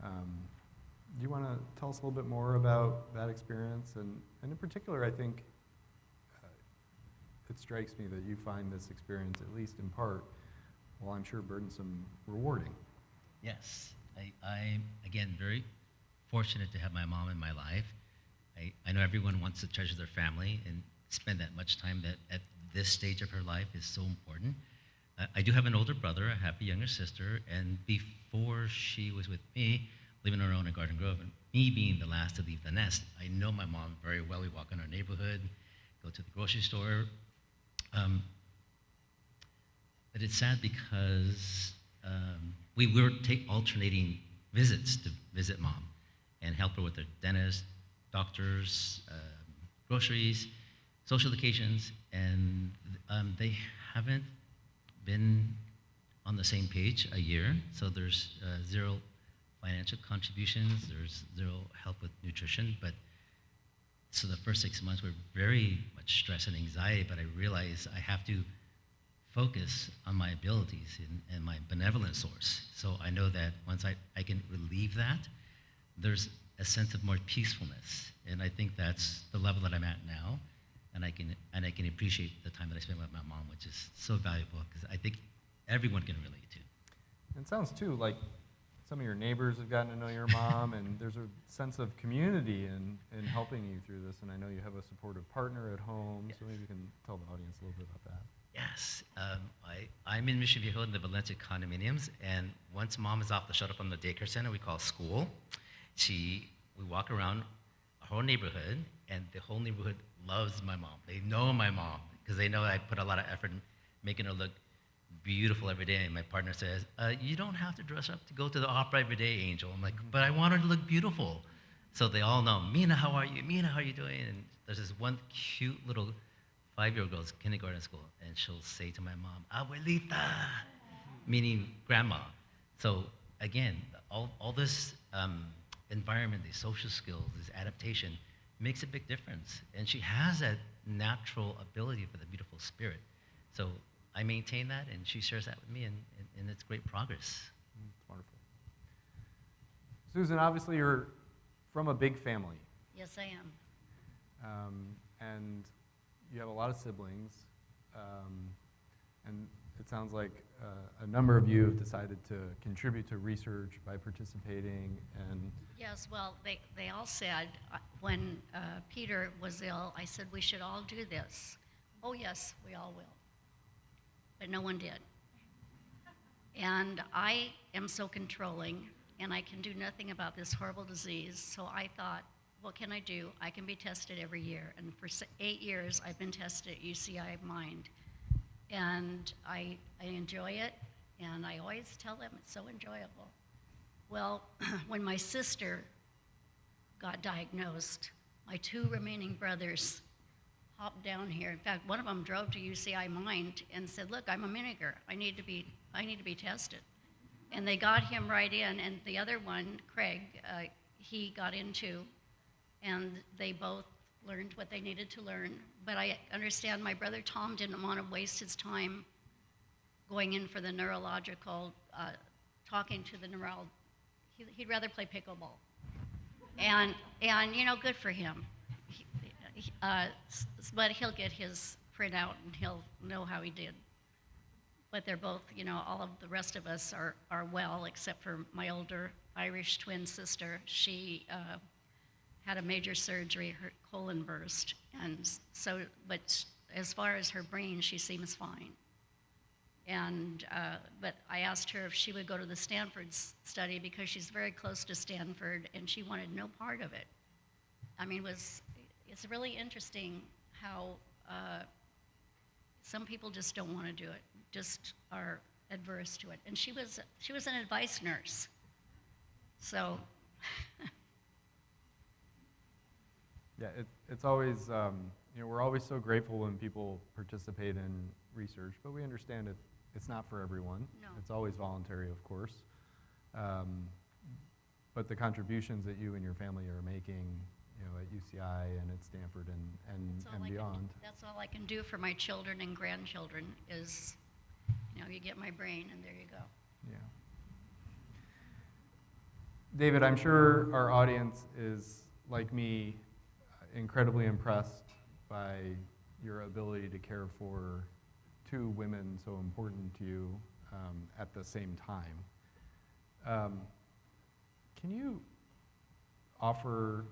Do you want to tell us a little bit more about that experience? And in particular, I think it strikes me that you find this experience, at least in part, well, I'm sure burdensome, rewarding. Yes. I'm, again, very fortunate to have my mom in my life. I know everyone wants to treasure their family and spend that much time that at this stage of her life is so important. I do have an older brother, I have a younger sister, and before she was with me, living on her own in Garden Grove, and me being the last to leave the nest, I know my mom very well. We walk in our neighborhood, go to the grocery store. but it's sad because we were alternating visits to visit mom and help her with her dentist, doctors, groceries, social occasions, and they haven't been on the same page a year. So there's zero financial contributions, there's zero help with nutrition, but so the first 6 months were very much stress and anxiety, but I realized I have to focus on my abilities and my benevolent source. So I know that once I can relieve that, there's a sense of more peacefulness. And I think that's the level that I'm at now. And I can appreciate the time that I spent with my mom, which is so valuable, because I think everyone can relate to. It sounds too like some of your neighbors have gotten to know your mom, and there's a sense of community in helping you through this. And I know you have a supportive partner at home, yes. So maybe you can tell the audience a little bit about that. Yes, I'm in Mission Viejo in the Valencia condominiums, and once mom is off the shuttle from the daycare center we call school, we walk around our whole neighborhood, and the whole neighborhood loves my mom. They know my mom because they know I put a lot of effort in making her look beautiful every day. And my partner says, you don't have to dress up to go to the opera every day, Angel. I'm like, but I want her to look beautiful. So they all know, Mina, how are you? Mina, how are you doing? And there's this one cute little 5-year-old girl, kindergarten school, and she'll say to my mom, Abuelita, meaning grandma. So again, all this environment, these social skills, this adaptation makes a big difference. And she has that natural ability for the beautiful spirit. So I maintain that, and she shares that with me, and it's great progress. It's wonderful. Susan, obviously you're from a big family. Yes, I am. And you have a lot of siblings, and it sounds like a number of you have decided to contribute to research by participating. And yes, well, they all said, when Peter was ill, I said we should all do this. Oh yes, we all will. But no one did. And I am so controlling, and I can do nothing about this horrible disease, so I thought, what can I do? I can be tested every year. And for 8 years, I've been tested at UCI Mind. And I enjoy it, and I always tell them it's so enjoyable. Well, when my sister got diagnosed, my 2 remaining brothers hopped down here. In fact, one of them drove to UCI Mind and said, look, I'm a miniger. I need to be tested. And they got him right in, and the other one, Craig, he got in too. And they both learned what they needed to learn. But I understand my brother Tom didn't want to waste his time going in for the neurological, talking to the neurologist. He'd rather play pickleball. And you know, good for him. But he'll get his printout and he'll know how he did. But they're both, you know, all of the rest of us are well, except for my older Irish twin sister. She had a major surgery, her colon burst, and so, but as far as her brain, she seems fine. And, but I asked her if she would go to the Stanford study because she's very close to Stanford, and she wanted no part of it. I mean, it's really interesting how some people just don't want to do it, just are adverse to it. And she was an advice nurse, so. Yeah, it's always, you know, we're always so grateful when people participate in research, but we understand it's not for everyone. No. It's always voluntary, of course. But the contributions that you and your family are making, you know, at UCI and at Stanford and beyond. That's all I can do for my children and grandchildren is, you know, you get my brain and there you go. Yeah. David, I'm sure our audience is, like me, incredibly impressed by your ability to care for 2 women so important to you at the same time. Can you offer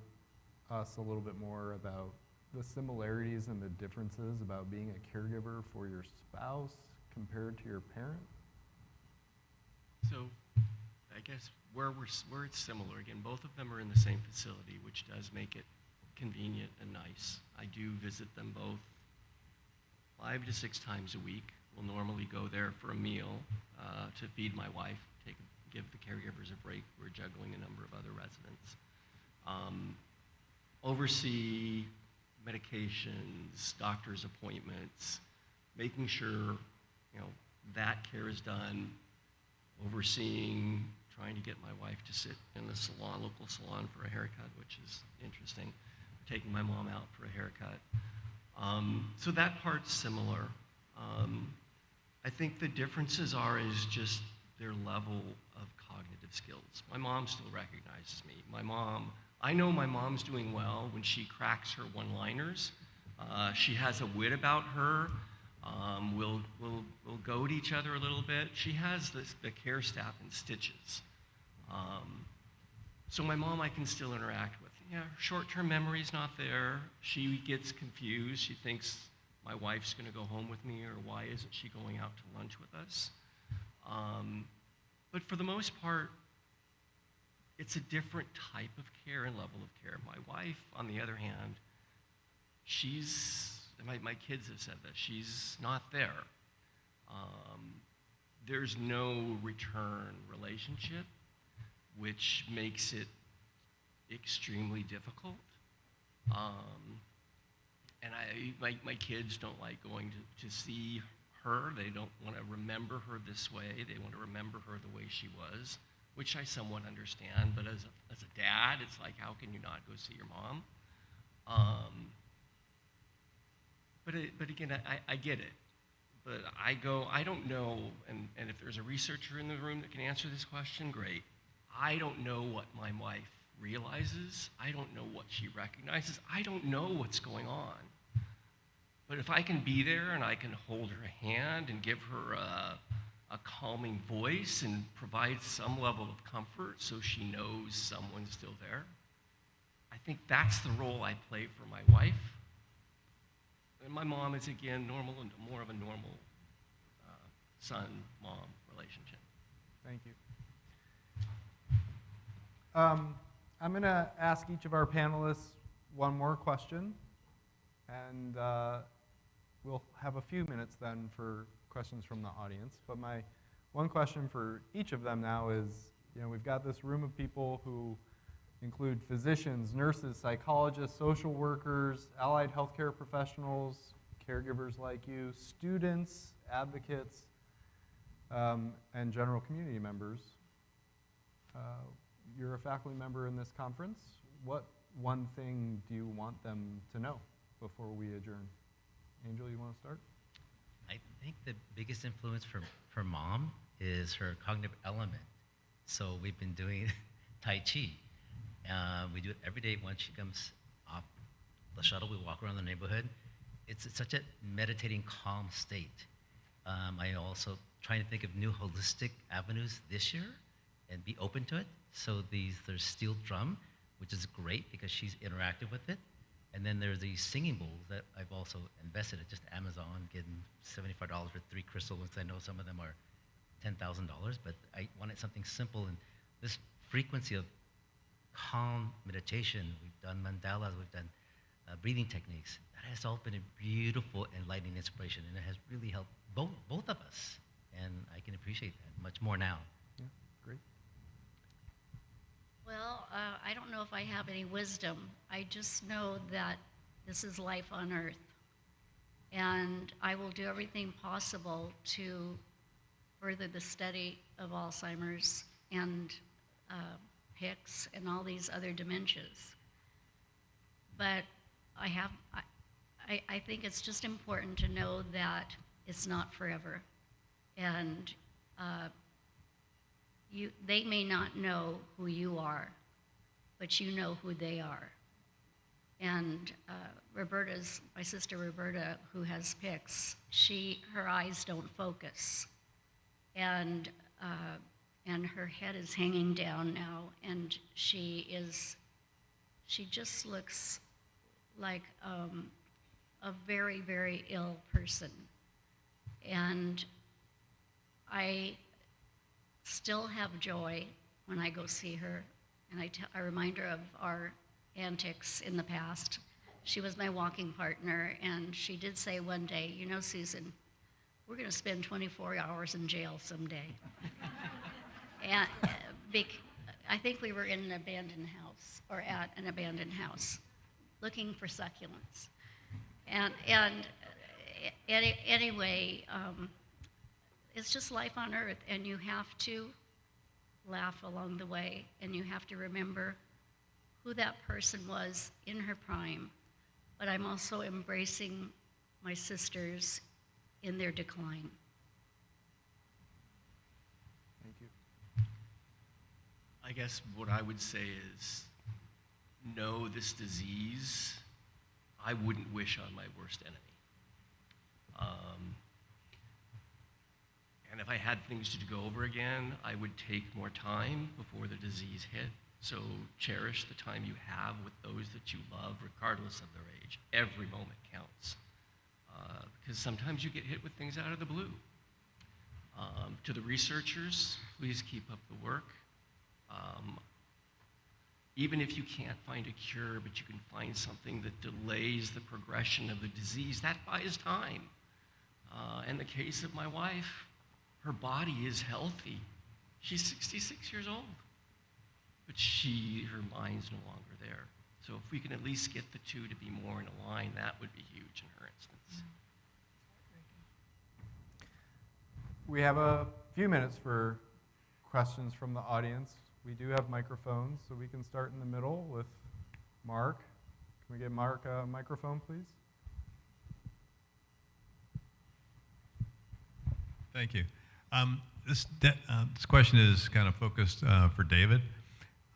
us a little bit more about the similarities and the differences about being a caregiver for your spouse compared to your parent? So I guess where it's similar, again, both of them are in the same facility, which does make it convenient and nice. I do visit them both 5 to 6 times a week, will normally go there for a meal to feed my wife, give the caregivers a break. We're juggling a number of other residents. Oversee medications, doctor's appointments, making sure that care is done, overseeing, trying to get my wife to sit in the salon, local salon for a haircut, which is interesting, taking my mom out for a haircut. So that part's similar. I think the differences is just their level of cognitive skills. My mom still recognizes me. I know my mom's doing well when she cracks her one-liners. She has a wit about her. We'll goad each other a little bit. She has the care staff in stitches. So my mom I can still interact with. Yeah, her short-term memory's not there. She gets confused. She thinks my wife's going to go home with me, or why isn't she going out to lunch with us? But for the most part, it's a different type of care and level of care. My wife, on the other hand, my kids have said that, she's not there. There's no return relationship, which makes it extremely difficult. And my kids don't like going to see her. They don't want to remember her this way. They want to remember her the way she was, which I somewhat understand. But as a dad, it's like, how can you not go see your mom? But again, I get it. But I don't know, and if there's a researcher in the room that can answer this question, great. I don't know what my wife realizes. I don't know what she recognizes. I don't know what's going on. But if I can be there and I can hold her hand and give her a calming voice and provide some level of comfort so she knows someone's still there, I think that's the role I play for my wife. And my mom is, again, more of a normal son-mom relationship. Thank you. I'm going to ask each of our panelists one more question, and we'll have a few minutes then for questions from the audience. But my one question for each of them now is, we've got this room of people who include physicians, nurses, psychologists, social workers, allied healthcare professionals, caregivers like you, students, advocates, and general community members. You're a faculty member in this conference. What one thing do you want them to know before we adjourn? Angel, you want to start? I think the biggest influence for Mom is her cognitive element. So we've been doing Tai Chi. We do it every day. Once she comes off the shuttle, we walk around the neighborhood. It's such a meditating, calm state. I also trying to think of new holistic avenues this year and be open to it. So there's steel drum, which is great because she's interactive with it. And then there's these singing bowls that I've also invested in, just Amazon, getting $75 for 3 crystal ones. I know some of them are $10,000, but I wanted something simple. And this frequency of calm meditation, we've done mandalas, we've done breathing techniques. That has all been a beautiful, enlightening inspiration, and it has really helped both of us. And I can appreciate that much more now. Yeah, great. Well, I don't know if I have any wisdom. I just know that this is life on Earth. And I will do everything possible to further the study of Alzheimer's and PICS and all these other dementias. But I think it's just important to know that it's not forever. And they may not know who you are, but you know who they are. And my sister Roberta, who has PICS, her eyes don't focus. And her head is hanging down now, and she just looks like a very, very ill person. And I still have joy when I go see her, and I remind her of our antics in the past. She was my walking partner, and she did say one day, "You know, Susan, we're going to spend 24 hours in jail someday. And I think we were in an abandoned house, or at an abandoned house, looking for succulents. Anyway, it's just life on earth, and you have to laugh along the way, and you have to remember who that person was in her prime. But I'm also embracing my sisters in their decline. Thank you. I guess what I would say is, know this disease, I wouldn't wish on my worst enemy. And if I had things to go over again, I would take more time before the disease hit. So cherish the time you have with those that you love, regardless of their age. Every moment counts. Because sometimes you get hit with things out of the blue. To the researchers, please keep up the work. Even if you can't find a cure, but you can find something that delays the progression of the disease, that buys time. In the case of my wife, her body is healthy. She's 66 years old, but her mind's no longer there. So if we can at least get the two to be more in a line, that would be huge in her instance. We have a few minutes for questions from the audience. We do have microphones, so we can start in the middle with Mark. Can we get Mark a microphone, please? Thank you. This question is kind of focused for David.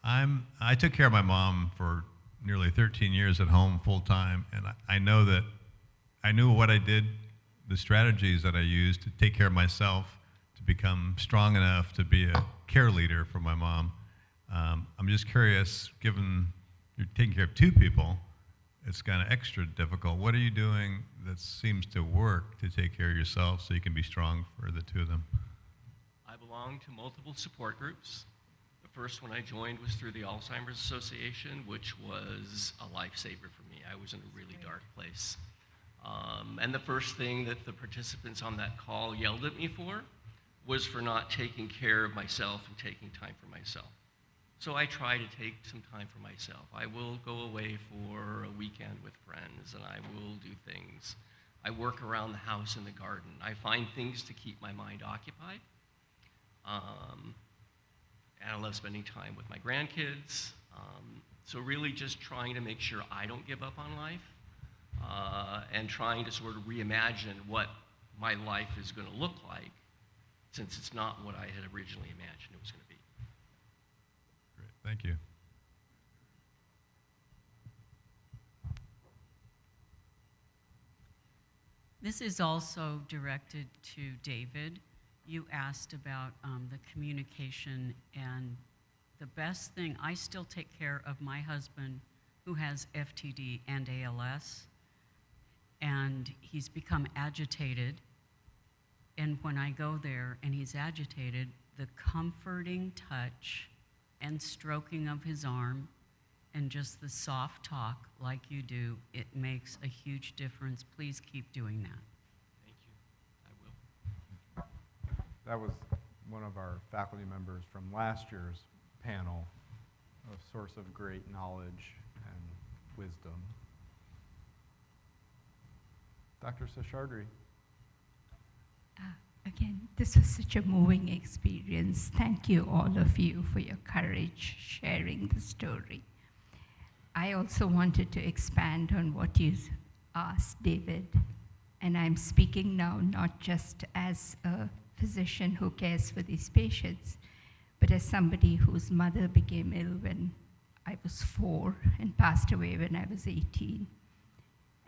I took care of my mom for nearly 13 years at home full time, and I know that I knew what I did, the strategies that I used to take care of myself, to become strong enough to be a care leader for my mom. I'm just curious, given you're taking care of two people, it's kind of extra difficult. What are you doing that seems to work to take care of yourself so you can be strong for the two of them? I belong to multiple support groups. The first one I joined was through the Alzheimer's Association, which was a lifesaver for me. I was in a really dark place. And the first thing that the participants on that call yelled at me for was for not taking care of myself and taking time for myself. So I try to take some time for myself. I will go away for a weekend with friends, and I will do things. I work around the house in the garden. I find things to keep my mind occupied. And I love spending time with my grandkids. So really just trying to make sure I don't give up on life, and trying to sort of reimagine what my life is going to look like, since it's not what I had originally imagined it was going to be. Great, thank you. This is also directed to David. You asked about the communication, and the best thing, I still take care of my husband who has FTD and ALS, and he's become agitated. And when I go there and he's agitated, the comforting touch and stroking of his arm and just the soft talk like you do, it makes a huge difference. Please keep doing that. Thank you. I will. That was one of our faculty members from last year's panel, a source of great knowledge and wisdom. Dr. Seshadri. Again, this was such a moving experience. Thank you, all of you, for your courage sharing the story. I also wanted to expand on what you asked, David. And I'm speaking now not just as a physician who cares for these patients, but as somebody whose mother became ill when I was 4 and passed away when I was 18.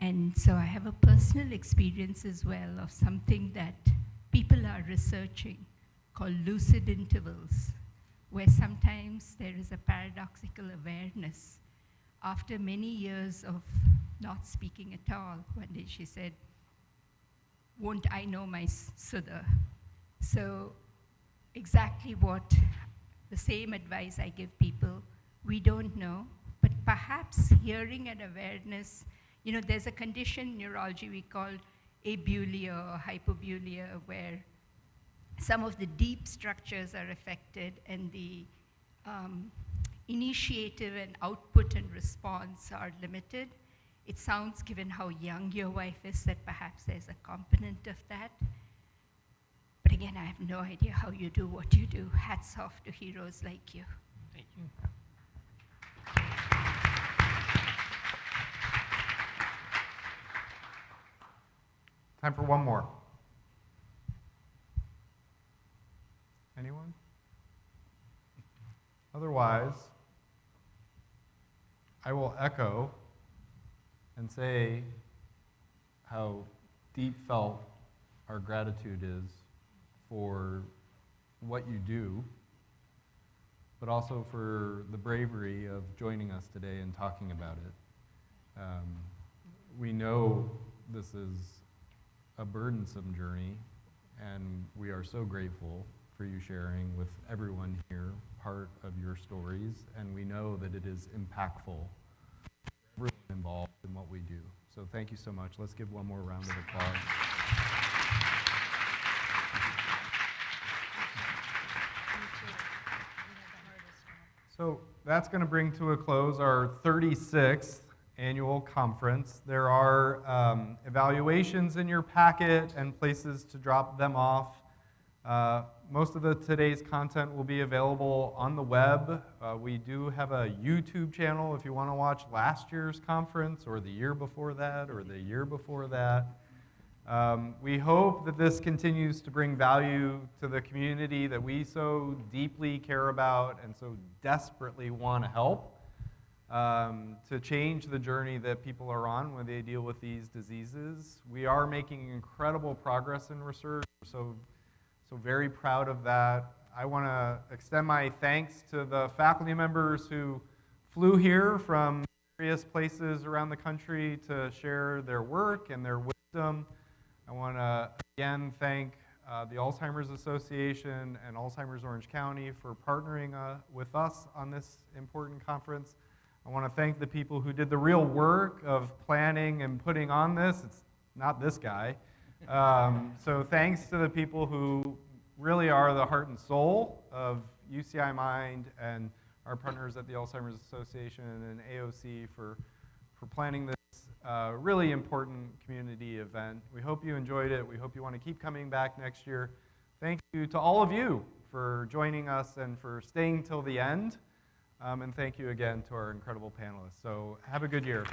And so I have a personal experience as well of something that people are researching called lucid intervals, where sometimes there is a paradoxical awareness. After many years of not speaking at all, one day she said, "Won't I know my Sudha?" So exactly what the same advice I give people, we don't know, but perhaps hearing and awareness, there's a condition in neurology we call abulia or hypobulia, where some of the deep structures are affected and the initiative and output and response are limited. It sounds, given how young your wife is, that perhaps there's a component of that. But again, I have no idea how you do what you do. Hats off to heroes like you. Thank you. Time for one more. Anyone? Otherwise, I will echo and say how deep felt our gratitude is for what you do, but also for the bravery of joining us today and talking about it. We know this is a burdensome journey, and we are so grateful for you sharing with everyone here part of your stories, and we know that it is impactful for everyone involved in what we do. So thank you so much. Let's give one more round of applause. So that's going to bring to a close our 36th annual conference. There are evaluations in your packet and places to drop them off. Most of today's content will be available on the web. We do have a YouTube channel if you want to watch last year's conference or the year before that or the year before that. We hope that this continues to bring value to the community that we so deeply care about and so desperately want to help to change the journey that people are on when they deal with these diseases. We are making incredible progress in research, so very proud of that. I want to extend my thanks to the faculty members who flew here from various places around the country to share their work and their wisdom. I want to again thank the Alzheimer's Association and Alzheimer's Orange County for partnering with us on this important conference. I want to thank the people who did the real work of planning and putting on this. It's not this guy. So thanks to the people who really are the heart and soul of UCI Mind and our partners at the Alzheimer's Association and AOC for planning this really important community event. We hope you enjoyed it. We hope you want to keep coming back next year. Thank you to all of you for joining us and for staying till the end. And thank you again to our incredible panelists. So have a good year.